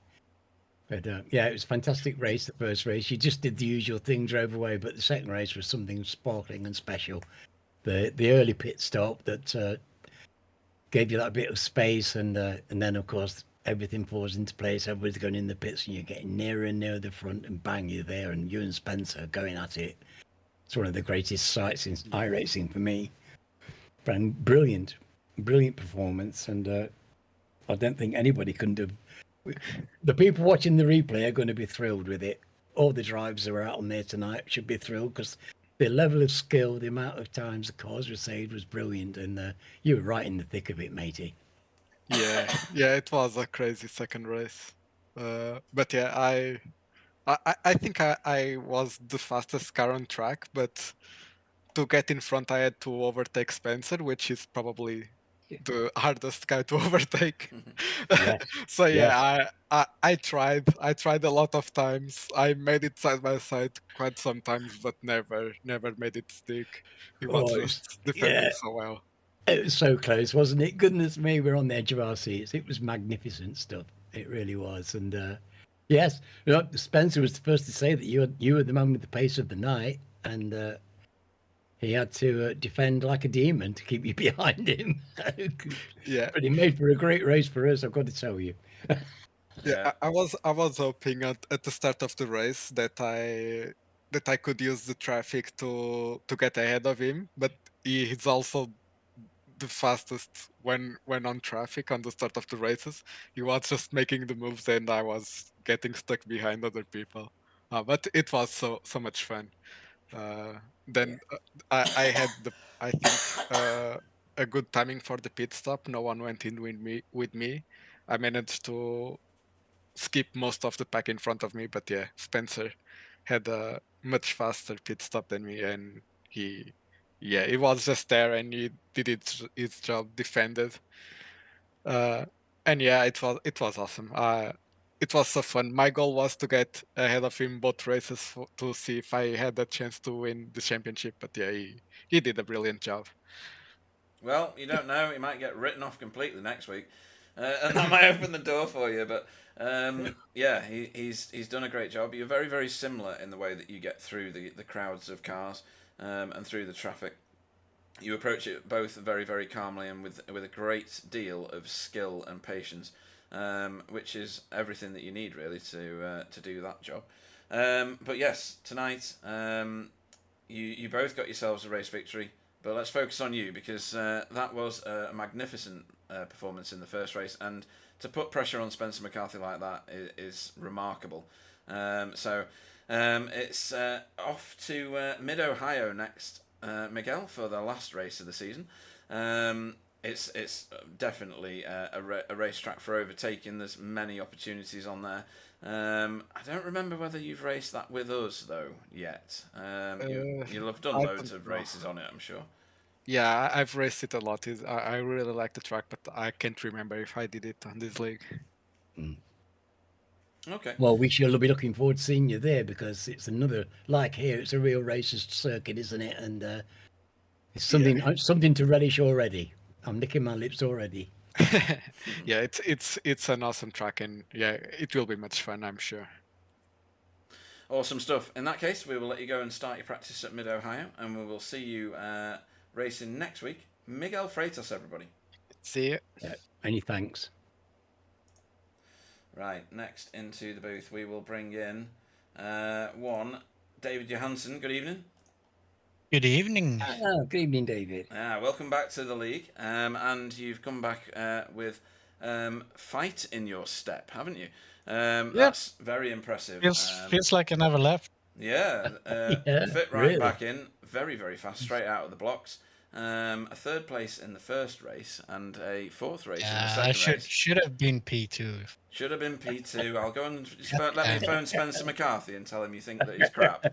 But yeah, it was a fantastic race. The first race, you just did the usual thing, drove away. But the second race was something sparkling and special. The early pit stop that gave you that bit of space, and then of course everything falls into place. Everybody's going in the pits, and you're getting nearer and nearer the front, and bang, you're there, and you and Spencer going at it. It's one of the greatest sights in iRacing for me. And brilliant performance, and I don't think anybody couldn't have. The people watching the replay are going to be thrilled with it. All the drivers that were out on there tonight should be thrilled, because the level of skill, the amount of times the cars were saved was brilliant, and you were right in the thick of it, matey. Yeah, it was a crazy second race. But yeah, I think I was the fastest car on track, but to get in front, I had to overtake Spencer, which is probably the hardest guy to overtake. Yes, So yes. yeah, I tried a lot of times. I made it side by side quite sometimes, but never made it stick. He was Oh, just defending yeah, so well. it was so close, wasn't it? Goodness me, we're on the edge of our seats. It was magnificent stuff. It really was, and yes, Spencer was the first to say that you were the man with the pace of the night, and he had to defend like a demon to keep you behind him. Yeah, But he made for a great race for us, I've got to tell you. yeah. I was hoping at the start of the race that I could use the traffic to get ahead of him, but he's also the fastest when on traffic on the start of the races. He was just making the moves, and I was getting stuck behind other people. But it was so much fun. Then I had I think a good timing for the pit stop. No one went in with me. I managed to skip most of the pack in front of me, but yeah, Spencer had a much faster pit stop than me, and he was just there, and he did his job, defended. And yeah, it was awesome. It was so fun. My goal was to get ahead of him both races to see if I had a chance to win the championship. But yeah, he did a brilliant job. Well, you don't know. He might get written off completely next week, and that might open the door for you. But yeah, he's done a great job. You're very, very similar in the way that you get through the crowds of cars and through the traffic. You approach it both very, very calmly and with a great deal of skill and patience, which is everything that you need really to do that job. But yes, tonight you both got yourselves a race victory, but let's focus on you because that was a magnificent performance in the first race, and to put pressure on Spencer McCarthy like that is remarkable. It's off to Mid-Ohio next, Miguel, for the last race of the season. It's definitely a racetrack for overtaking. There's many opportunities on there. I don't remember whether you've raced that with us though yet. You'll have done I loads don't of know. races on it, I'm sure. Yeah, I've raced it a lot. I really like the track, but I can't remember if I did it on this league. Okay. Well, we shall be looking forward to seeing you there because it's another, like here, it's a real racers circuit, isn't it? And it's something to relish already. I'm licking my lips already. Yeah, it's an awesome track, and yeah, it will be much fun, I'm sure. Awesome stuff. In that case, we will let you go and start your practice at Mid-Ohio, and we will see you racing next week. Miguel Freitas, everybody. See you. Yeah, many thanks. Right, next into the booth, we will bring in David Johansson. Good evening. Good evening. Good evening, David. Welcome back to the league, and you've come back with fight in your step, haven't you? That's very impressive. Feels like I never left. Yeah, Yeah, fit right really. back in, very, very fast, straight out of the blocks. A third place in the first race and a fourth race in the second I race. should have been P2. Should have been P2. I'll go and let me phone Spencer McCarthy and tell him you think that he's crap.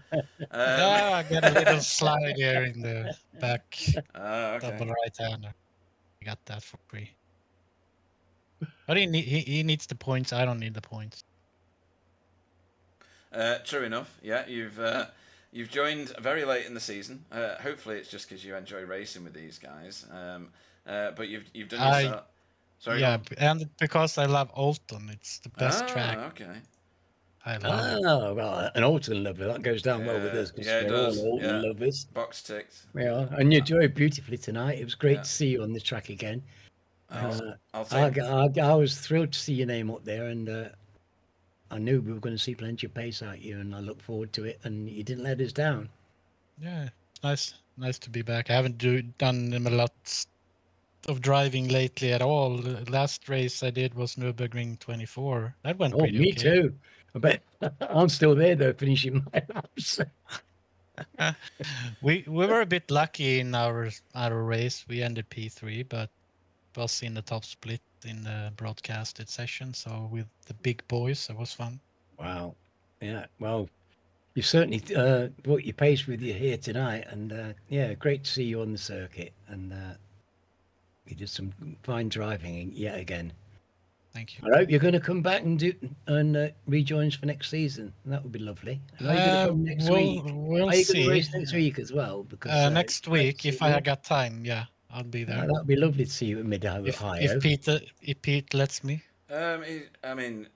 I got a little slide here in the back, Okay. double right-hander. I got that for free. But he needs the points. I don't need the points. True enough. Yeah, you've joined very late in the season. Hopefully, it's just because you enjoy racing with these guys. But you've done yourself. Sorry. Yeah, and because I love Oulton, it's the best track. Okay. I love it. Oh, well, an Oulton lover. That goes down well with us because Yeah, it we're all does. Oulton Yeah. lovers. Box ticked. Yeah, and you do it beautifully tonight. It was great Yeah. to see you on the track again. I'll take. I was thrilled to see your name up there, and I knew we were going to see plenty of pace out you, and I look forward to it. And you didn't let us down. Yeah, nice to be back. I haven't done a lot of driving lately at all. The last race I did was Nürburgring 24. That went pretty me okay. too. I bet I'm still there though, finishing my laps. We were a bit lucky in our race. We ended P3, but was in the top split in the broadcasted session. So with the big boys, it was fun. Wow. Yeah. Well, you certainly brought your pace with you here tonight, and yeah, great to see you on the circuit. And you did some fine driving yet again. Thank you. I hope you're going to come back and rejoin us for next season. That would be lovely. And are you going to come next week? We'll Are you see. going to race next week as well? Because next week, if I got time, yeah, I'll be there. That would be lovely to see you at Mid-Ohio. If Pete lets me. Alan,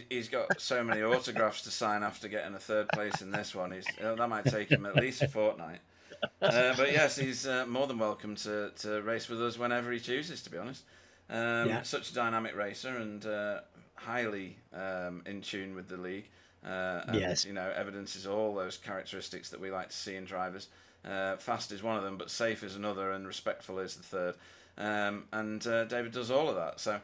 he's got so many autographs to sign after getting a third place in this one. That might take him at least a fortnight. But yes, he's more than welcome to race with us whenever he chooses, to be honest. Such a dynamic racer and highly in tune with the league. Yes. Evidences all those characteristics that we like to see in drivers. Fast is one of them, but safe is another, and respectful is the third. And David does all of that. So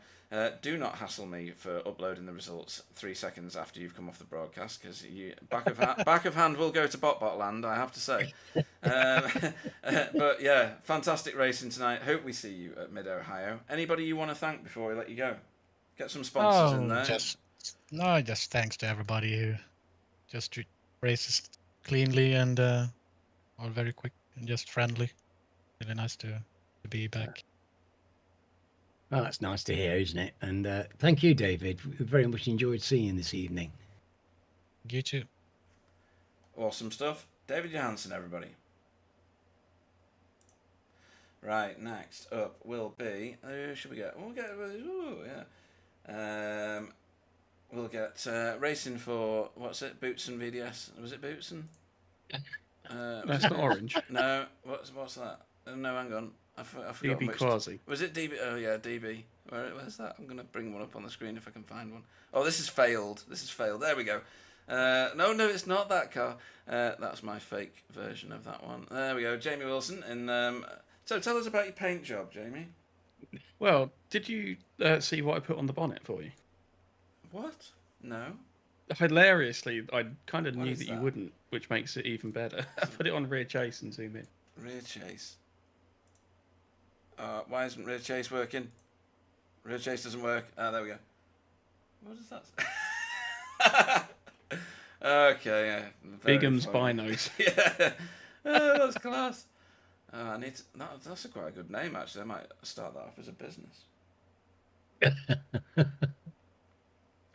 do not hassle me for uploading the results 3 seconds after you've come off the broadcast, because back of hand will go to Bot land, I have to say. But yeah, fantastic racing tonight. Hope we see you at Mid-Ohio. Anybody you want to thank before we let you go? Get some sponsors in there. Just thanks to everybody who just races cleanly and all very quick and just friendly. Really nice to be back. Oh, that's nice to hear, isn't it? And thank you, David. We very much enjoyed seeing you this evening. You too. Awesome stuff. David Johansson, everybody. Right, next up will be... Who should we get? We'll get racing for... What's it? Bootson VDS? Was it Bootson? That's not orange. No, what's that? No, hang on. I forgot DB Quasi. Was it DB? Oh yeah, DB. Where's that? I'm gonna bring one up on the screen if I can find one. Oh, this is failed. There we go. No, it's not that car. That's my fake version of that one. There we go, Jamie Wilson. And so tell us about your paint job, Jamie. Well, did you see what I put on the bonnet for you? What? No. Hilariously, I kind of What knew is that you that? wouldn't, which makes it even better. I put it on rear chase and zoom in. Rear chase. Why isn't rear chase working? Rear chase doesn't work. There we go. What is that? Okay, yeah. Very Bigham's funny. binos. Yeah. That's class. I need to, that's a quite a good name, actually. I might start that off as a business.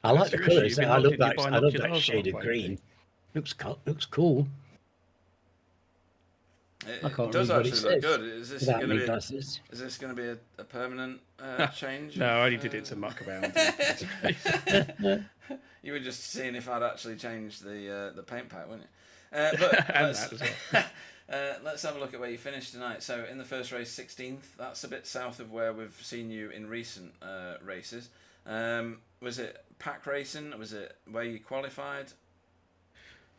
I like the Your issue, colours. you've been I locked love in your that. I love that binoculars shade all of the way green. through. Looks cool. It, I it can't does read what it actually look says good. Is this without going my to be? glasses. Is this going to be a permanent change? No, I of, only did it to muck around. You were just seeing if I'd actually changed the paint pack, weren't you? But And let's, that as well. let's have a look at where you finished tonight. So in the first race, 16th. That's a bit south of where we've seen you in recent races. Was it pack racing? Was it where you qualified?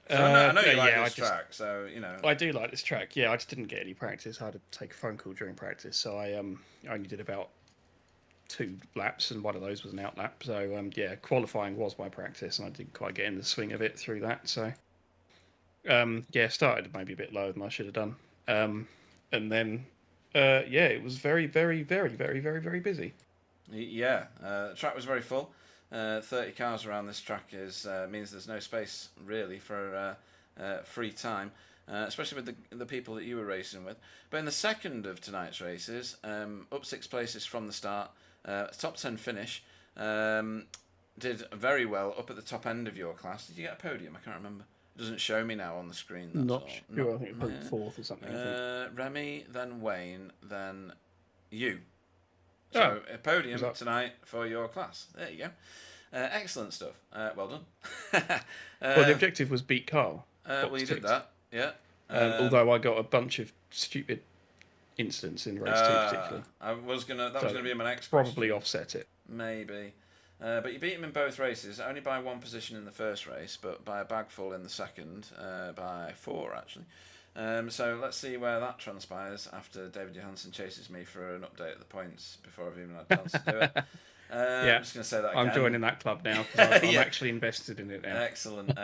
So I know you like this track, so you know. I do like this track. Yeah, I just didn't get any practice. I had to take a phone call during practice, so I only did about 2 laps, and one of those was an out lap. So yeah, qualifying was my practice, and I didn't quite get in the swing of it through that. So yeah, started maybe a bit lower than I should have done, and then yeah, it was very, very, very, very, very, very busy. Yeah, the track was very full. 30 cars around this track means there's no space really for free time, especially with the people that you were racing with. But in the second of tonight's races, up 6 places from the start, top 10 finish, did very well up at the top end of your class. Did you get a podium? I can't remember. It doesn't show me now on the screen. That's Not all. sure. I think it was 4th or something. I think. Remy, then Wayne, then you. So a podium tonight for your class. There you go. Excellent stuff. Well done. Well, the objective was beat Carl. Well, you did that. Yeah. Although I got a bunch of stupid incidents in race 2 particularly. That was gonna be my next probably question. offset it. Maybe. But you beat him in both races, only by 1 position in the first race, but by a bagful in the second, by 4 actually. So let's see where that transpires after David Johansson chases me for an update of the points before I've even had a chance to do it. Yeah, I'm just going to say that again. I'm joining that club now because I'm actually invested in it now. Excellent,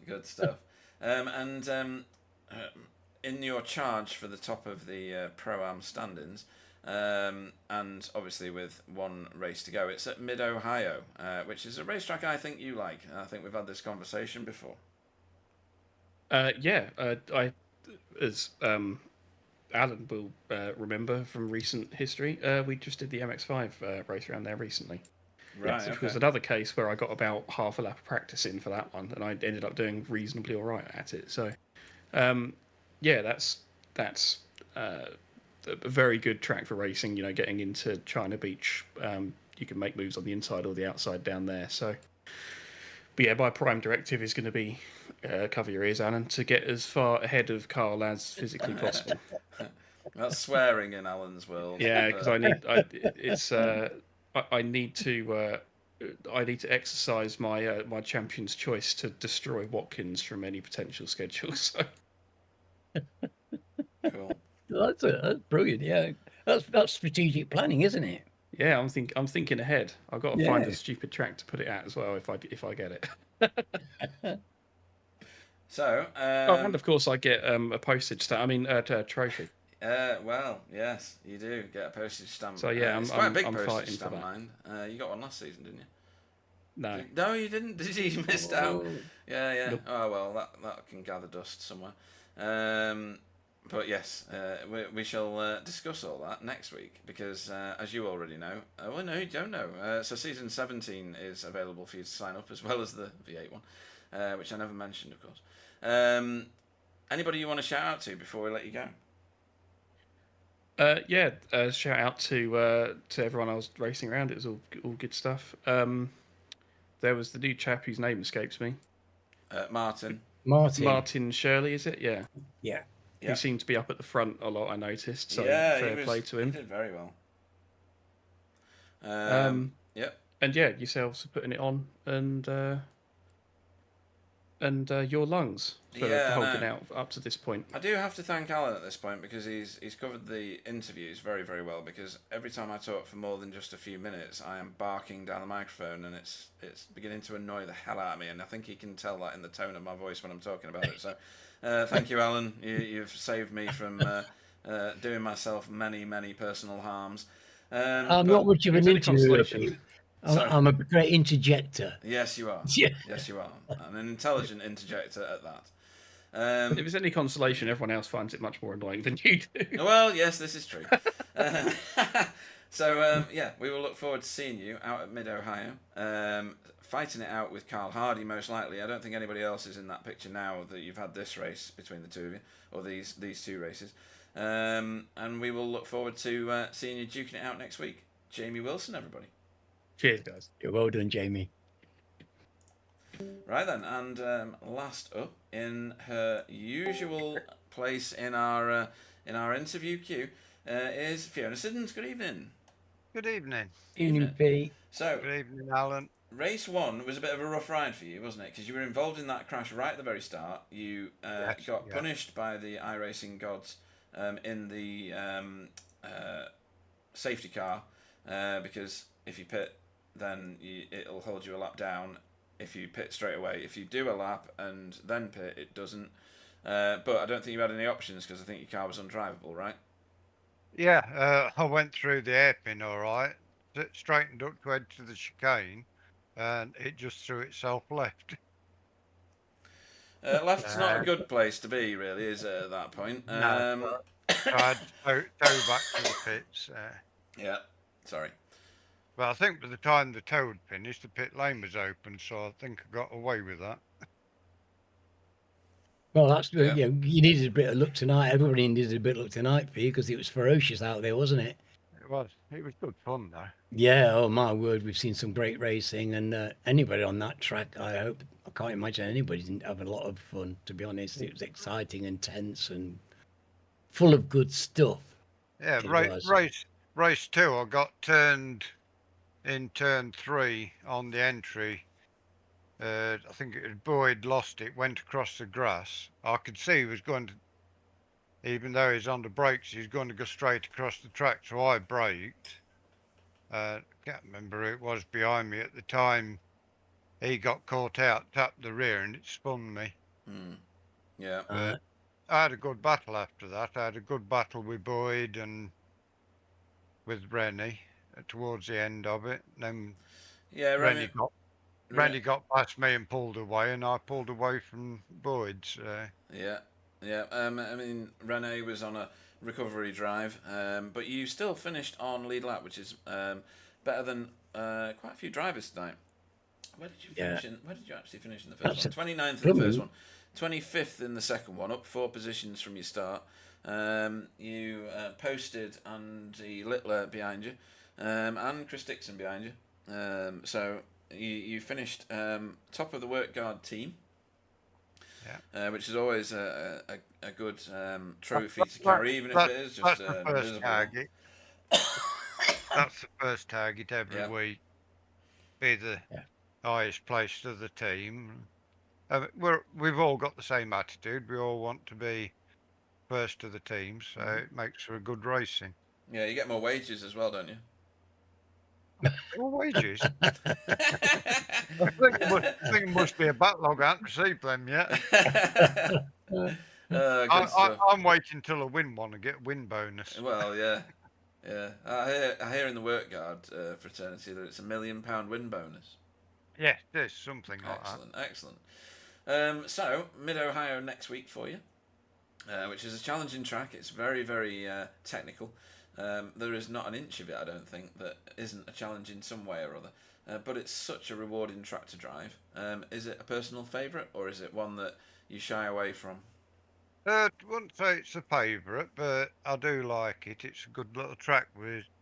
good stuff. In your charge for the top of the Pro-Am standings, and obviously with 1 race to go, it's at Mid-Ohio, which is a racetrack I think you like. I think we've had this conversation before. Yeah, as Alan will remember from recent history, we just did the MX-5 race around there recently. Right, Which was another case where I got about half a lap of practice in for that one, and I ended up doing reasonably all right at it. So, yeah, that's a very good track for racing. You know, getting into China Beach, you can make moves on the inside or the outside down there. So, but yeah, my prime directive is going to be cover your ears, Alan, to get as far ahead of Carl as physically possible. That's swearing in Alan's world. Yeah, because I need to exercise my my champion's choice to destroy Watkins from any potential schedule. So. Cool. That's brilliant. Yeah, that's strategic planning, isn't it? Yeah, I'm thinking ahead. I've got to find a stupid track to put it at as well if I get it. So, and of course I get a postage stamp. I mean, a trophy. Well, yes, you do get a postage stamp. So yeah, it's quite a big I'm postage fighting stamp, for that. mind. You got one last season, didn't you? No. No, you didn't. Did you? You missed out. Oh. Yeah. Nope. Oh well, that can gather dust somewhere. But yes, we shall discuss all that next week because, as you already know, well, no, you don't know. So season 17 is available for you to sign up as well as the V8 one, which I never mentioned, of course. Anybody you want to shout out to before we let you go? Yeah, shout out to everyone I was racing around. It was all good stuff. There was the new chap whose name escapes me. Martin. Martin Shirley, is it? Yeah. Yeah. He seemed to be up at the front a lot, I noticed. So yeah, fair play to him. He did very well. Yep. And yeah, yourselves are putting it on, and and your lungs for Yeah, I holding know. out up to this point. I do have to thank Alan at this point because he's covered the interviews very, very well. Because every time I talk for more than just a few minutes, I am barking down the microphone, and it's beginning to annoy the hell out of me. And I think he can tell that in the tone of my voice when I'm talking about it. So, thank you, Alan. You've saved me from doing myself many, many personal harms. I'm but- not much of If an there's any consolation- interviewer. Sorry. I'm a great interjector. Yes, you are. Yeah. Yes, you are. An intelligent interjector at that. If there's any consolation, everyone else finds it much more annoying than you do. Well, yes, this is true. So, yeah, we will look forward to seeing you out at Mid-Ohio, fighting it out with Carl Hardy, most likely. I don't think anybody else is in that picture now that you've had this race between the two of you, or these two races. And we will look forward to seeing you duking it out next week. Jamie Wilson, everybody. Cheers, guys. You're well done, Jamie. Right then, and last up in her usual place in our interview queue is Fiona Siddons. Good evening. Good evening. Evening, Pete. So, Good evening, Alan. race 1 was a bit of a rough ride for you, wasn't it? Because you were involved in that crash right at the very start. You Yes, got yeah. punished by the iRacing gods in the safety car because if you pit, then it'll hold you a lap down. If you pit straight away, if you do a lap and then pit, it doesn't. But I don't think you had any options because I think your car was undrivable, right? Yeah, I went through the hairpin all right, straightened up to head to the chicane, and it just threw itself left. Left's not a good place to be, really, is it, at that point? No, So I had to tow back to the pits. Yeah, sorry. But I think by the time the tow had finished, the pit lane was open, so I think I got away with that. Well, that's Yeah. you know, you needed a bit of luck tonight. Everybody needed a bit of luck tonight for you because it was ferocious out there, wasn't it? It was good fun though. Yeah. Oh my word, we've seen some great racing, and anybody on that track, I can't imagine anybody didn't have a lot of fun. To be honest, it was exciting and tense and full of good stuff. Yeah, It race was. race 2, I got turned in turn 3 on the entry. I think it was Boyd lost it, went across the grass. I could see he was going to, even though he's on the brakes, he's going to go straight across the track. So I braked. Can't remember who it was behind me at the time. He got caught out, tapped the rear, and it spun me. Yeah. I had a good battle after that. I had a good battle with Boyd and with Rennie towards the end of it. Then Yeah, Rennie got past me and pulled away, and I pulled away from Boyd's. Yeah, yeah. I mean, Rene was on a recovery drive, but you still finished on lead lap, which is better than quite a few drivers tonight. Where did you finish? Where did you actually finish in the first one? 29th in the first one, 25th in the second one, up 4 positions from your start. You posted Andy Littler behind you, and Chris Dixon behind you. So you finished top of the work guard team, which is always a good trophy to carry, even if it is just the first target. That's the first target every week. Be the highest place to the team. We've all got the same attitude. We all want to be first to the team, so it makes for a good racing. Yeah, you get more wages as well, don't you? More wages? I think it must be a backlog. I haven't received them yet. I'm waiting till I win one and get a win bonus. Well, yeah. Yeah. I hear in the work guard fraternity that it's £1 million win bonus. Yeah, there's something like that. Excellent. So, Mid-Ohio next week for you, which is a challenging track. It's very, very technical. There is not an inch of it, I don't think, that isn't a challenge in some way or other. But it's such a rewarding track to drive. Is it a personal favourite, or is it one that you shy away from? I wouldn't say it's a favourite, but I do like it. It's a good little track.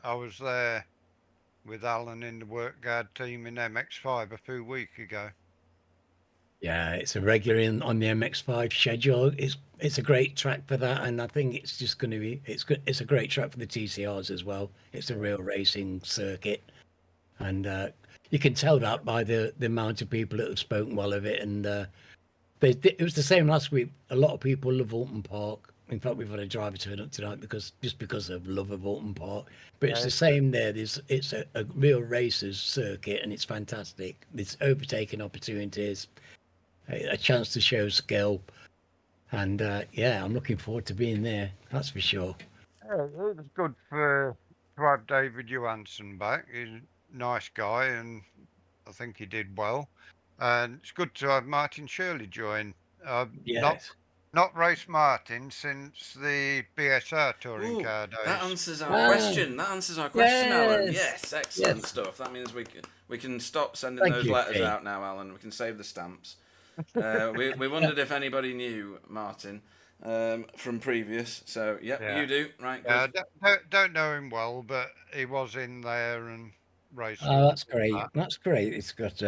I was there with Alan in the work guard team in MX5 a few weeks ago. Yeah, it's a regular on the MX5 schedule. It's a great track for that, and I think it's just going to be it's a great track for the TCRs as well. It's a real racing circuit, and you can tell that by the amount of people that have spoken well of it, and It was the same last week. A lot of people love Oulton Park. In fact, we've had a driver turn up tonight because of love of Oulton Park. But it's the same there. It's a real racers circuit, and it's fantastic. There's overtaking opportunities, a chance to show skill, and I'm looking forward to being there. That's for sure. Yeah, it was good to have David Johansson back. He's a nice guy, and I think he did well. And it's good to have Martin Shirley join. Yes. Not raced Martin since the BSR touring Ooh, car days. that answers our question. That answers our question, Alan. Yes, excellent stuff. That means we can stop sending those letters out now, Alan. We can save the stamps. We wondered if anybody knew Martin from previous. So you do, right? Yeah, don't know him well, but he was in there and racing. Oh, that's great. That's great. It's got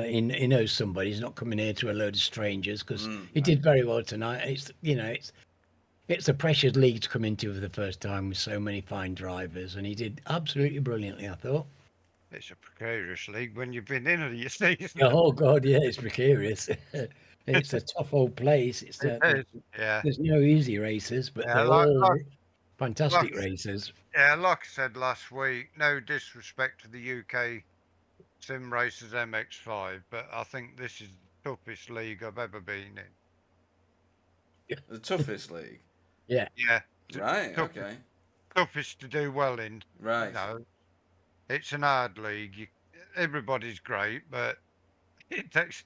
he knows somebody. He's not coming here to a load of strangers because he did very well tonight. It's a pressured league to come into for the first time with so many fine drivers, and he did absolutely brilliantly, I thought. It's a precarious league when you've been in it, you see. Oh God, yeah, it's precarious. It's a tough old place. There's no easy races, but they're all fantastic races. Yeah, like I said last week, no disrespect to the UK sim racers MX5, but I think this is the toughest league I've ever been in. The toughest league? Yeah. Yeah. Right, okay. Toughest to do well in. Right. You know, it's an hard league. Everybody's great, but it takes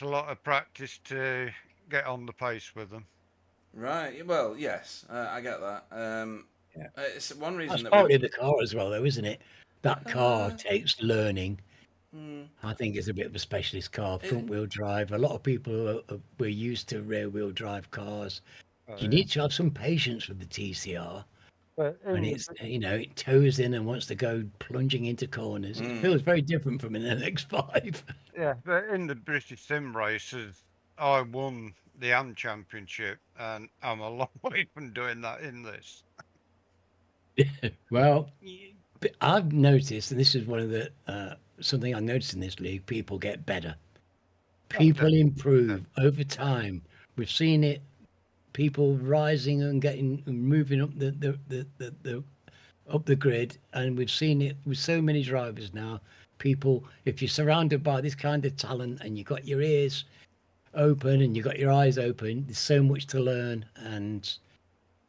a lot of practice to get on the pace with them. Right. Well, yes, I get that. It's one reason That's partly the car as well, though, isn't it? That car takes learning. I think it's a bit of a specialist car, front-wheel drive. A lot of people were used to rear-wheel drive cars. You need to have some patience with the TCR. And it's, it toes in and wants to go plunging into corners. It feels very different from an NX5. Yeah, but in the British sim races, I won the AM Championship, and I'm a long way from doing that in this. Well, I've noticed, and this is one of the something I noticed in this league, people get better. People improve over time. We've seen it, people rising and moving up up the grid, and we've seen it with so many drivers now. People, if you're surrounded by this kind of talent and you've got your ears open and you've got your eyes open, there's so much to learn, and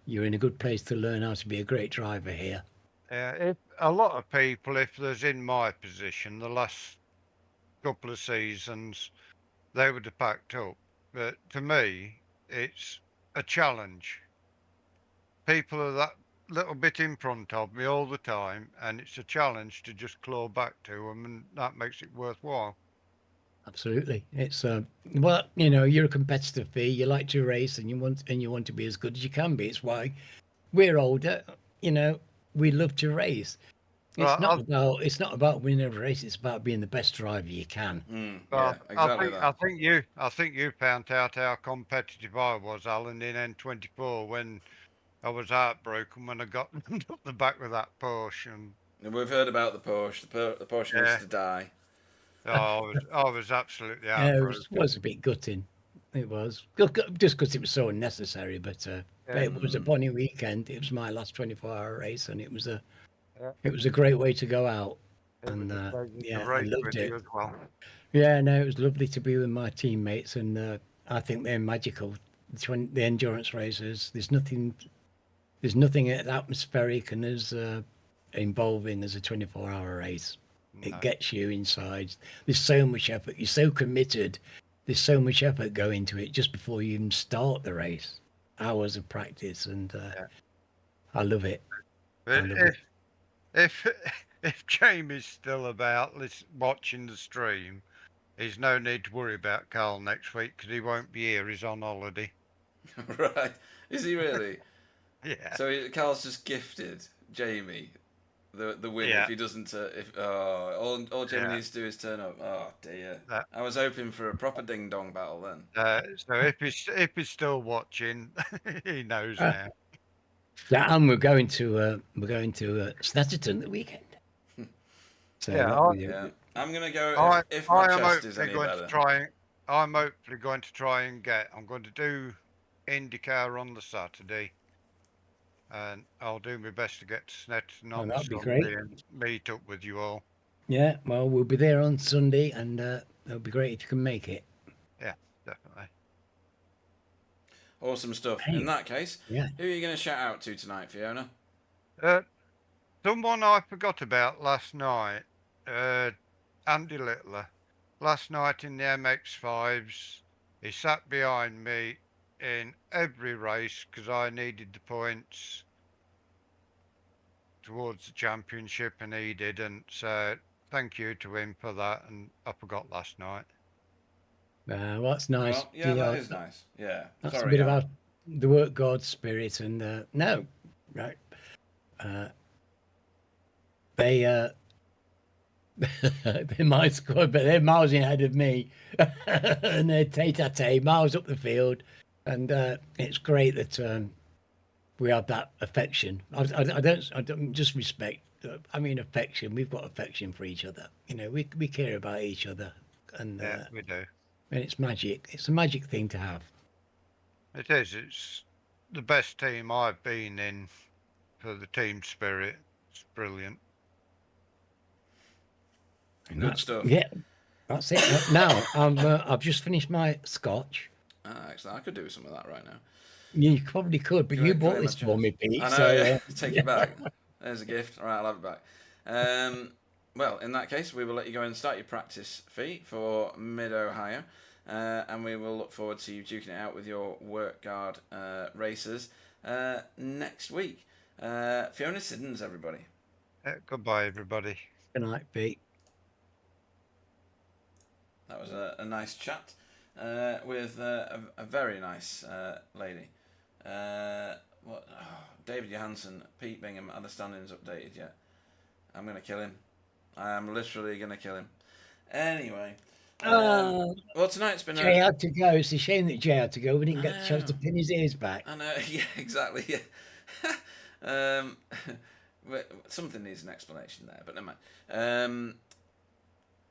you're in a good place to learn how to be a great driver here. Yeah, if a lot of people, if there's in my position, the last couple of seasons, they would have packed up. But to me, it's a challenge. People are that little bit in front of me all the time, and it's a challenge to just claw back to them, and that makes it worthwhile. Absolutely. It's well, you're a competitive fee. You like to race, and you want to be as good as you can be. It's why we're older. We love to race. It's not about winning a race. It's about being the best driver you can. Exactly I think you found out how competitive I was, Alan, in N24 when I was heartbroken when I got up the back with that Porsche. And we've heard about the Porsche. The Porsche needs to die. Oh, I was absolutely heartbroken. It was a bit gutting. It was just because it was so unnecessary. But it was a bonny weekend. It was my last 24-hour race, and it was a great way to go out. And I loved it. As well. Yeah, no, it was lovely to be with my teammates, and I think they're magical. The endurance races, there's nothing as atmospheric and as involving as a 24-hour race. No. It gets you inside. There's so much effort. You're so committed. There's so much effort go into it just before you even start the race. Hours of practice, and I love it. If Jamie's still about watching the stream, there's no need to worry about Carl next week because he won't be here. He's on holiday. Right? Is he really? Yeah. So Carl's just gifted Jamie the win if he doesn't. All Jamie needs to do is turn up. Oh dear. I was hoping for a proper ding dong battle then. So if he's still watching, he knows now. Yeah, and we're going to Snetterton the weekend. So I'm gonna go if my chest is any better. I'm hopefully going to try and get. I'm going to do IndyCar on the Saturday, and I'll do my best to get to Snetterton Oh, on the that'd be Sunday great. and meet up with you all. Yeah, well, we'll be there on Sunday, and it'll be great if you can make it. Yeah, definitely. Awesome stuff. Hey. In that case, Yeah. who are you going to shout out to tonight, Fiona? Someone I forgot about last night, Andy Littler. Last night in the MX5s, he sat behind me in every race because I needed the points towards the championship and he didn't. So thank you to him for that. And I forgot last night. Well, that's nice. Well, yeah, that is nice. Yeah. That's Sorry, a bit Alan. about the work God spirit, and no, right. They they're my squad, but they're miles ahead of me, and they're tete-a-tete, miles up the field, and it's great that we have that affection. I don't just respect. I mean affection. We've got affection for each other. You know, we care about each other, and Yeah, we do. and it's magic. It's a magic thing to have. It is. It's the best team I've been in for the team spirit. It's brilliant. Good stuff. Yeah, that's it. Now I've just finished my scotch. Excellent. I could do some of that right now. You probably could, but you bought this for me, Pete. I know, so yeah. Take it back. There's a gift. All right, I'll have it back. Well, in that case, we will let you go and start your practice fee for Mid-Ohio. And we will look forward to you duking it out with your work guard racers next week. Fiona Siddons, everybody. Goodbye, everybody. Good night, Pete. That was a nice chat with a very nice lady. David Johansson, Pete Bingham, are the standings updated yet? I'm going to kill him. I am literally going to kill him. Anyway. Well, tonight's been Jay had to go. It's a shame that Jay had to go. We didn't get the chance to pin his ears back. I know. Yeah, exactly. Yeah. Something needs an explanation there, but never mind.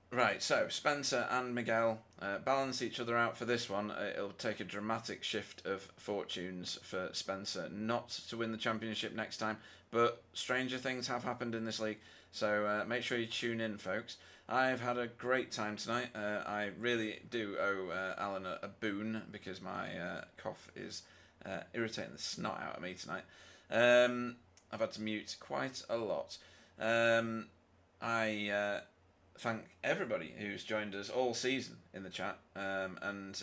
Right, so Spencer and Miguel balance each other out for this one. It'll take a dramatic shift of fortunes for Spencer not to win the championship next time, but stranger things have happened in this league, so make sure you tune in, folks. I've had a great time tonight. I really do owe Alan a boon because my cough is irritating the snot out of me tonight. I've had to mute quite a lot. I thank everybody who's joined us all season in the chat, and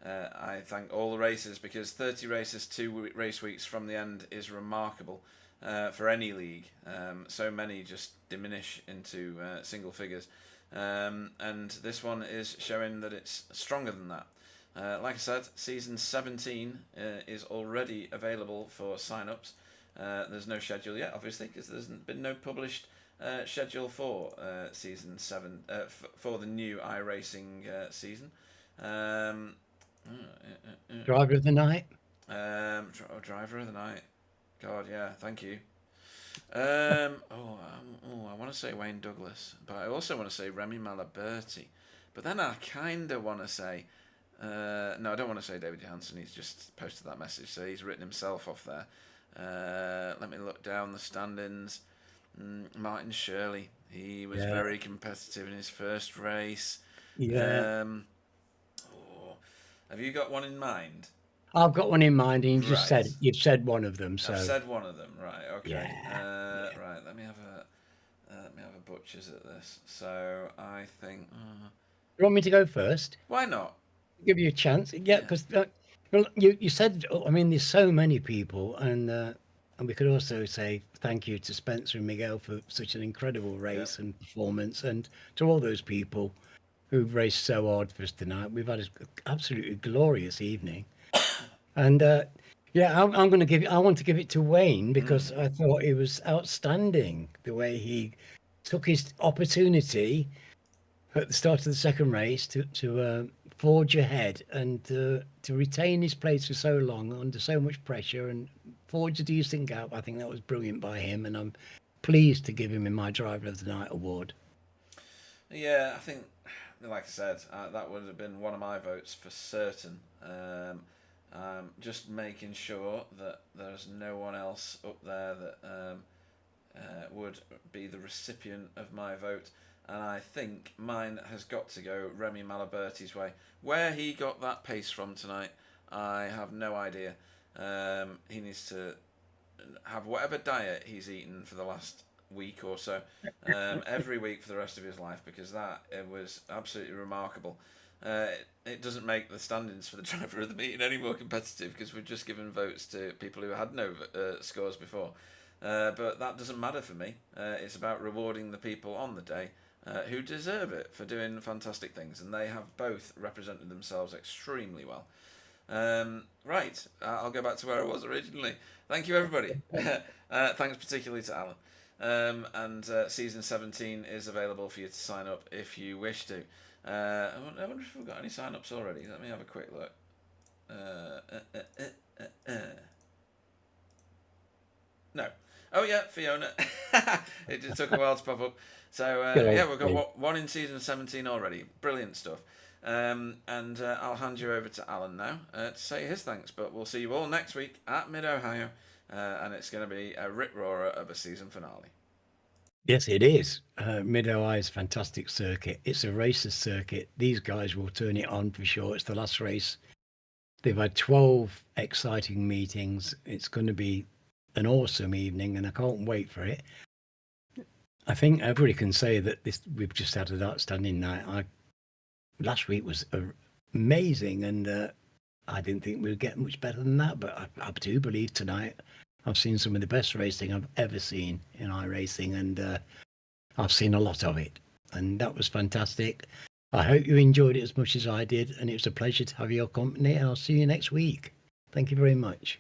I thank all the racers because 30 races, 2 race weeks from the end is remarkable for any league. So many just diminish into single figures, and this one is showing that it's stronger than that. Like I said, season 17 is already available for sign-ups. There's no schedule yet, obviously, because there's been no published schedule for season 7 for the new iRacing season. Driver of the night. Driver of the night. God, yeah, thank you. I want to say Wayne Douglas, but I also want to say Remy Malaberti. But then I kind of want to say, no, I don't want to say David Johansson. He's just posted that message, so he's written himself off there. Let me look down the standings. Martin Shirley, he was very competitive in his first race. Yeah. Have you got one in mind? I've got one in mind, and you've said one of them. So I've said one of them, right? Okay. Yeah. Right. Let me have a butchers at this. So I think. You want me to go first? Why not? Give you a chance. Yeah, because well, you said. I mean, there's so many people, and we could also say thank you to Spencer and Miguel for such an incredible race and performance, and to all those people who've raced so hard for us tonight. We've had an absolutely glorious evening. And I'm going to give it. I want to give it to Wayne because I thought it was outstanding the way he took his opportunity at the start of the second race to forge ahead and to retain his place for so long under so much pressure and forge a decent gap. I think that was brilliant by him, and I'm pleased to give him in my Driver of the Night award. Yeah, I think like I said, that would have been one of my votes for certain. Just making sure that there's no one else up there that would be the recipient of my vote. And I think mine has got to go Remy Malaberti's way. Where he got that pace from tonight, I have no idea. He needs to have whatever diet he's eaten for the last week or so, every week for the rest of his life, because it was absolutely remarkable. It doesn't make the standings for the driver of the meeting any more competitive, because we've just given votes to people who had no scores before. But that doesn't matter for me. It's about rewarding the people on the day who deserve it for doing fantastic things, and they have both represented themselves extremely well. Right, I'll go back to where I was originally. Thank you, everybody. Thanks particularly to Alan. And season 17 is available for you to sign up if you wish to. I wonder if we've got any sign-ups already. Let me have a quick look. No. Oh yeah, Fiona. It just took a while to pop up. So yeah, we've got one in season 17 already. Brilliant stuff. And I'll hand you over to Alan now to say his thanks. But we'll see you all next week at Mid-Ohio, and it's going to be a rip-roarer of a season finale. Yes, it is. Mid-Ohio is a fantastic circuit. It's a racer's circuit. These guys will turn it on for sure. It's the last race. They've had 12 exciting meetings. It's going to be an awesome evening, and I can't wait for it. I think everybody can say that we've just had an outstanding night. Last week was amazing, and I didn't think we'd get much better than that, but I do believe tonight I've seen some of the best racing I've ever seen in iRacing, and I've seen a lot of it, and that was fantastic. I hope you enjoyed it as much as I did, and it was a pleasure to have your company, and I'll see you next week. Thank you very much.